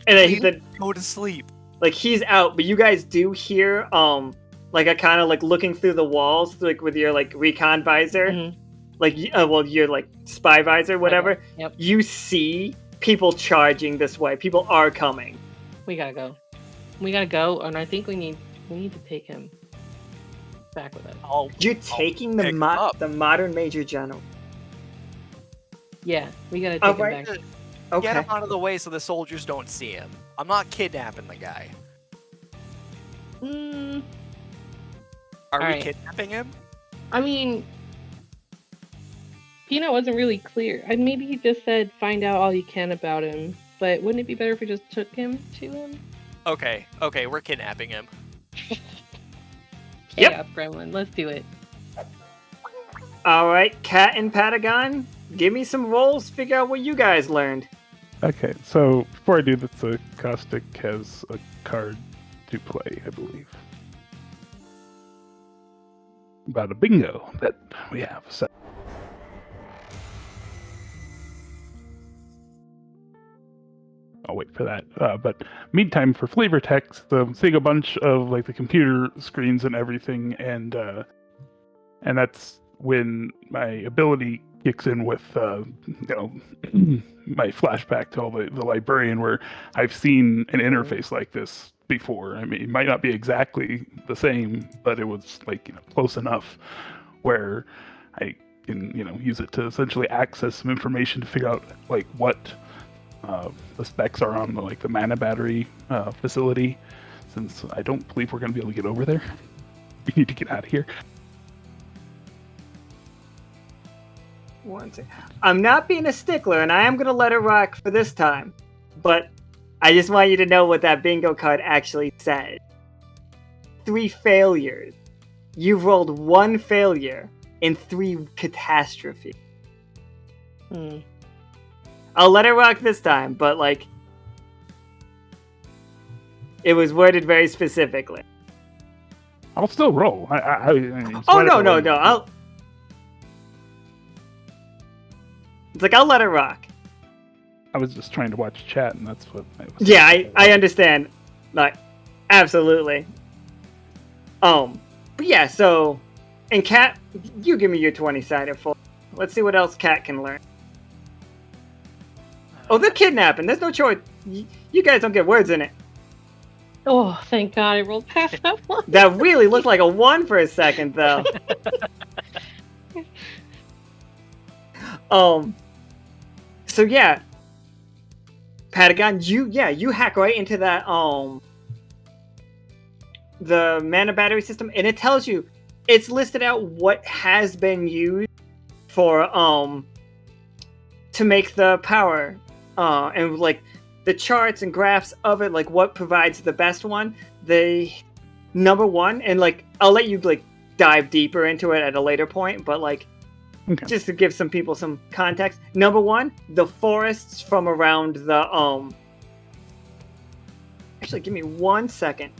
And then, Please go to sleep. like, he's out, but you guys do hear, like, Akhana, like, looking through the walls, like, with your, like, recon visor. Mhm. Like, well, your, like, spy visor, whatever. Yep. You see people charging this way. People are coming. We gotta go. We gotta go, and I think we need to take him back with us. You're taking pick him up. the modern Major General. Yeah, we gotta take him Alright. back. Okay. Get him out of the way so the soldiers don't see him. I'm not kidnapping the guy. Mm, Are we Alright. kidnapping him? I mean, Peanut wasn't really clear. Maybe he just said find out all you can about him. But wouldn't it be better if we just took him to him? Okay, we're kidnapping him. Yep. Yeah, Gremlin, let's do it. All right, Cat and Patagon, give me some rolls. Figure out what you guys learned. Okay, so before I do this, Caustic has a card to play, I believe. About a bingo that we have set. I'll wait for that. But meantime, for flavor text, seeing a bunch of like the computer screens and everything, and that's when my ability kicks in with my flashback to all the librarian, where I've seen an interface like this before. I mean, it might not be exactly the same, but it was like close enough where I can use it to essentially access some information to figure out like what the specs are on the mana battery facility, since I don't believe we're going to be able to get over there. We need to get out of here. One second. I'm not being a stickler, and I am going to let it rock for this time. But I just want you to know what that bingo card actually said. 3 failures. You've rolled 1 failure and 3 catastrophe. Hmm. I'll let it rock this time, but it was worded very specifically. I'll still roll. Oh no! I'll let it rock. I was just trying to watch chat, and that's what I was. Yeah, I understand. Absolutely. But yeah, so, and Cat, you give me your 20-sided full. Let's see what else Cat can learn. Oh, they're kidnapping. There's no choice. You guys don't get words in it. Oh, thank God I rolled past that one. That really looked like a 1 for a second, though. So yeah, Patagon, you hack right into that the mana battery system, and it tells you it's listed out what has been used for to make the power, and the charts and graphs of it, what provides the best one. The number 1, and I'll let you dive deeper into it at a later point, but okay. Just to give some people some context. Number 1, the forests from around the Actually, give me 1 second.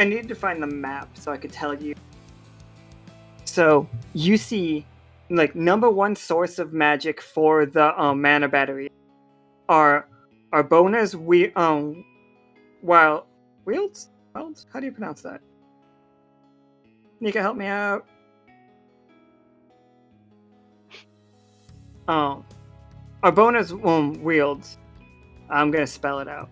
I needed to find the map so I could tell you. So you see, like, number one source of magic for the mana battery are bonus wields? How do you pronounce that? Nika, help me out. Arbona's wields. I'm gonna spell it out.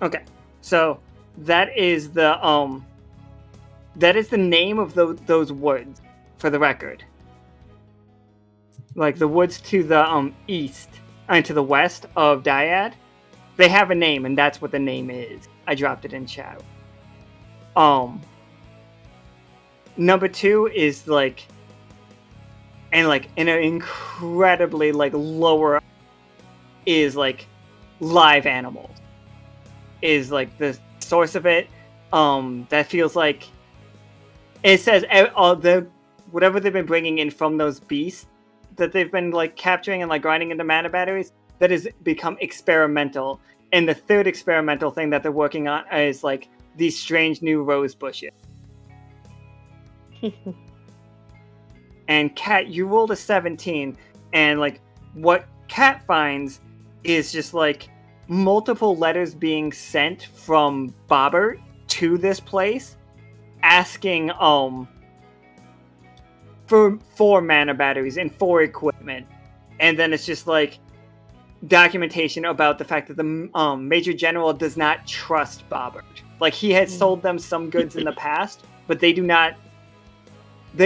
Okay, so that is the name of those woods, for the record. Like the woods to the east and to the west of Dyad, they have a name, and that's what the name is. I dropped it in chat. Number two is like, and like in an incredibly like lower is like live animals. Is like the source of it. That feels like it says all the whatever they've been bringing in from those beasts that they've been like capturing and like grinding into mana batteries, that has become experimental. And the third experimental thing that they're working on is like these strange new rose bushes. And Kat, you rolled a 17, and like what Kat finds is just like multiple letters being sent from Bobbert to this place, asking for mana batteries and for equipment, and then it's just like documentation about the fact that the Major General does not trust Bobbert. Like he has sold them some goods in the past, but they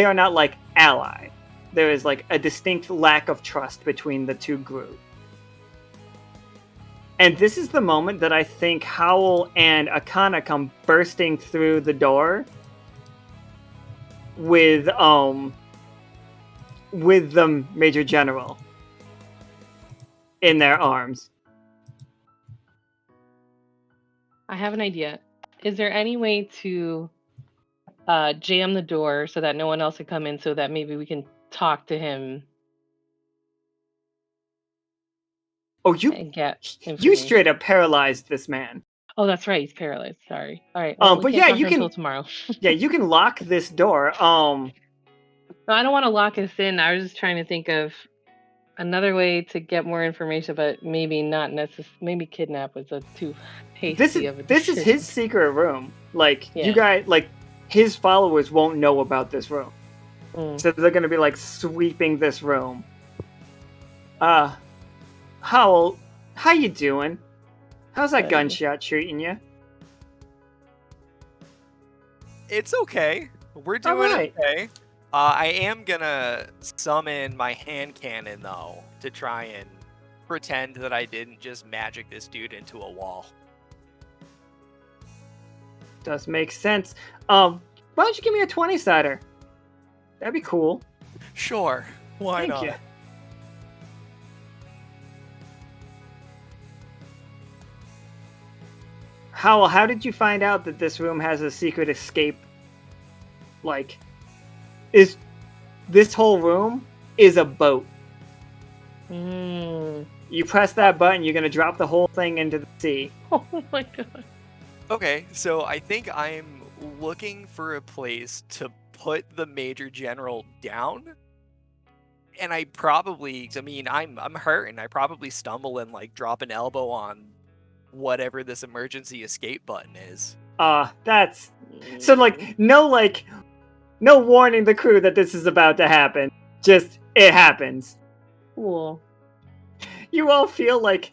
are not like allied. There is like a distinct lack of trust between the two groups. And this is the moment that I think Howl and Akhana come bursting through the door with the Major General in their arms. I have an idea. Is there any way to jam the door so that no one else can come in, so that maybe we can talk to him? Oh, and get you straight up paralyzed this man. Oh, that's right. He's paralyzed. Sorry. All right. Well, but yeah, you can until tomorrow. Yeah, you can lock this door. No, I don't want to lock us in. I was just trying to think of another way to get more information, but maybe not necessarily. Maybe kidnap was a too hasty of a This is his secret room. Like you guys, like his followers won't know about this room, so they're gonna be like sweeping this room. Howl, how you doing? How's that gunshot treating you? It's okay. We're doing okay. I am gonna summon my hand cannon though to try and pretend that I didn't just magic this dude into a wall. Does make sense. Why don't you give me a 20-sider? That'd be cool. Sure. Why Thank not? you. Howl, how did you find out that this room has a secret escape? Like, is this whole room is a boat? You press that button, you're gonna drop the whole thing into the sea. Oh my god. Okay, so I think I'm looking for a place to put the Major General down. And I probably, I mean, I'm hurting. I probably stumble and like drop an elbow on whatever this emergency escape button is. That's so like no warning the crew that this is about to happen. Just it happens. Cool. You all feel like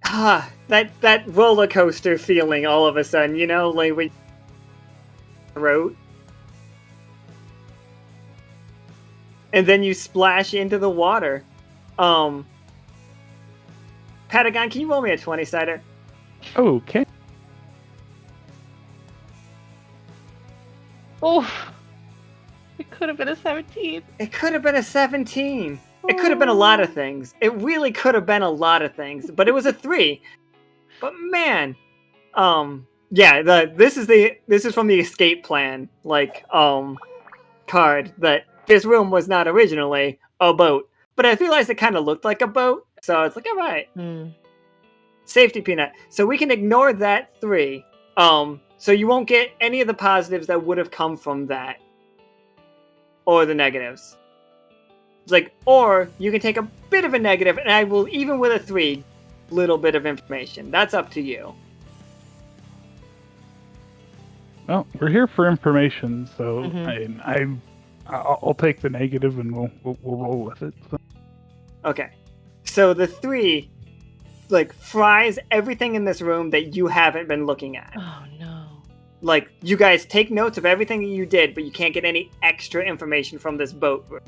that roller coaster feeling all of a sudden, you know, like we wrote. And then you splash into the water. Patagon, can you roll me a 20-sider? Okay. Oh, it could have been a 17. It could have been a 17. It could have been a lot of things. It really could have been a lot of things, but it was a 3. But man, yeah, this is from the escape plan. Like, card that this room was not originally a boat, but I realized it kind of looked like a boat, so it's like, all right. Safety peanut. So we can ignore that 3. So you won't get any of the positives that would have come from that, or the negatives. It's like, or you can take a bit of a negative, and I will, even with a 3, little bit of information. That's up to you. Well, we're here for information, so I'll take the negative and we'll roll with it. So. Okay. So the 3, like, fries everything in this room that you haven't been looking at. Oh no. Like, you guys take notes of everything that you did, but you can't get any extra information from this boat room.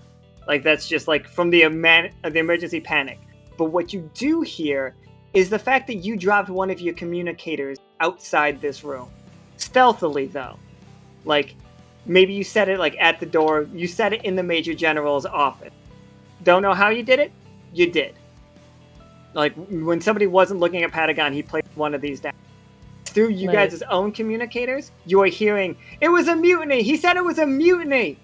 Like, that's just, like, from the emergency panic. But what you do hear is the fact that you dropped one of your communicators outside this room. Stealthily, though. Like, maybe you set it, like, at the door. You set it in the Major General's office. Don't know how you did it? You did. Like, when somebody wasn't looking at Patagon, he placed one of these down. Through you guys' own communicators, you are hearing, it was a mutiny! He said it was a mutiny!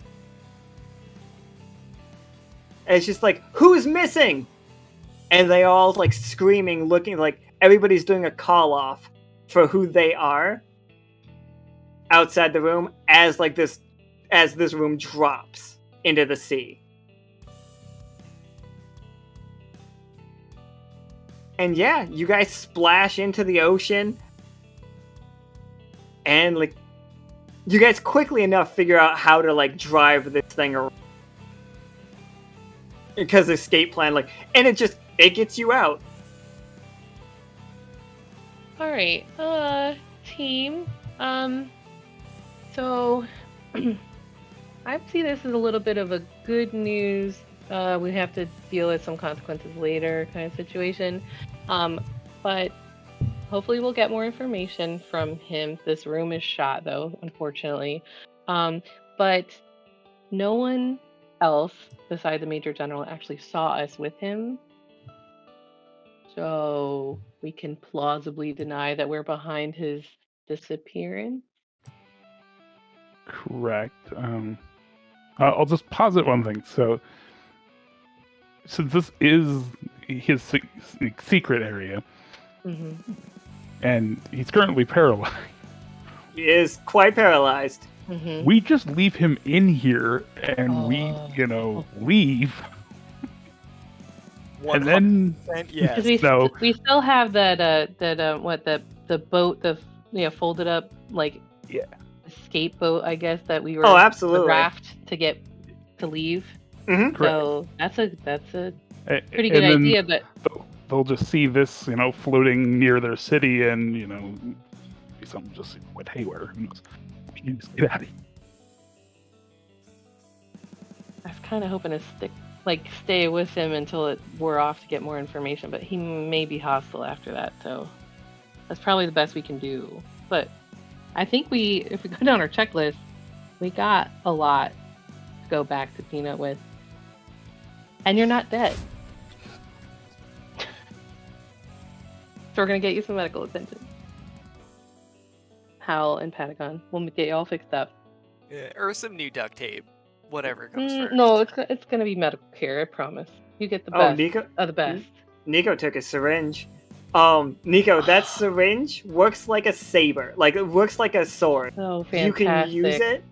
And it's just like, who's missing? And they all, like, screaming, looking like everybody's doing a call-off for who they are outside the room as this room drops into the sea. And yeah, you guys splash into the ocean. And, like, you guys quickly enough figure out how to, like, drive this thing around. Because the escape plan, like, and it gets you out. Alright, team. So, I see this as a little bit of a good news. We have to deal with some consequences later kind of situation. But hopefully we'll get more information from him. This room is shot, though, unfortunately. But no one else beside the Major General actually saw us with him. So we can plausibly deny that we're behind his disappearance. Correct. I'll just posit one thing. So, since this is his secret area, and he's currently paralyzed, He is quite paralyzed. we just leave him in here, and we, leave. And then, yes. We still have the boat, the folded up, like, escape boat, I guess, that we were absolutely the raft to leave. Mm-hmm. So that's a pretty good idea, but they'll just see this, floating near their city, and something just went haywire. Who knows? You just get out of here. I was kind of hoping to stay with him until we're off to get more information, but he may be hostile after that, so that's probably the best we can do. But I think if we go down our checklist, we got a lot to go back to Peanut with. And you're not dead. So we're going to get you some medical attention. Howl and Patagon. We'll get you all fixed up. Yeah, or some new duct tape. Whatever comes first. No, it's going to be medical care, I promise. You get the best of the best. Nico took a syringe. Nico, that syringe works like a saber. Like, it works like a sword. Oh, fantastic. You can use it.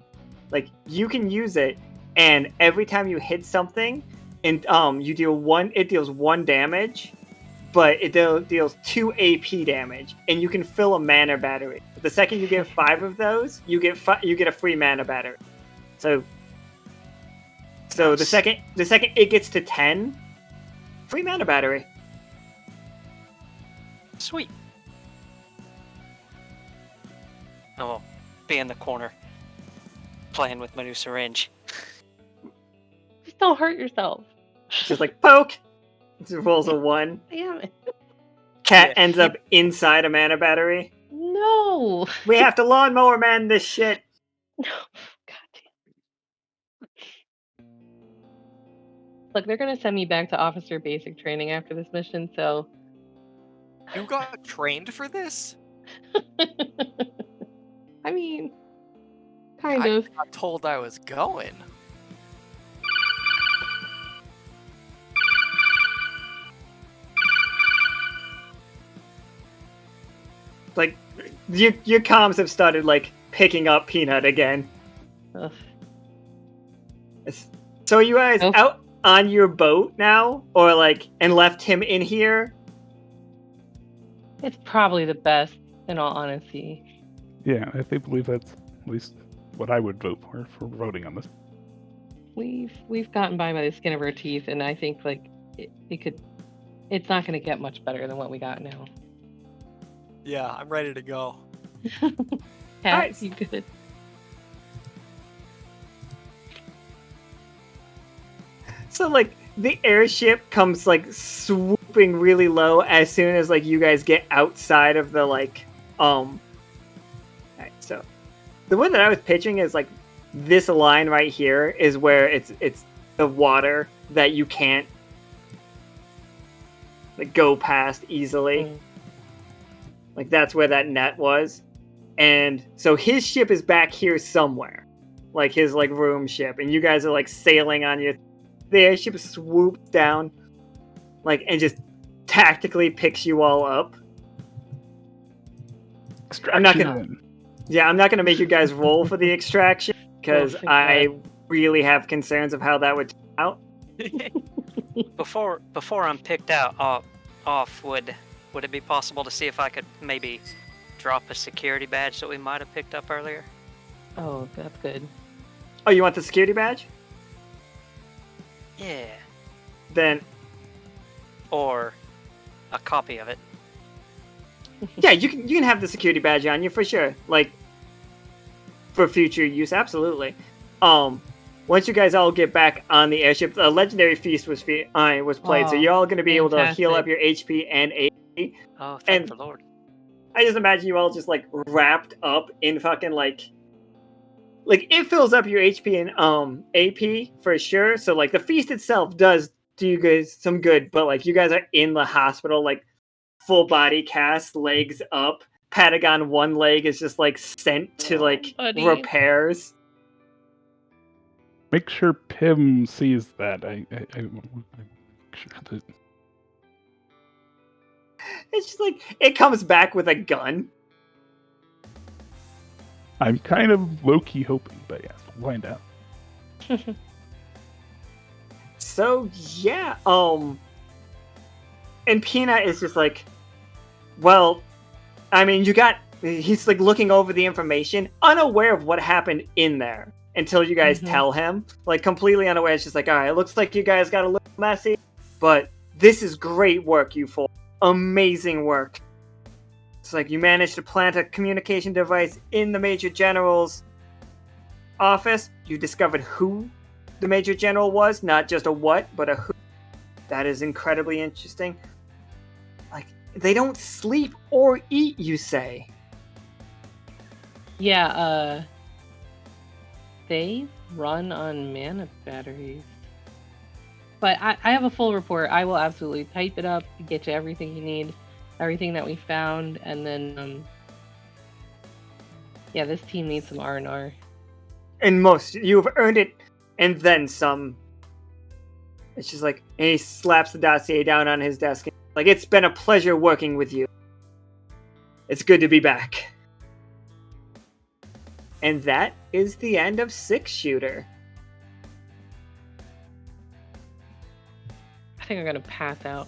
Like, you can use it, and every time you hit something, and it deals 1 damage, but it deals 2 AP damage, and you can fill a mana battery. The second you get 5 of those, you get a free mana battery. So Nice. the second it gets to 10, free mana battery. Sweet. I'll be in the corner playing with my new syringe. Just don't hurt yourself. Just like poke. It rolls a 1. Damn it. Cat ends up inside a mana battery. No. We have to lawnmower man this shit. No. Look, they're going to send me back to officer basic training after this mission, so... You got trained for this? I mean, kind of. I got told I was going. like your comms have started like picking up Peanut again. Ugh. So are you guys Nope. out on your boat now, or like, and left him in here? It's probably the best, in all honesty. Yeah, I think believe that's at least what I would vote for voting on this. We've gotten by the skin of our teeth, and I think like it's not going to get much better than what we got now. Yeah, I'm ready to go. Cat, Alright. you good? So like the airship comes like swooping really low as soon as like you guys get outside of the like Alright, so the one that I was pitching is like this line right here is where it's the water that you can't like go past easily. Like that's where that net was. And so his ship is back here somewhere. Like his like room ship, and you guys are like sailing on your the airship swoops down like and just tactically picks you all up. I'm not gonna make you guys roll for the extraction because I really have concerns of how that would turn out. Before I'm picked out off, would it be possible to see if I could maybe drop a security badge that we might have picked up earlier? Oh, that's good. Oh, you want the security badge? Yeah. Then Or a copy of it. yeah, you can have the security badge on you for sure. Like for future use, absolutely. Once you guys all get back on the airship, a legendary feast was played, so you're all going to be able to heal up your HP and AP. Oh, thank the Lord. I just imagine you all just like wrapped up in fucking like it fills up your HP and AP for sure. So like the feast itself does do you guys some good, but like you guys are in the hospital, like full body cast, legs up. Patagon one leg is just like sent to like repairs. Make sure Pim sees that. I make sure that. It's just like it comes back with a gun. I'm kind of low-key hoping, but yes, we'll find out. So yeah, and Peanut is just like, well, I mean, he's like looking over the information, unaware of what happened in there until you guys tell him, like completely unaware. It's just like, all right, it looks like you guys got a little messy, but this is great work, you four. Amazing work. It's like you managed to plant a communication device in the Major General's office. You discovered who the Major General was, not just a what, but a who. That is incredibly interesting. Like, they don't sleep or eat, you say? Yeah, they run on mana batteries. But I have a full report. I will absolutely type it up, get you everything you need, everything that we found, and then, yeah, this team needs some R&R. And most, you've earned it, and then some. It's just like, and he slaps the dossier down on his desk. Like, it's been a pleasure working with you. It's good to be back. And that is the end of 6-Shooter. I think I'm gonna pass out.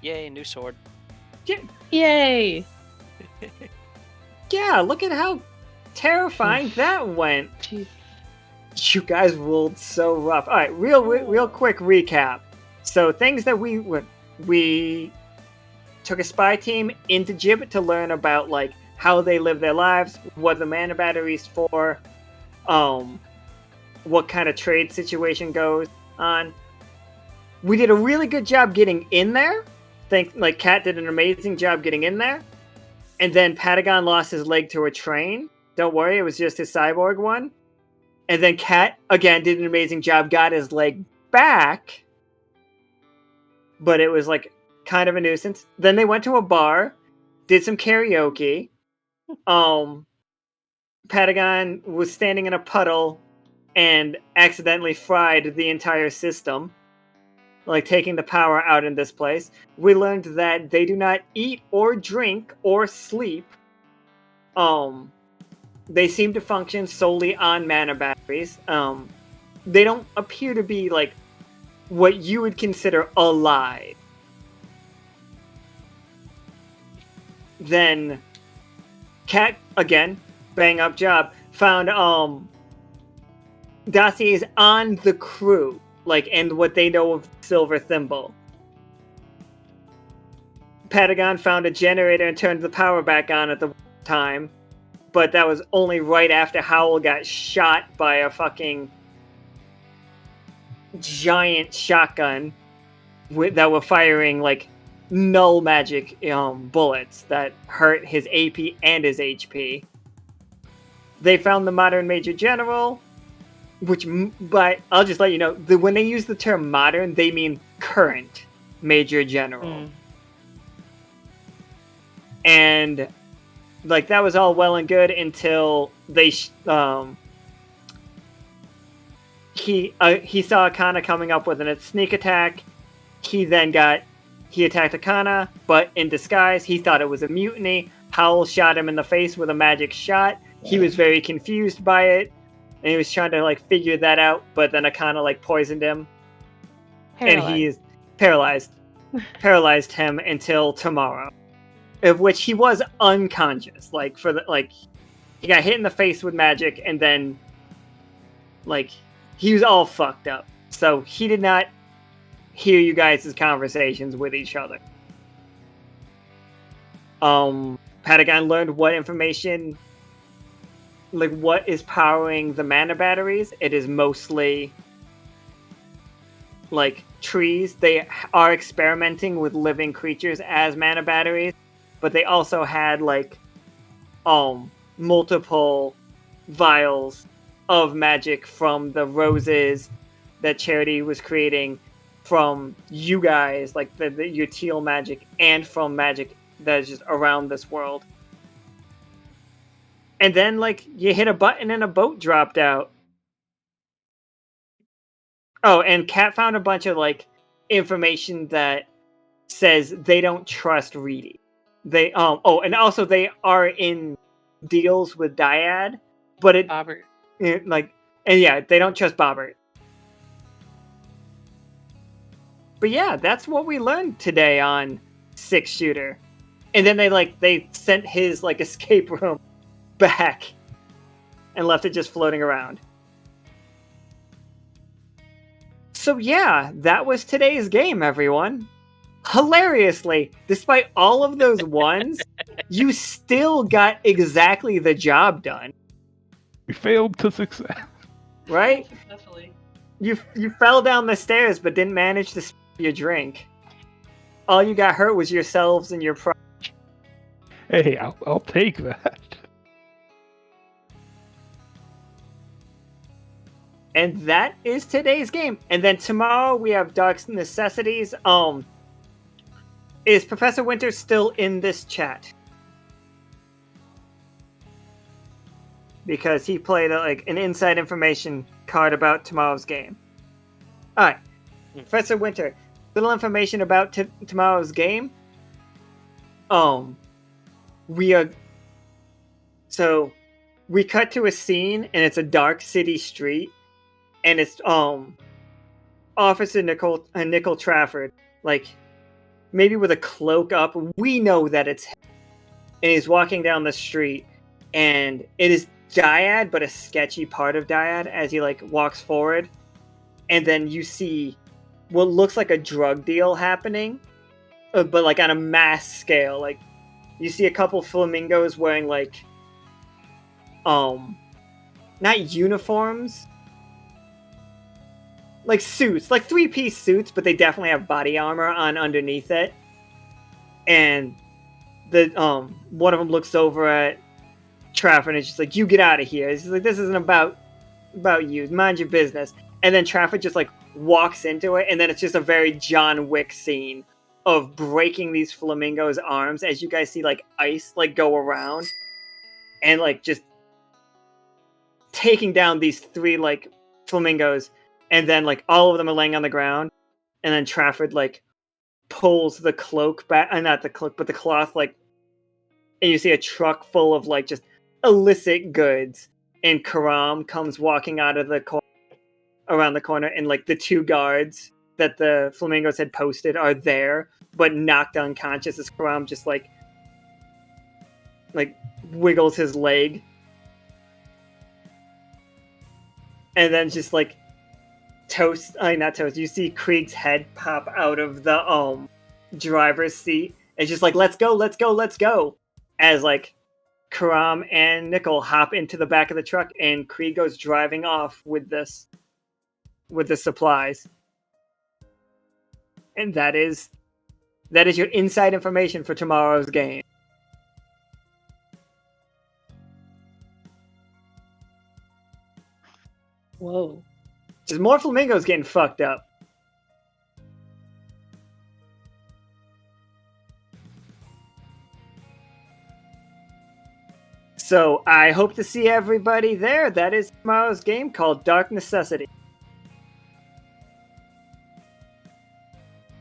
Yay, new sword. Yay! Yeah, look at how terrifying that went. Jeez. You guys rolled so rough. All right, real quick recap. So things that we took a spy team into Gibbet to learn about like how they live their lives, what the mana battery's for, what kind of trade situation goes on. We did a really good job getting in there. Like Kat did an amazing job getting in there. And then Patagon lost his leg to a train. Don't worry, it was just his cyborg one. And then Kat, again, did an amazing job, got his leg back. But it was like kind of a nuisance. Then they went to a bar, did some karaoke. Patagon was standing in a puddle and accidentally fried the entire system. like taking the power out in this place. We learned that they do not eat or drink or sleep. They seem to function solely on mana batteries. They don't appear to be like what you would consider alive. Then Cat, again, bang up job, found dossiers on the crew, like, and what they know of Silver Thimble. Patagon found a generator and turned the power back on at the time, but that was only right after Howl got shot by a fucking giant shotgun that were firing, like, null magic bullets that hurt his AP and his HP. They found the modern Major General, but I'll just let you know, when they use the term modern, they mean current Major General. And, like, that was all well and good until they he saw Akhana coming up with a sneak attack. He attacked Akhana, but in disguise, he thought it was a mutiny. Howl shot him in the face with a magic shot. He was very confused by it, and he was trying to, like, figure that out, but then Akhana, like, poisoned him. And he is paralyzed him until tomorrow. Of which he was unconscious. Like, he got hit in the face with magic, and then, like, he was all fucked up. So he did not hear you guys' conversations with each other. Patagon learned what information, like, what is powering the mana batteries. It is mostly, like, trees. They are experimenting with living creatures as mana batteries, but they also had, like, multiple vials of magic from the roses that Charity was creating, from you guys, like your teal magic, and from magic that is just around this world. And then, like, you hit a button and a boat dropped out. Oh, and Kat found a bunch of, like, information that says they don't trust Reedy. They and also they are in deals with Dyad, but Bobbert. They don't trust Bobbert. But yeah, that's what we learned today on 6-Shooter. And then they sent his, like, escape room back and left it just floating around. So yeah, that was today's game, everyone. Hilariously, despite all of those ones, you still got exactly the job done. We failed to success. Right? Successfully. You fell down the stairs but didn't manage to spill your drink. All you got hurt was yourselves and your pride. Hey, I'll take that. And that is today's game. And then tomorrow we have Dark Necessities. Is Professor Winter still in this chat? Because he played an inside information card about tomorrow's game. Alright. Professor Winter, little information about tomorrow's game. We cut to a scene, and it's a dark city street, and it's Officer Nickel Trafford, like, maybe with a cloak up. We know that it's him. And he's walking down the street, and it is Dyad, but a sketchy part of Dyad as he, like, walks forward. And then you see what looks like a drug deal happening, but, like, on a mass scale. Like, you see a couple flamingos wearing, like, not uniforms, like suits, like 3-piece suits, but they definitely have body armor on underneath it. And the one of them looks over at Trafford and is just like, "You get out of here." It's like, "This isn't about you. Mind your business." And then Trafford just, like, walks into it, and then it's just a very John Wick scene of breaking these flamingos' arms as you guys see, like, ice, like, go around and, like, just taking down these 3, like, flamingos. And then, like, all of them are laying on the ground. and then Trafford like pulls the cloak back, not the cloak, but the cloth, like, and you see a truck full of like just illicit goods, and Karam comes walking out of the around the corner, and like the two guards that the Flamingos had posted are there, but knocked unconscious as Karam just like wiggles his leg. And then just like not Toast, you see Krieg's head pop out of the driver's seat. It's just like, let's go, let's go, let's go. As like Karam and Nickel hop into the back of the truck, and Krieg goes driving off with the supplies. And that is your inside information for tomorrow's game. Whoa. There's more flamingos getting fucked up. So I hope to see everybody there. That is tomorrow's game, called Dark Necessity.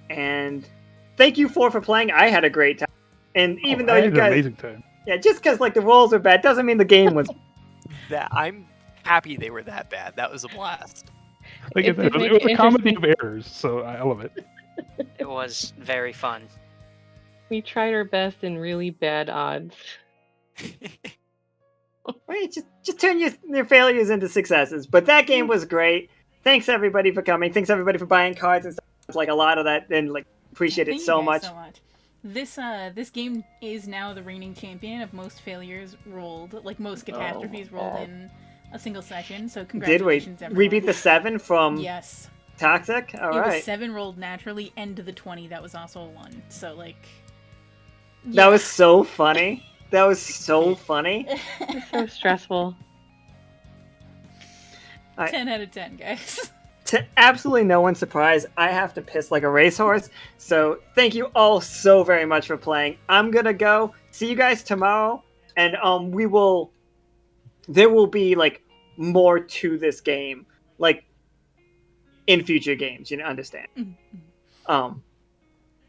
And thank you for playing. I had a great time. And even though I you had guys, an amazing time. yeah, just because like the rolls are bad doesn't mean the game was. I'm happy they were that bad. That was a blast. Like I said, it was a comedy of errors, so I love it. It was very fun. We tried our best in really bad odds. Wait, just turn your failures into successes. But that game was great. Thanks everybody for coming. Thanks everybody for buying cards and stuff. Like a lot of that, and like appreciate it so much. This game is now the reigning champion of most failures rolled, like most catastrophes rolled in a single session. So congratulations, Did we? everyone. We beat the 7 from Yes. Toxic? All right. It was 7 rolled naturally, and the 20 that was also a 1. So like, That was so funny. That was so funny. It's so stressful. 10 out of 10, guys. To absolutely no one's surprise, I have to piss like a racehorse. So thank you all so very much for playing. I'm gonna go. See you guys tomorrow, and there will be like more to this game, like in future games. You understand? But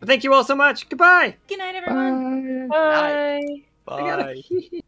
thank you all so much. Goodbye. Good night, everyone. Bye. Bye. I gotta